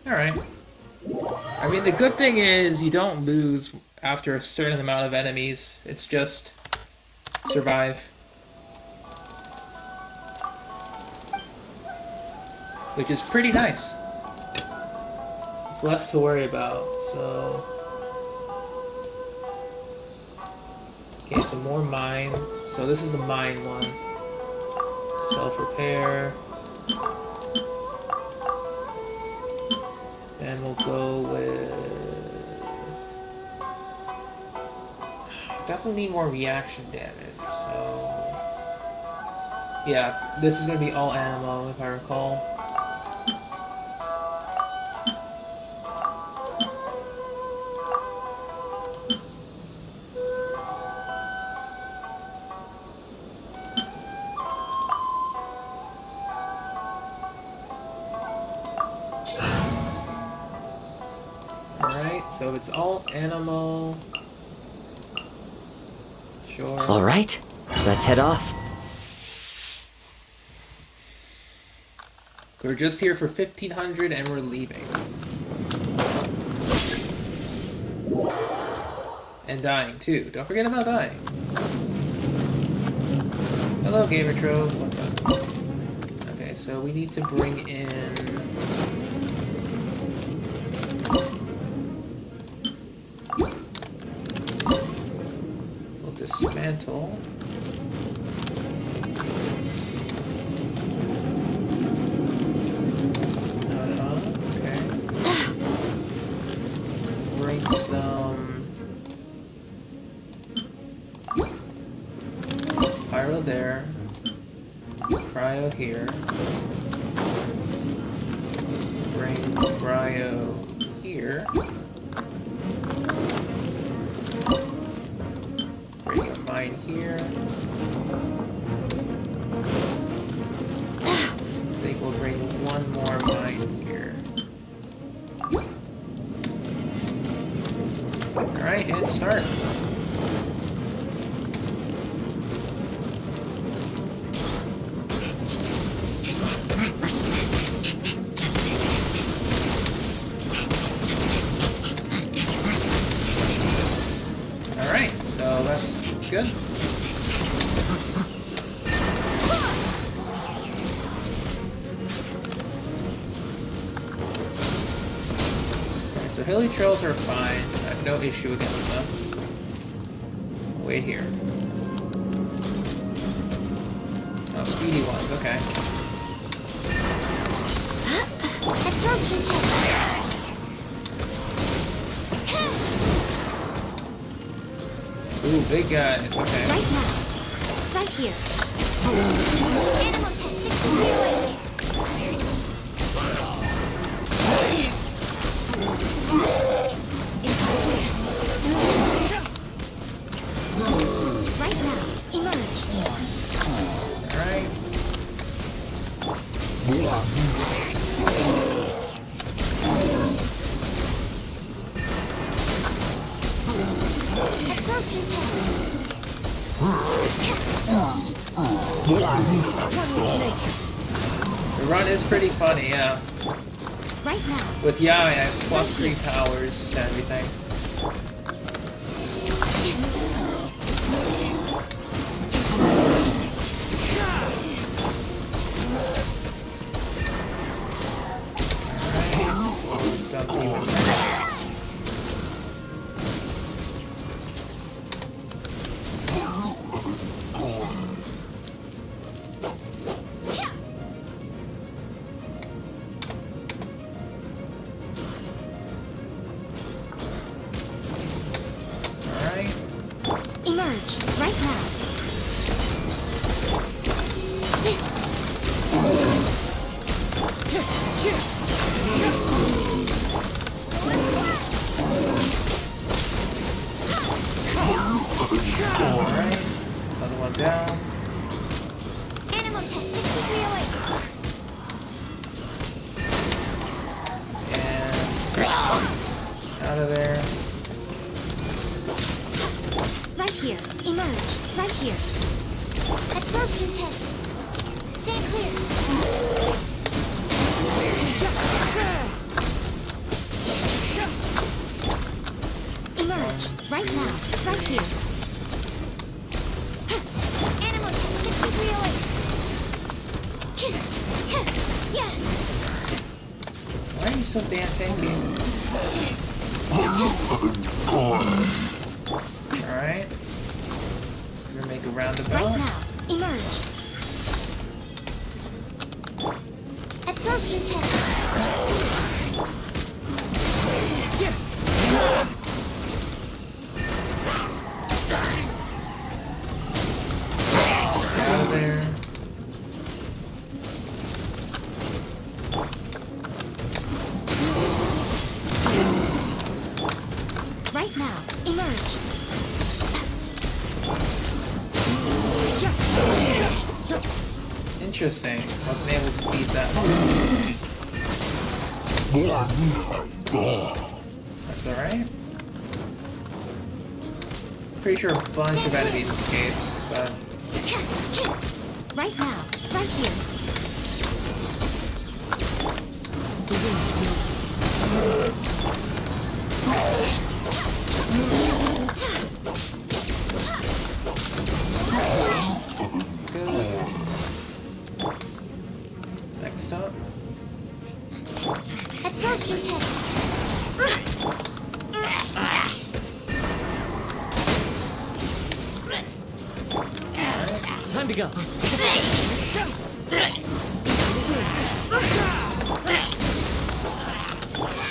Alright. I mean, the good thing is you don't lose after a certain amount of enemies. It's just survive. Which is pretty nice. It's less to worry about, so... Okay, so more mine. So this is the mine one. Self-repair. And we'll go with... Definitely need more reaction damage, so... Yeah, this is gonna be all ammo, if I recall. So it's all animal. Sure. All right, let's head off. We're just here for 1500 and we're leaving. And dying too. Don't forget about dying. Hello, Gamer Trove. What's up? Okay, so we need to bring in... Dismantle. Okay. Bring some Pyro there. Cryo here. Bring cryo here. Bring a mine here. I think we'll bring one more mine here. Alright, and start. Alright, so that's good. Okay, so hilly trails are fine. I have no issue against them. Wait here. Oh, speedy ones, okay. Ooh, big guys, okay. Right now. Right here. Animal test 60 away. Right now. Emerge. Alright. Absorption test. The run is pretty funny, yeah. Right now. With Yai, I have +3 powers to everything. Alright. Dump you in there. Emerge right now. Alright, another one down. Animal test 63 away. And out of there. Right here. Emerge. Right here. Absorption test. Stand clear. Emerge. Right now. Right here. Animal test 63 away. Yes. Why are you so damn tanky? Alright. We're gonna make a roundabout. Right now. Emerge. Absorption test. Out of there. Right now. Emerge. Interesting. Wasn't able to beat that one. That's alright. Pretty sure a bunch of enemies escaped, but Right now. Right here. good. Next up. Absorption test. Time to go.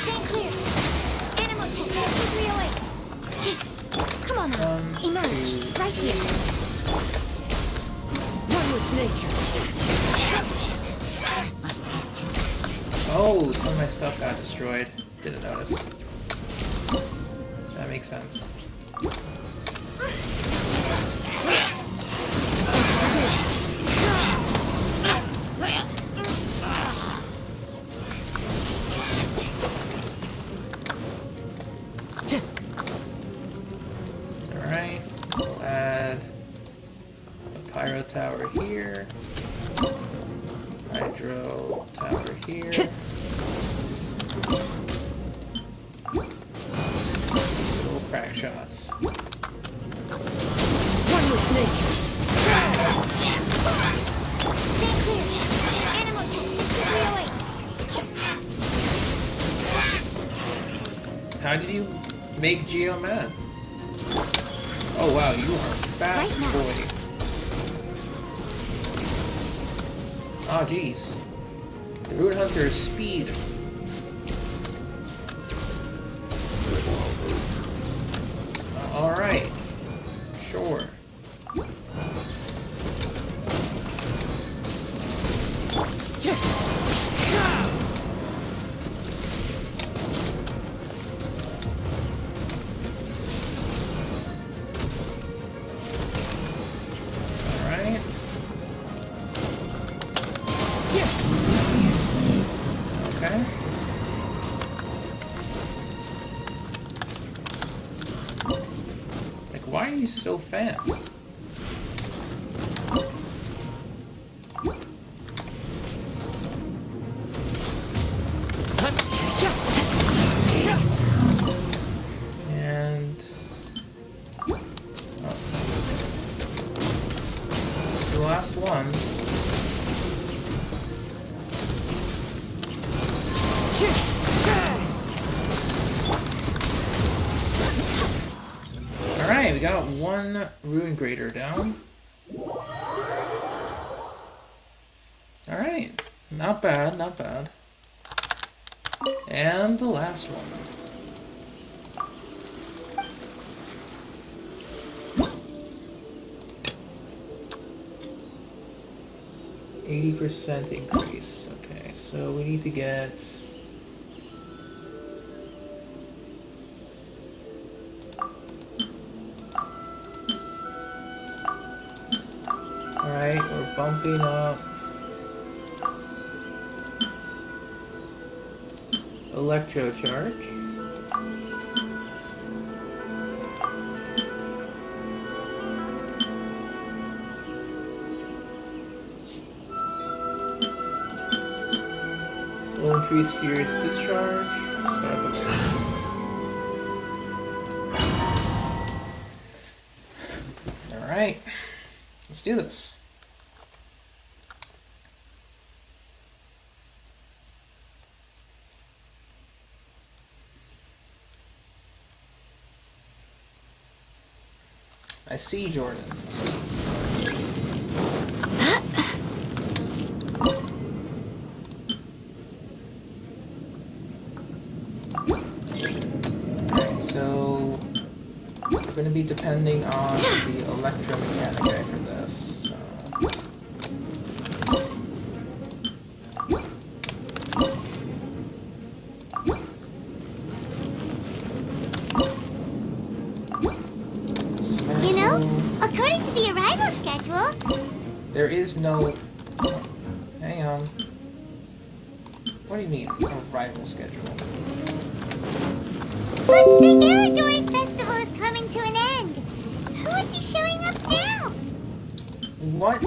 Stand clear. Animal test 308. Come on now. Emerge. Right here. Oh, some of my stuff got destroyed. Didn't notice. That makes sense. Alright, we'll add a pyro tower here, hydro tower here. Little crack shots. One with nature. How did you make Geo mad? Oh wow, you are fast, boy. Oh jeez. The Root Hunter's speed. Alright. Sure. Alright. Okay. Like, why are you so fast? And this is the last one. Alright, we got one Rune Grader down. Alright, not bad, not bad. And the last one. %80 increase. Okay, so we need to get... Alright, we're bumping up Electro Charge. We'll increase Furious Discharge. Start the race. Alright, let's do this. I see, Jordan. I see. Alright, so we're going to be depending on the electromechanic guy for this. According to the arrival schedule... There is no... Hang on. What do you mean, arrival schedule? But the Iridori festival is coming to an end. Who would be showing up now? What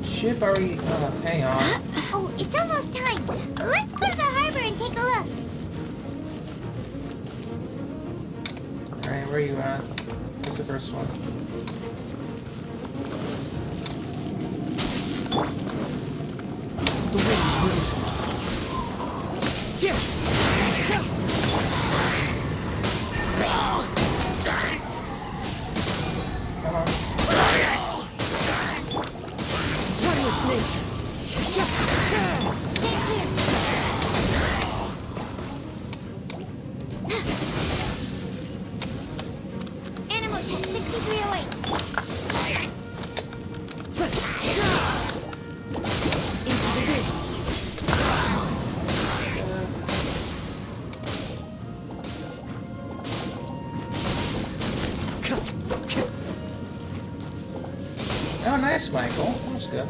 ship are we... hang on. Oh, it's almost time. Let's go to the harbor and take a look. Alright, where are you at? What's the first one? The wind moves. Come on. One with nature. Animal test 6308. Into the wind. Oh, nice, Michael. That was good.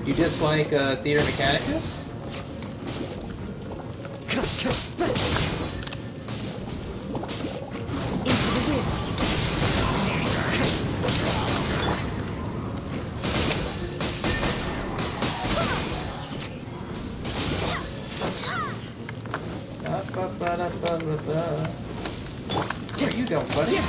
You dislike Theater Mechanicus? Where you going, buddy?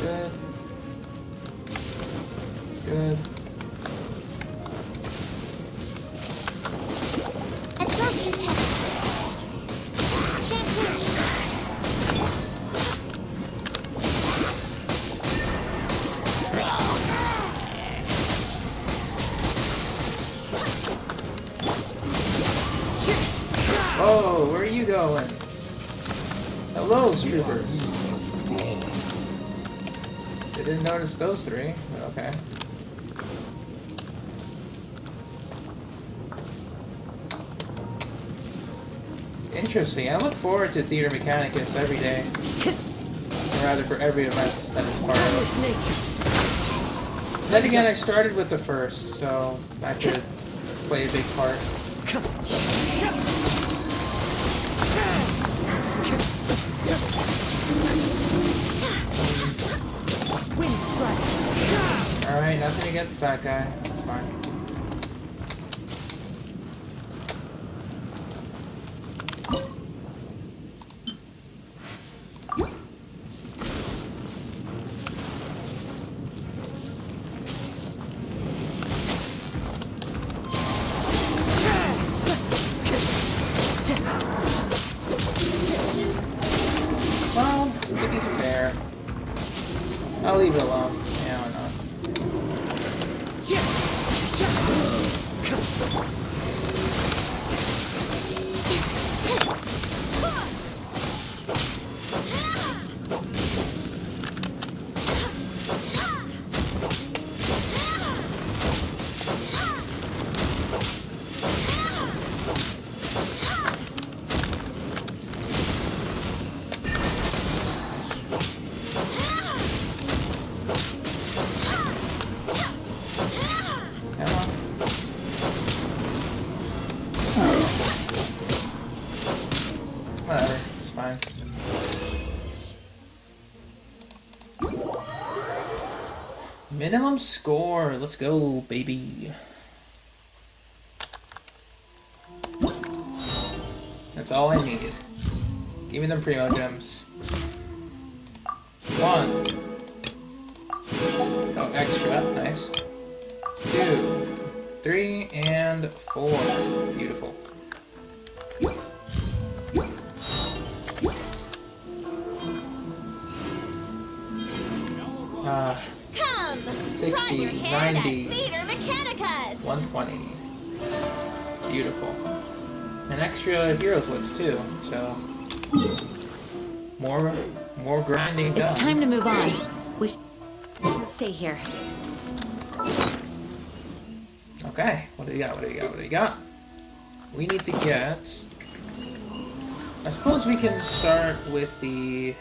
Good. Good. Absorption test. Stand clear. Oh, where are you going? Hello, troopers. I didn't notice those three, but okay. Interesting. I look forward to Theater Mechanicus every day. Or rather, for every event that it's part of. Then again, I started with the first, so that could play a big part. Alright, nothing against that guy. That's fine. Well, to be fair, I'll leave it alone. Yeah, why not? Whatever, it's fine. Minimum score, let's go, baby. That's all I need. Give me them primo gems. 1. Oh, extra, nice. 2, 3, and 4. Beautiful. Come, 60, 90, Theater Mechanicus. 120. Beautiful. And extra heroes wits too, so more grinding done. It's time to move on. We should stay here. Okay, what do you got? What do you got? What do you got? We need to get. I suppose we can start with the.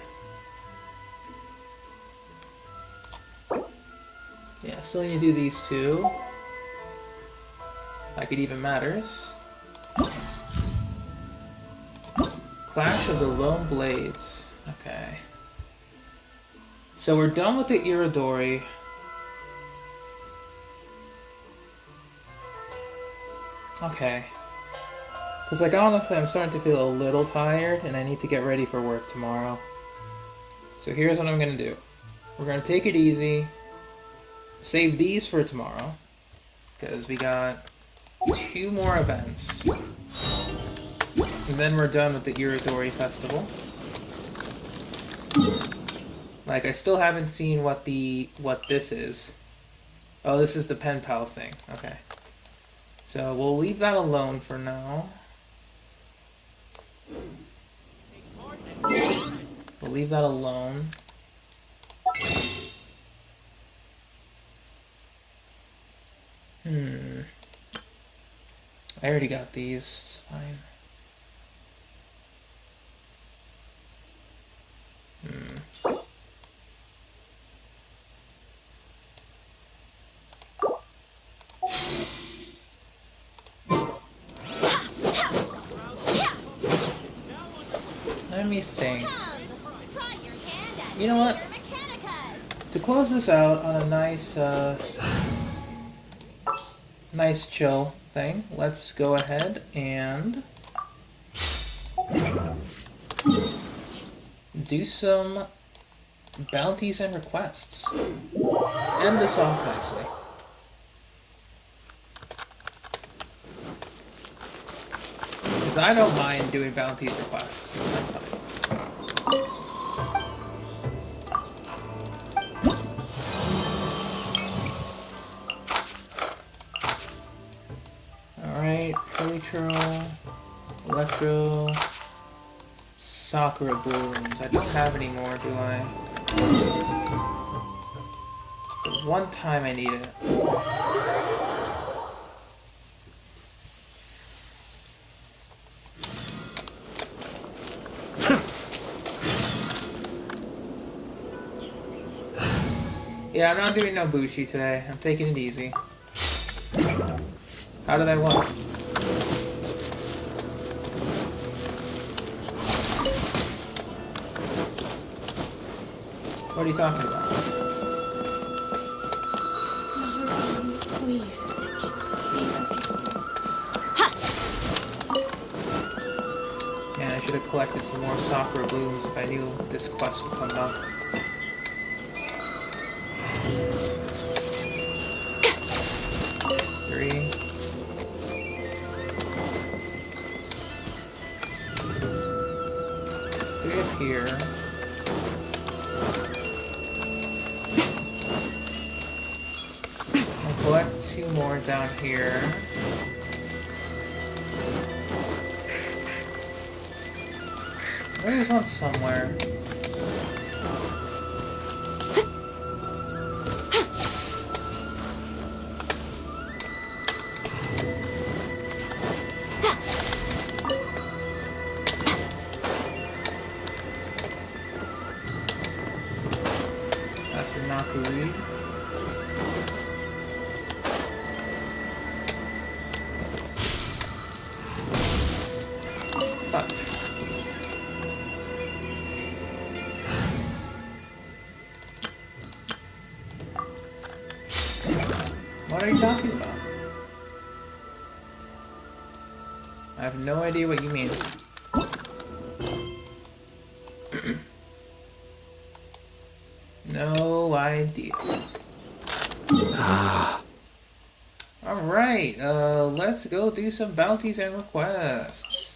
Yeah, still need to do these two. Like it even matters. Clash of the Lone Blades. Okay. So we're done with the Iridori. Okay. Because, like, honestly, I'm starting to feel a little tired, and I need to get ready for work tomorrow. So here's what I'm going to do. We're going to take it easy. Save these for tomorrow. Because we got 2 more events. And then we're done with the Iridori Festival. Like, I still haven't seen what this is. Oh, this is the pen pals thing. Okay. So we'll leave that alone for now. We'll leave that alone. I already got these. It's fine. Let me think. You know what? To close this out on a nice, nice chill thing, let's go ahead and do some bounties and requests. End this off nicely. Because I don't mind doing bounties requests. That's fine. Alright, Elytro, Electro, Sakura Blooms. I don't have any more, do I? The one time I need it. Yeah, I'm not doing no Bushi today. I'm taking it easy. How did I win? What are you talking about? Please. Man, I should have collected some more Sakura Blooms if I knew this quest would come up. Three. Let's do it here. I'll collect two more down here. There's one somewhere. That's the Naku reed. Touch. What are you talking about? I have no idea what you mean. No idea. Alright, let's go do some bounties and requests.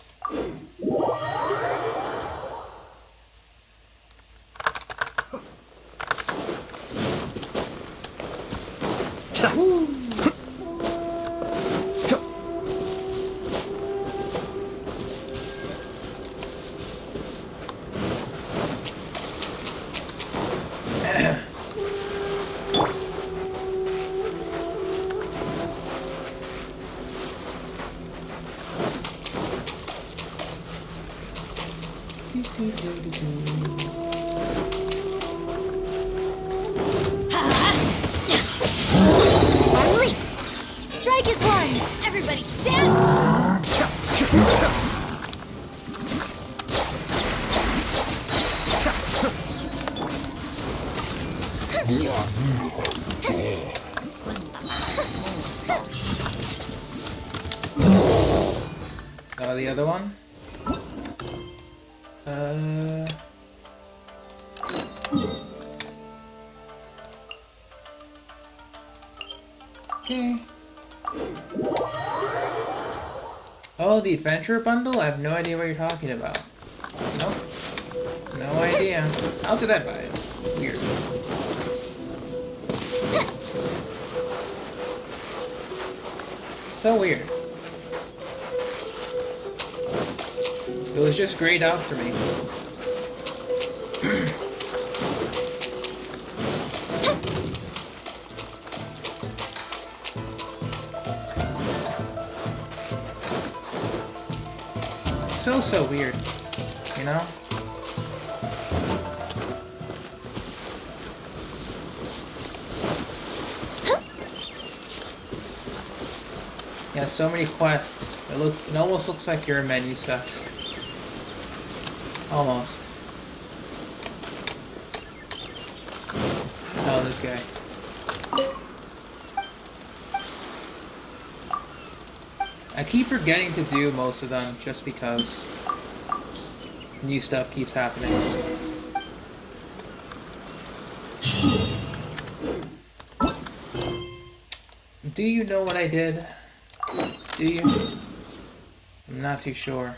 Leap! Strike is one! Everybody stand! The other one? Okay. Oh, the adventure bundle? I have no idea what you're talking about. Nope. No idea. yeah. How did I buy it? Weird. So weird. It was just grayed out for me. So weird, you know? Yeah, so many quests. It almost looks like your menu stuff. Almost. Oh, this guy. I keep forgetting to do most of them just because new stuff keeps happening. Do you know what I did? Do you? I'm not too sure.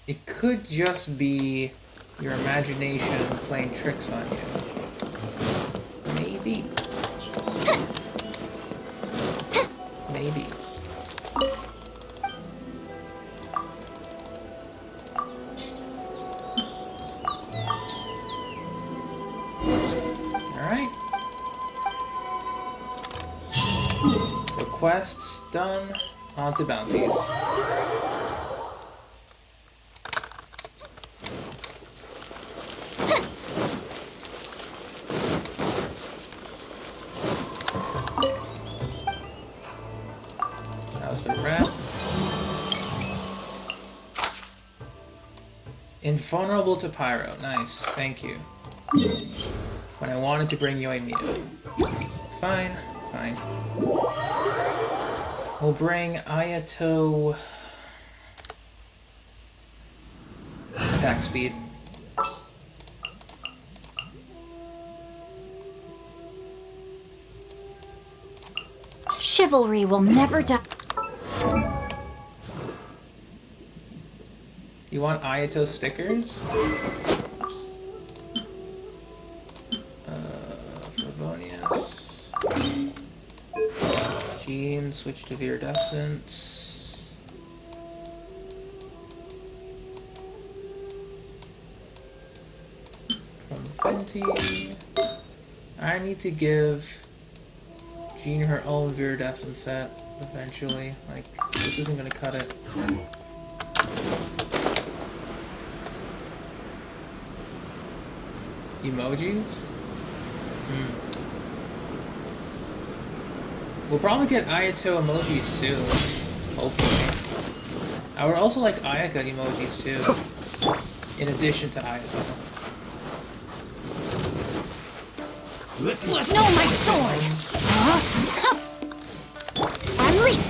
It could just be your imagination playing tricks on you. Maybe. Maybe. Alright. The quest's done. On to bounties. Invulnerable to pyro. Nice, thank you. When I wanted to bring you a meal. Fine, fine. We'll bring Ayato... attack speed. Chivalry will never die. You want Ayato stickers? Favonius. Gene, switch to Viridescent. From Fenty. I need to give Jean her own Viridescent set eventually. Like, this isn't gonna cut it. Emojis? We'll probably get Ayato emojis soon. Hopefully. I would also like Ayaka emojis too. In addition to Ayato. No, my sword! And leap!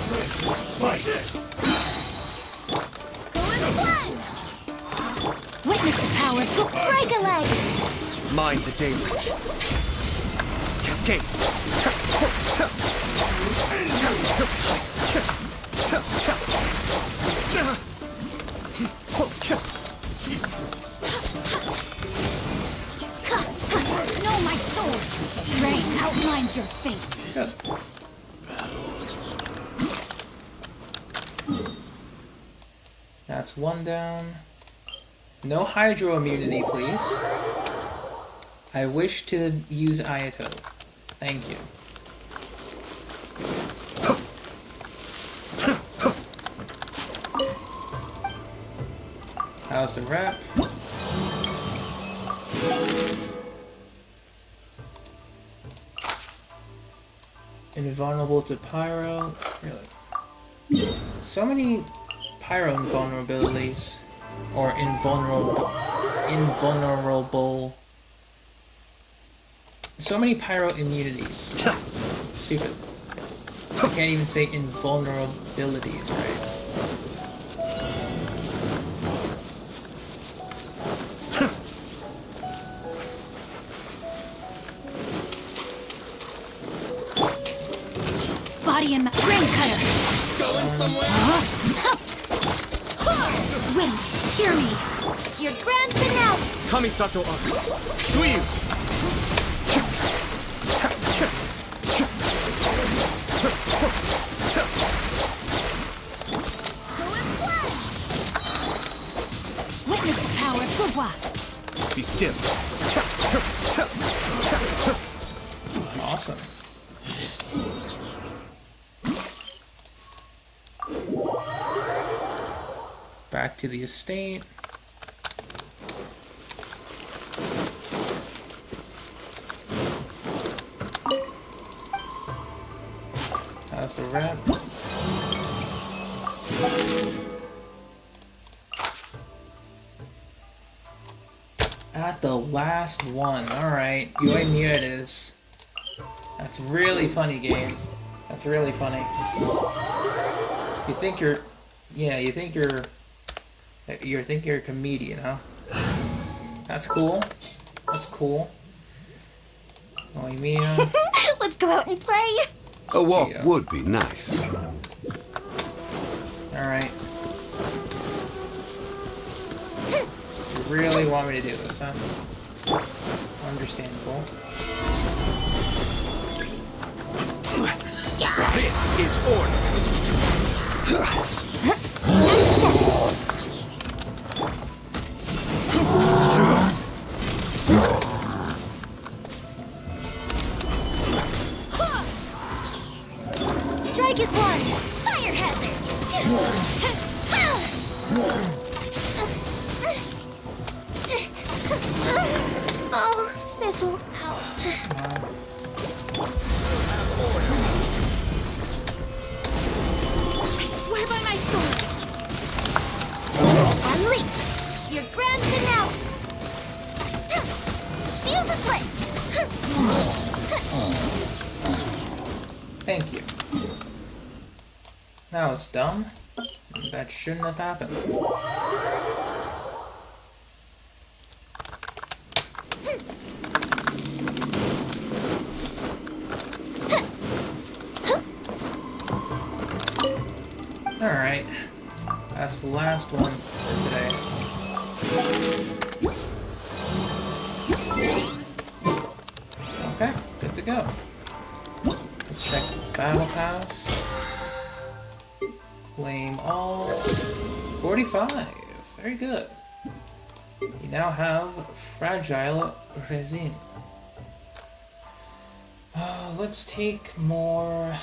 Witness the power! Break a leg! Mind the deluge. Cascade. No, my sword! Rain outlines your fate. That's one down. No hydro immunity, please. I wish to use Ayato. Thank you. How's the rep? Invulnerable to pyro. Really? So many pyro invulnerabilities. Or invulnerable. So many pyro immunities. Stupid. I can't even say invulnerabilities, right? Body and ring cutter. Going somewhere? change. Hear me. Your grand finale. Kamisato Aki. Suiyu! Witness the power of Boba. Be still. Awesome. Back to the estate. How's the rep? At the last one. Alright, Yoimiya it is. That's really funny, game. That's really funny. You think you're... Yeah, you think you're a comedian, huh? That's cool. That's cool. Yoimiya. Let's go out and play. A walk would be nice. Alright. You really want me to do this, huh? Understandable. This is order. Strike is one. Fire hazard. Oh, fizzle out. I swear by my sword. Unleash your grand finale. Fuse is lit. Thank you. That was dumb. That shouldn't have happened. Alright. That's the last one for today. Okay, good to go. Let's check the battle pass. Claim all. 45. Very good. You now have fragile resin. Let's take more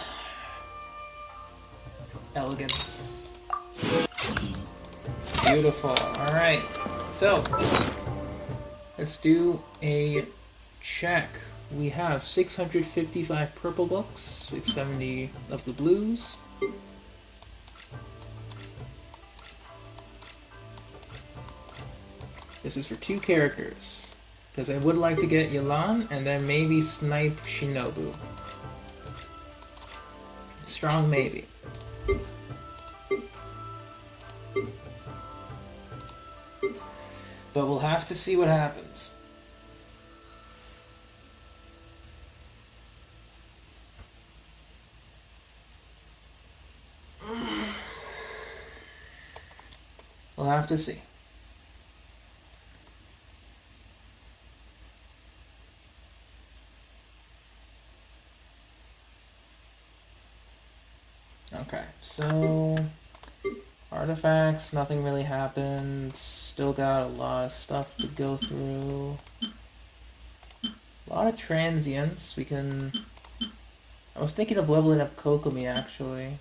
elegance. Beautiful. Alright. So, let's do a check. We have 655 purple books, 670 of the blues. This is for 2 characters, because I would like to get Yelan and then maybe snipe Shinobu. Strong maybe. But we'll have to see what happens. We'll have to see. Okay, so artifacts, nothing really happened. Still got a lot of stuff to go through. A lot of transients. We can... I was thinking of leveling up Kokomi, actually.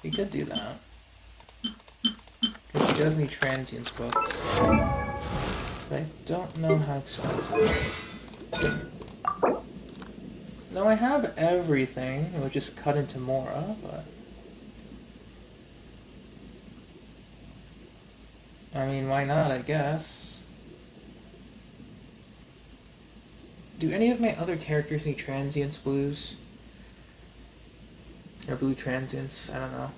We could do that. Because she does need transients books. But I don't know how expensive. No, I have everything. It would just cut into Mora, but... I mean, why not, I guess. Do any of my other characters need transients blues? Or blue transients? I don't know.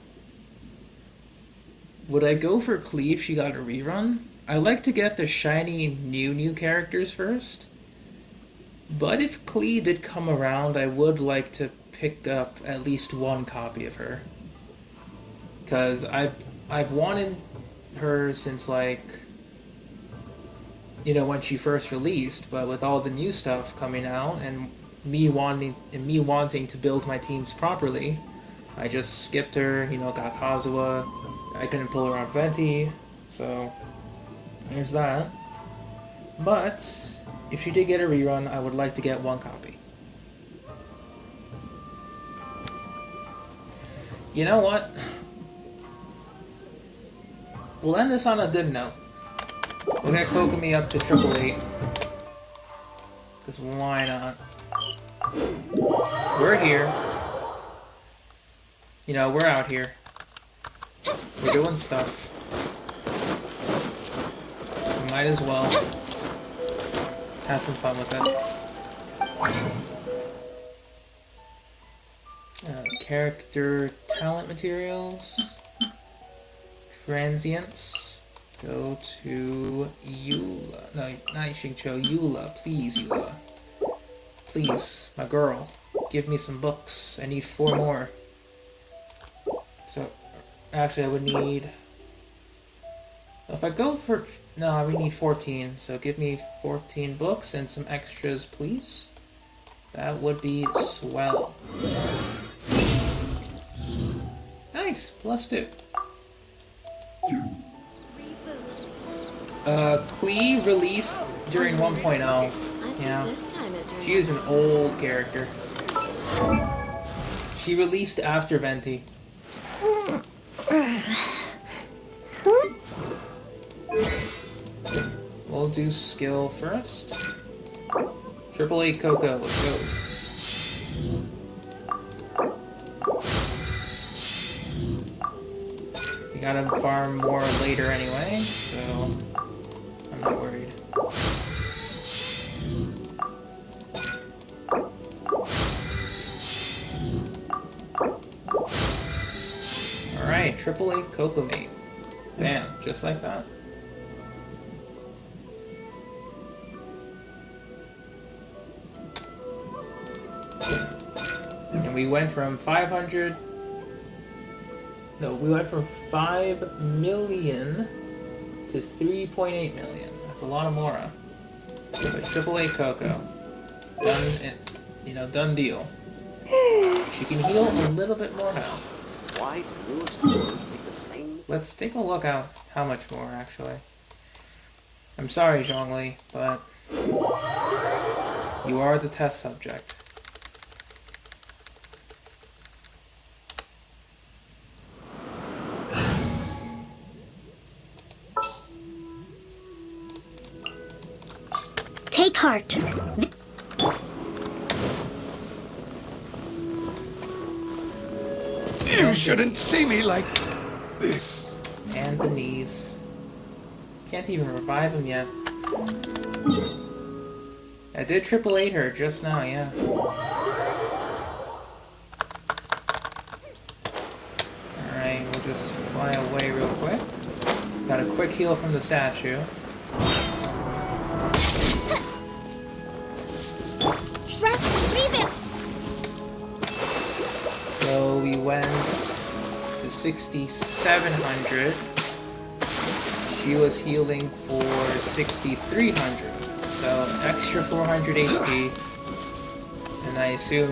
Would I go for Cleve if she got a rerun? I like to get the shiny new characters first. But if Cleve did come around, I would like to pick up at least one copy of her. Because I've wanted her since like, you know, when she first released, but with all the new stuff coming out and me wanting to build my teams properly, I just skipped her, you know, got Kazuha. I couldn't pull her on Venti, so there's that. But if she did get a rerun, I would like to get one copy. You know what? We'll end this on a good note. We'll get Kokomi up to 888. Because why not? We're here. You know, we're out here. We're doing stuff. We might as well have some fun with it. Character talent materials. Transients. Go to Eula. No, not Xingqiu. Eula. Please, Eula. Please, my girl. Give me some books. I need 4 more. So, actually I would need... If I go for... No, I would need 14. So give me 14 books and some extras, please. That would be swell. Nice! +2. Kui released during 1.0. Yeah. She is an old character. She released after Venti. We'll do skill first. 888 Coco, let's go. You gotta farm more later anyway, so I'm not worried. Alright, 888 Kokomate. Bam, just like that. And we went from 500... No, we went from 5 million to 3.8 million. That's a lot of Mora. But 888 Coco. Done, you know, done deal. She can heal a little bit more now. Why do new explorers make the same? Let's take a look at how much more, actually. I'm sorry, Zhongli, but you are the test subject. Take heart. You shouldn't see me like this. And the knees. Can't even revive him yet. I did 888 her just now, yeah. Alright, we'll just fly away real quick. Got a quick heal from the statue. So we went to 6,700. She was healing for 6,300. So extra 400 HP. And I assume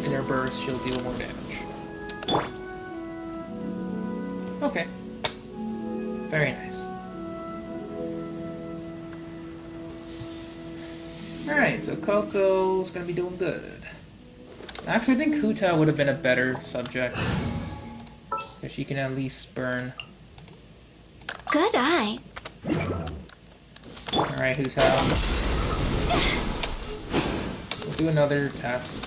in her burst she'll deal more damage. Okay. Very nice. Alright, so Coco's gonna be doing good. Actually, I think Huta would have been a better subject. Because she can at least burn. Good eye. Alright, Huta. We'll do another test.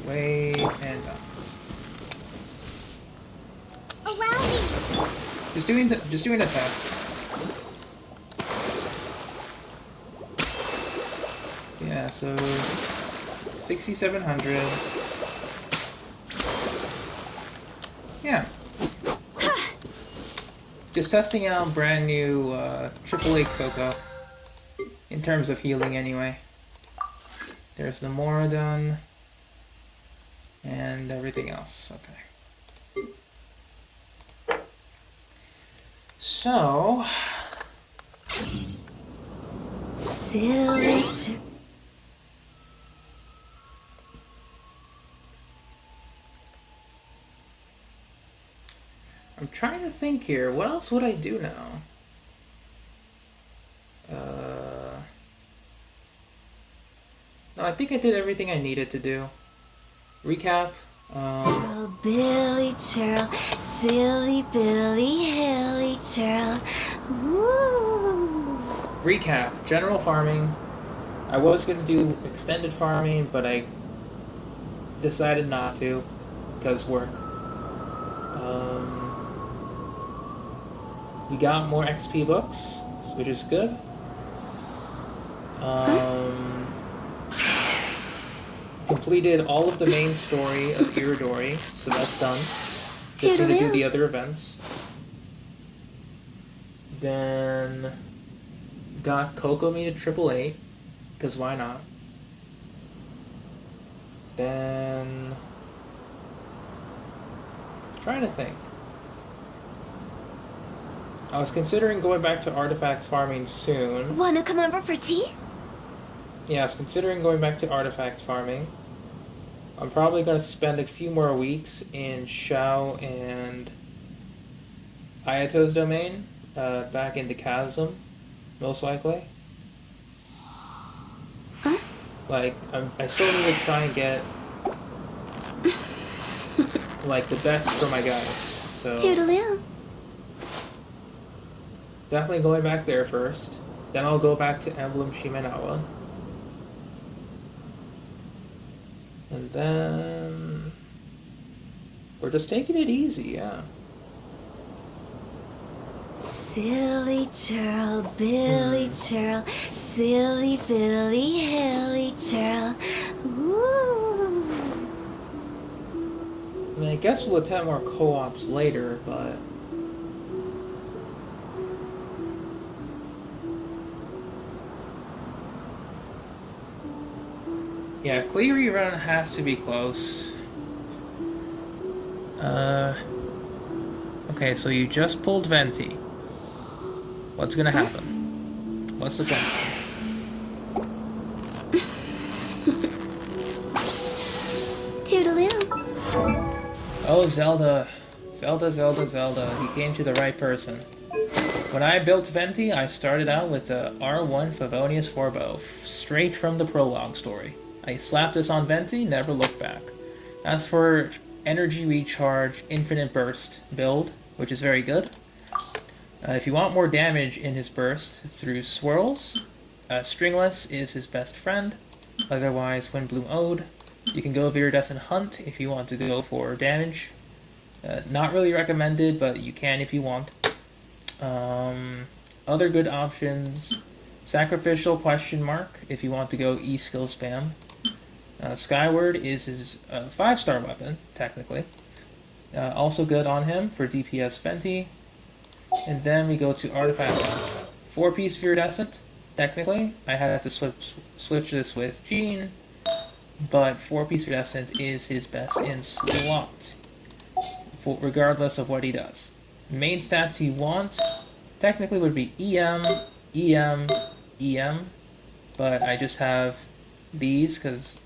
Wait, and done. Allow me. Just doing a test. Yeah, so 6,700. Yeah. Just testing out brand new AAA Coco. In terms of healing, anyway. There's the Moradon. And everything else. Okay. So... Silly. I'm trying to think here. What else would I do now? No, I think I did everything I needed to do. Recap. Oh, Billy Churl, silly Billy Hilly Churl. Woo! Recap. General farming. I was going to do extended farming, but I decided not to because work. We got more XP books, which is good. Completed all of the main story of Iridori, so that's done. Just need to do the other events. Then got Kokomi to AAA, because why not? Then trying to think. I was considering going back to artifact farming soon. Wanna come over for tea? Yeah, I was considering going back to artifact farming. I'm probably going to spend a few more weeks in Shao and Ayato's domain, back in the Chasm, most likely. Huh? Like, I still need to try and get, like, the best for my guys, so... Toodaloo. Definitely going back there first. Then I'll go back to Emblem Shimenawa. And then... we're just taking it easy, yeah. Silly Churl, Billy Churl, silly Billy Hilly Churl. Woo! I mean, I guess we'll attempt more co-ops later, but... yeah, Cleary Run has to be close. Okay, so you just pulled Venti. What's gonna happen? What's the question? Toodaloo. Oh, Zelda. Zelda. You came to the right person. When I built Venti, I started out with a R1 Favonius Forbo, straight from the prologue story. I slapped this on Venti, never looked back. That's for energy recharge, infinite burst build, which is very good. If you want more damage in his burst through swirls, Stringless is his best friend. Otherwise, Windbloom Ode. You can go Viridescent Hunt if you want to go for damage. Not really recommended, but you can if you want. Other good options: Sacrificial question mark if you want to go E-skill spam. Skyward is his 5-star weapon, technically. Also good on him for DPS Venti. And then we go to artifacts. 4-piece Viridescent, technically. I had to switch this with Jean, but 4-piece Viridescent is his best in slot, regardless of what he does. Main stats you want, technically would be EM, but I just have these because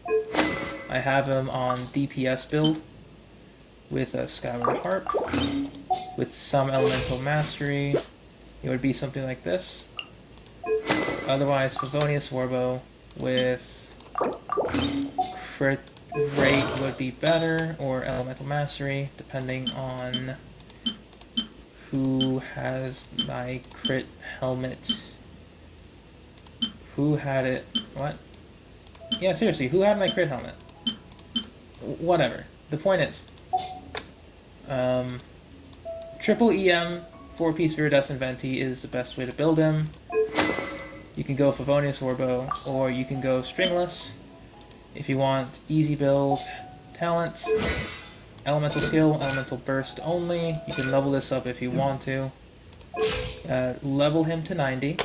I have him on DPS build with a Skyward Harp, with some Elemental Mastery. It would be something like this. Otherwise, Favonius Warbow with crit rate would be better, or Elemental Mastery, depending on who has my crit helmet. Who had it? What? Yeah, seriously, who had my crit helmet? Whatever. The point is, triple EM, 4-piece Viridescent Venti is the best way to build him. You can go Favonius Warbow, or you can go Stringless. If you want easy build, talents, elemental skill, elemental burst only. You can level this up if you want to. Level him to 90.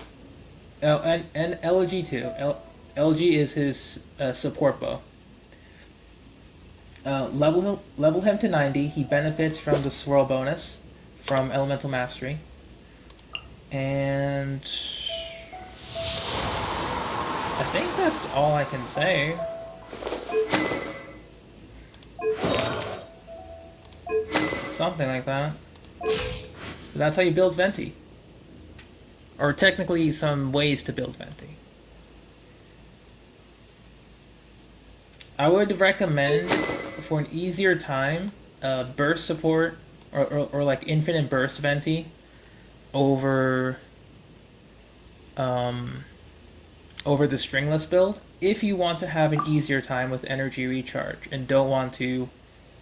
And LG too. LG is his support bow. Level him to 90. He benefits from the swirl bonus from elemental mastery. And I think that's all I can say. Something like that. But that's how you build Venti. Or technically some ways to build Venti. I would recommend, for an easier time, burst support or like infinite burst Venti over over the stringless build if you want to have an easier time with energy recharge and don't want to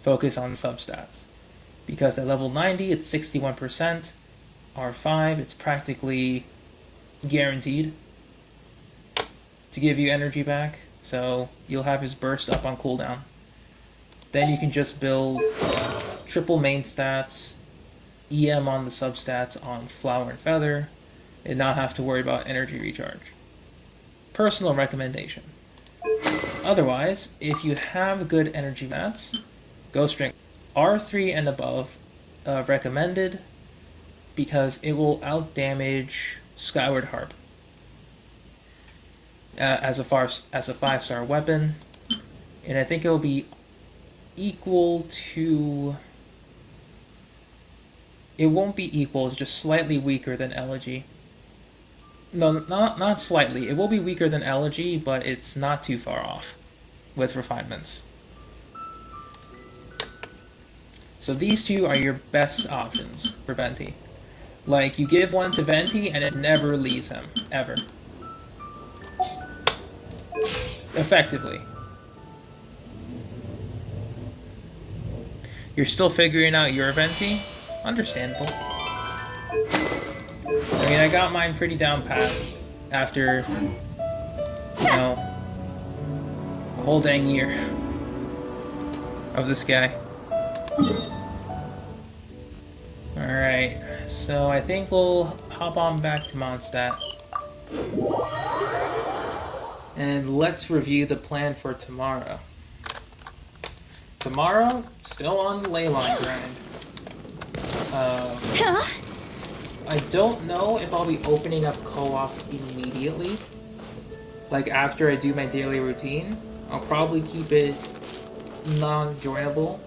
focus on substats. Because at level 90 it's 61%, R5 it's practically guaranteed to give you energy back, so you'll have his burst up on cooldown. Then you can just build triple main stats, EM on the substats on Flower and Feather, and not have to worry about energy recharge. Personal recommendation. Otherwise, if you have good energy mats, go string. R3 and above recommended because it will outdamage Skyward Harp as a 5-star weapon, and I think it will be equal to. It won't be equal, it's just slightly weaker than Elegy. No, not slightly. It will be weaker than Elegy, but it's not too far off with refinements. So these two are your best options for Venti. Like, you give one to Venti and it never leaves him, ever. Effectively. You're still figuring out your Venti? Understandable. I mean, I got mine pretty down pat after, you know, a whole dang year of this guy. Alright, so I think we'll hop on back to Mondstadt. And let's review the plan for tomorrow. Tomorrow, still on the Leyline grind. I don't know if I'll be opening up co-op immediately. Like after I do my daily routine. I'll probably keep it non-joinable.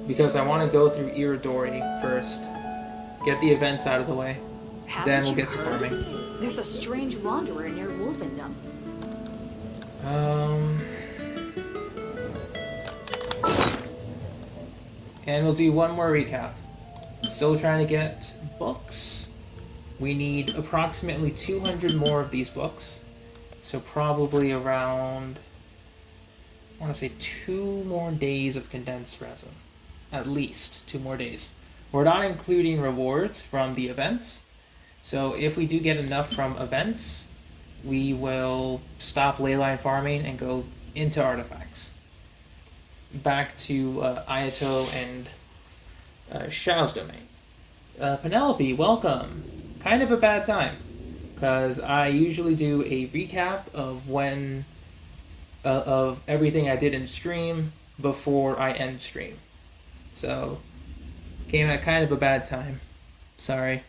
Because I want to go through Iridori first. Get the events out of the way. Then we'll get to farming. There's a strange wanderer near Wolfendom. And we'll do one more recap. Still trying to get books. We need approximately 200 more of these books. So probably around, I want to say 2 more days of condensed resin. At least 2 more days. We're not including rewards from the events. So if we do get enough from events, we will stop leyline farming and go into artifacts. Back to Ayato and Xiao's domain. Penelope, welcome. Kind of a bad time, because I usually do a recap of when of everything I did in stream before I end stream. So came at kind of a bad time. Sorry.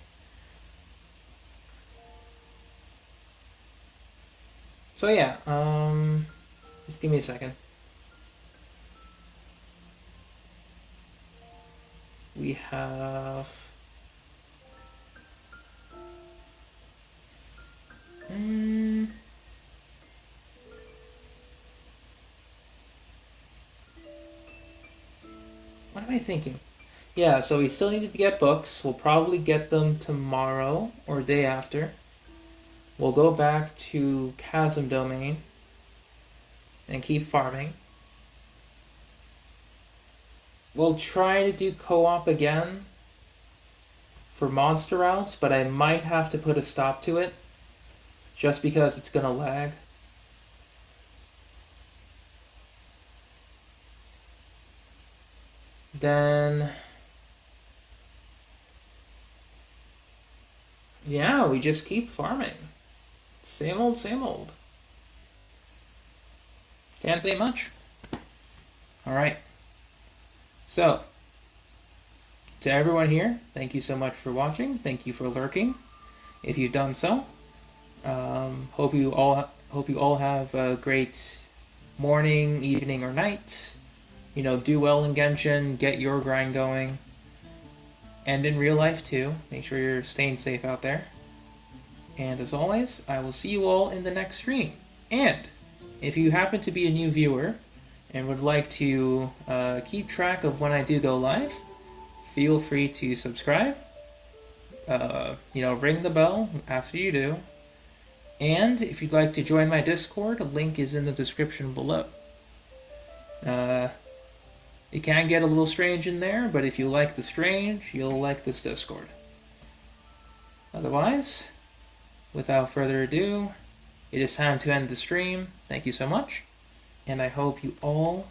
So yeah, just give me a second. We have what am I thinking? Yeah, so we still needed to get books. We'll probably get them tomorrow or day after. We'll go back to Chasm Domain and keep farming. We'll try to do co-op again for monster routes, but I might have to put a stop to it just because it's gonna lag. then yeah, we just keep farming. Same old, same old. Can't say much. Alright. So, to everyone here, thank you so much for watching. Thank you for lurking, if you've done so. Hope you all have a great morning, evening, or night. You know, do well in Genshin, get your grind going. And in real life too. Make sure you're staying safe out there. And as always, I will see you all in the next stream. And if you happen to be a new viewer and would like to keep track of when I do go live, feel free to subscribe. You know, ring the bell after you do. And if you'd like to join my Discord, a link is in the description below. It can get a little strange in there, but if you like the strange, you'll like this Discord. Otherwise, without further ado, it is time to end the stream. Thank you so much, and I hope you all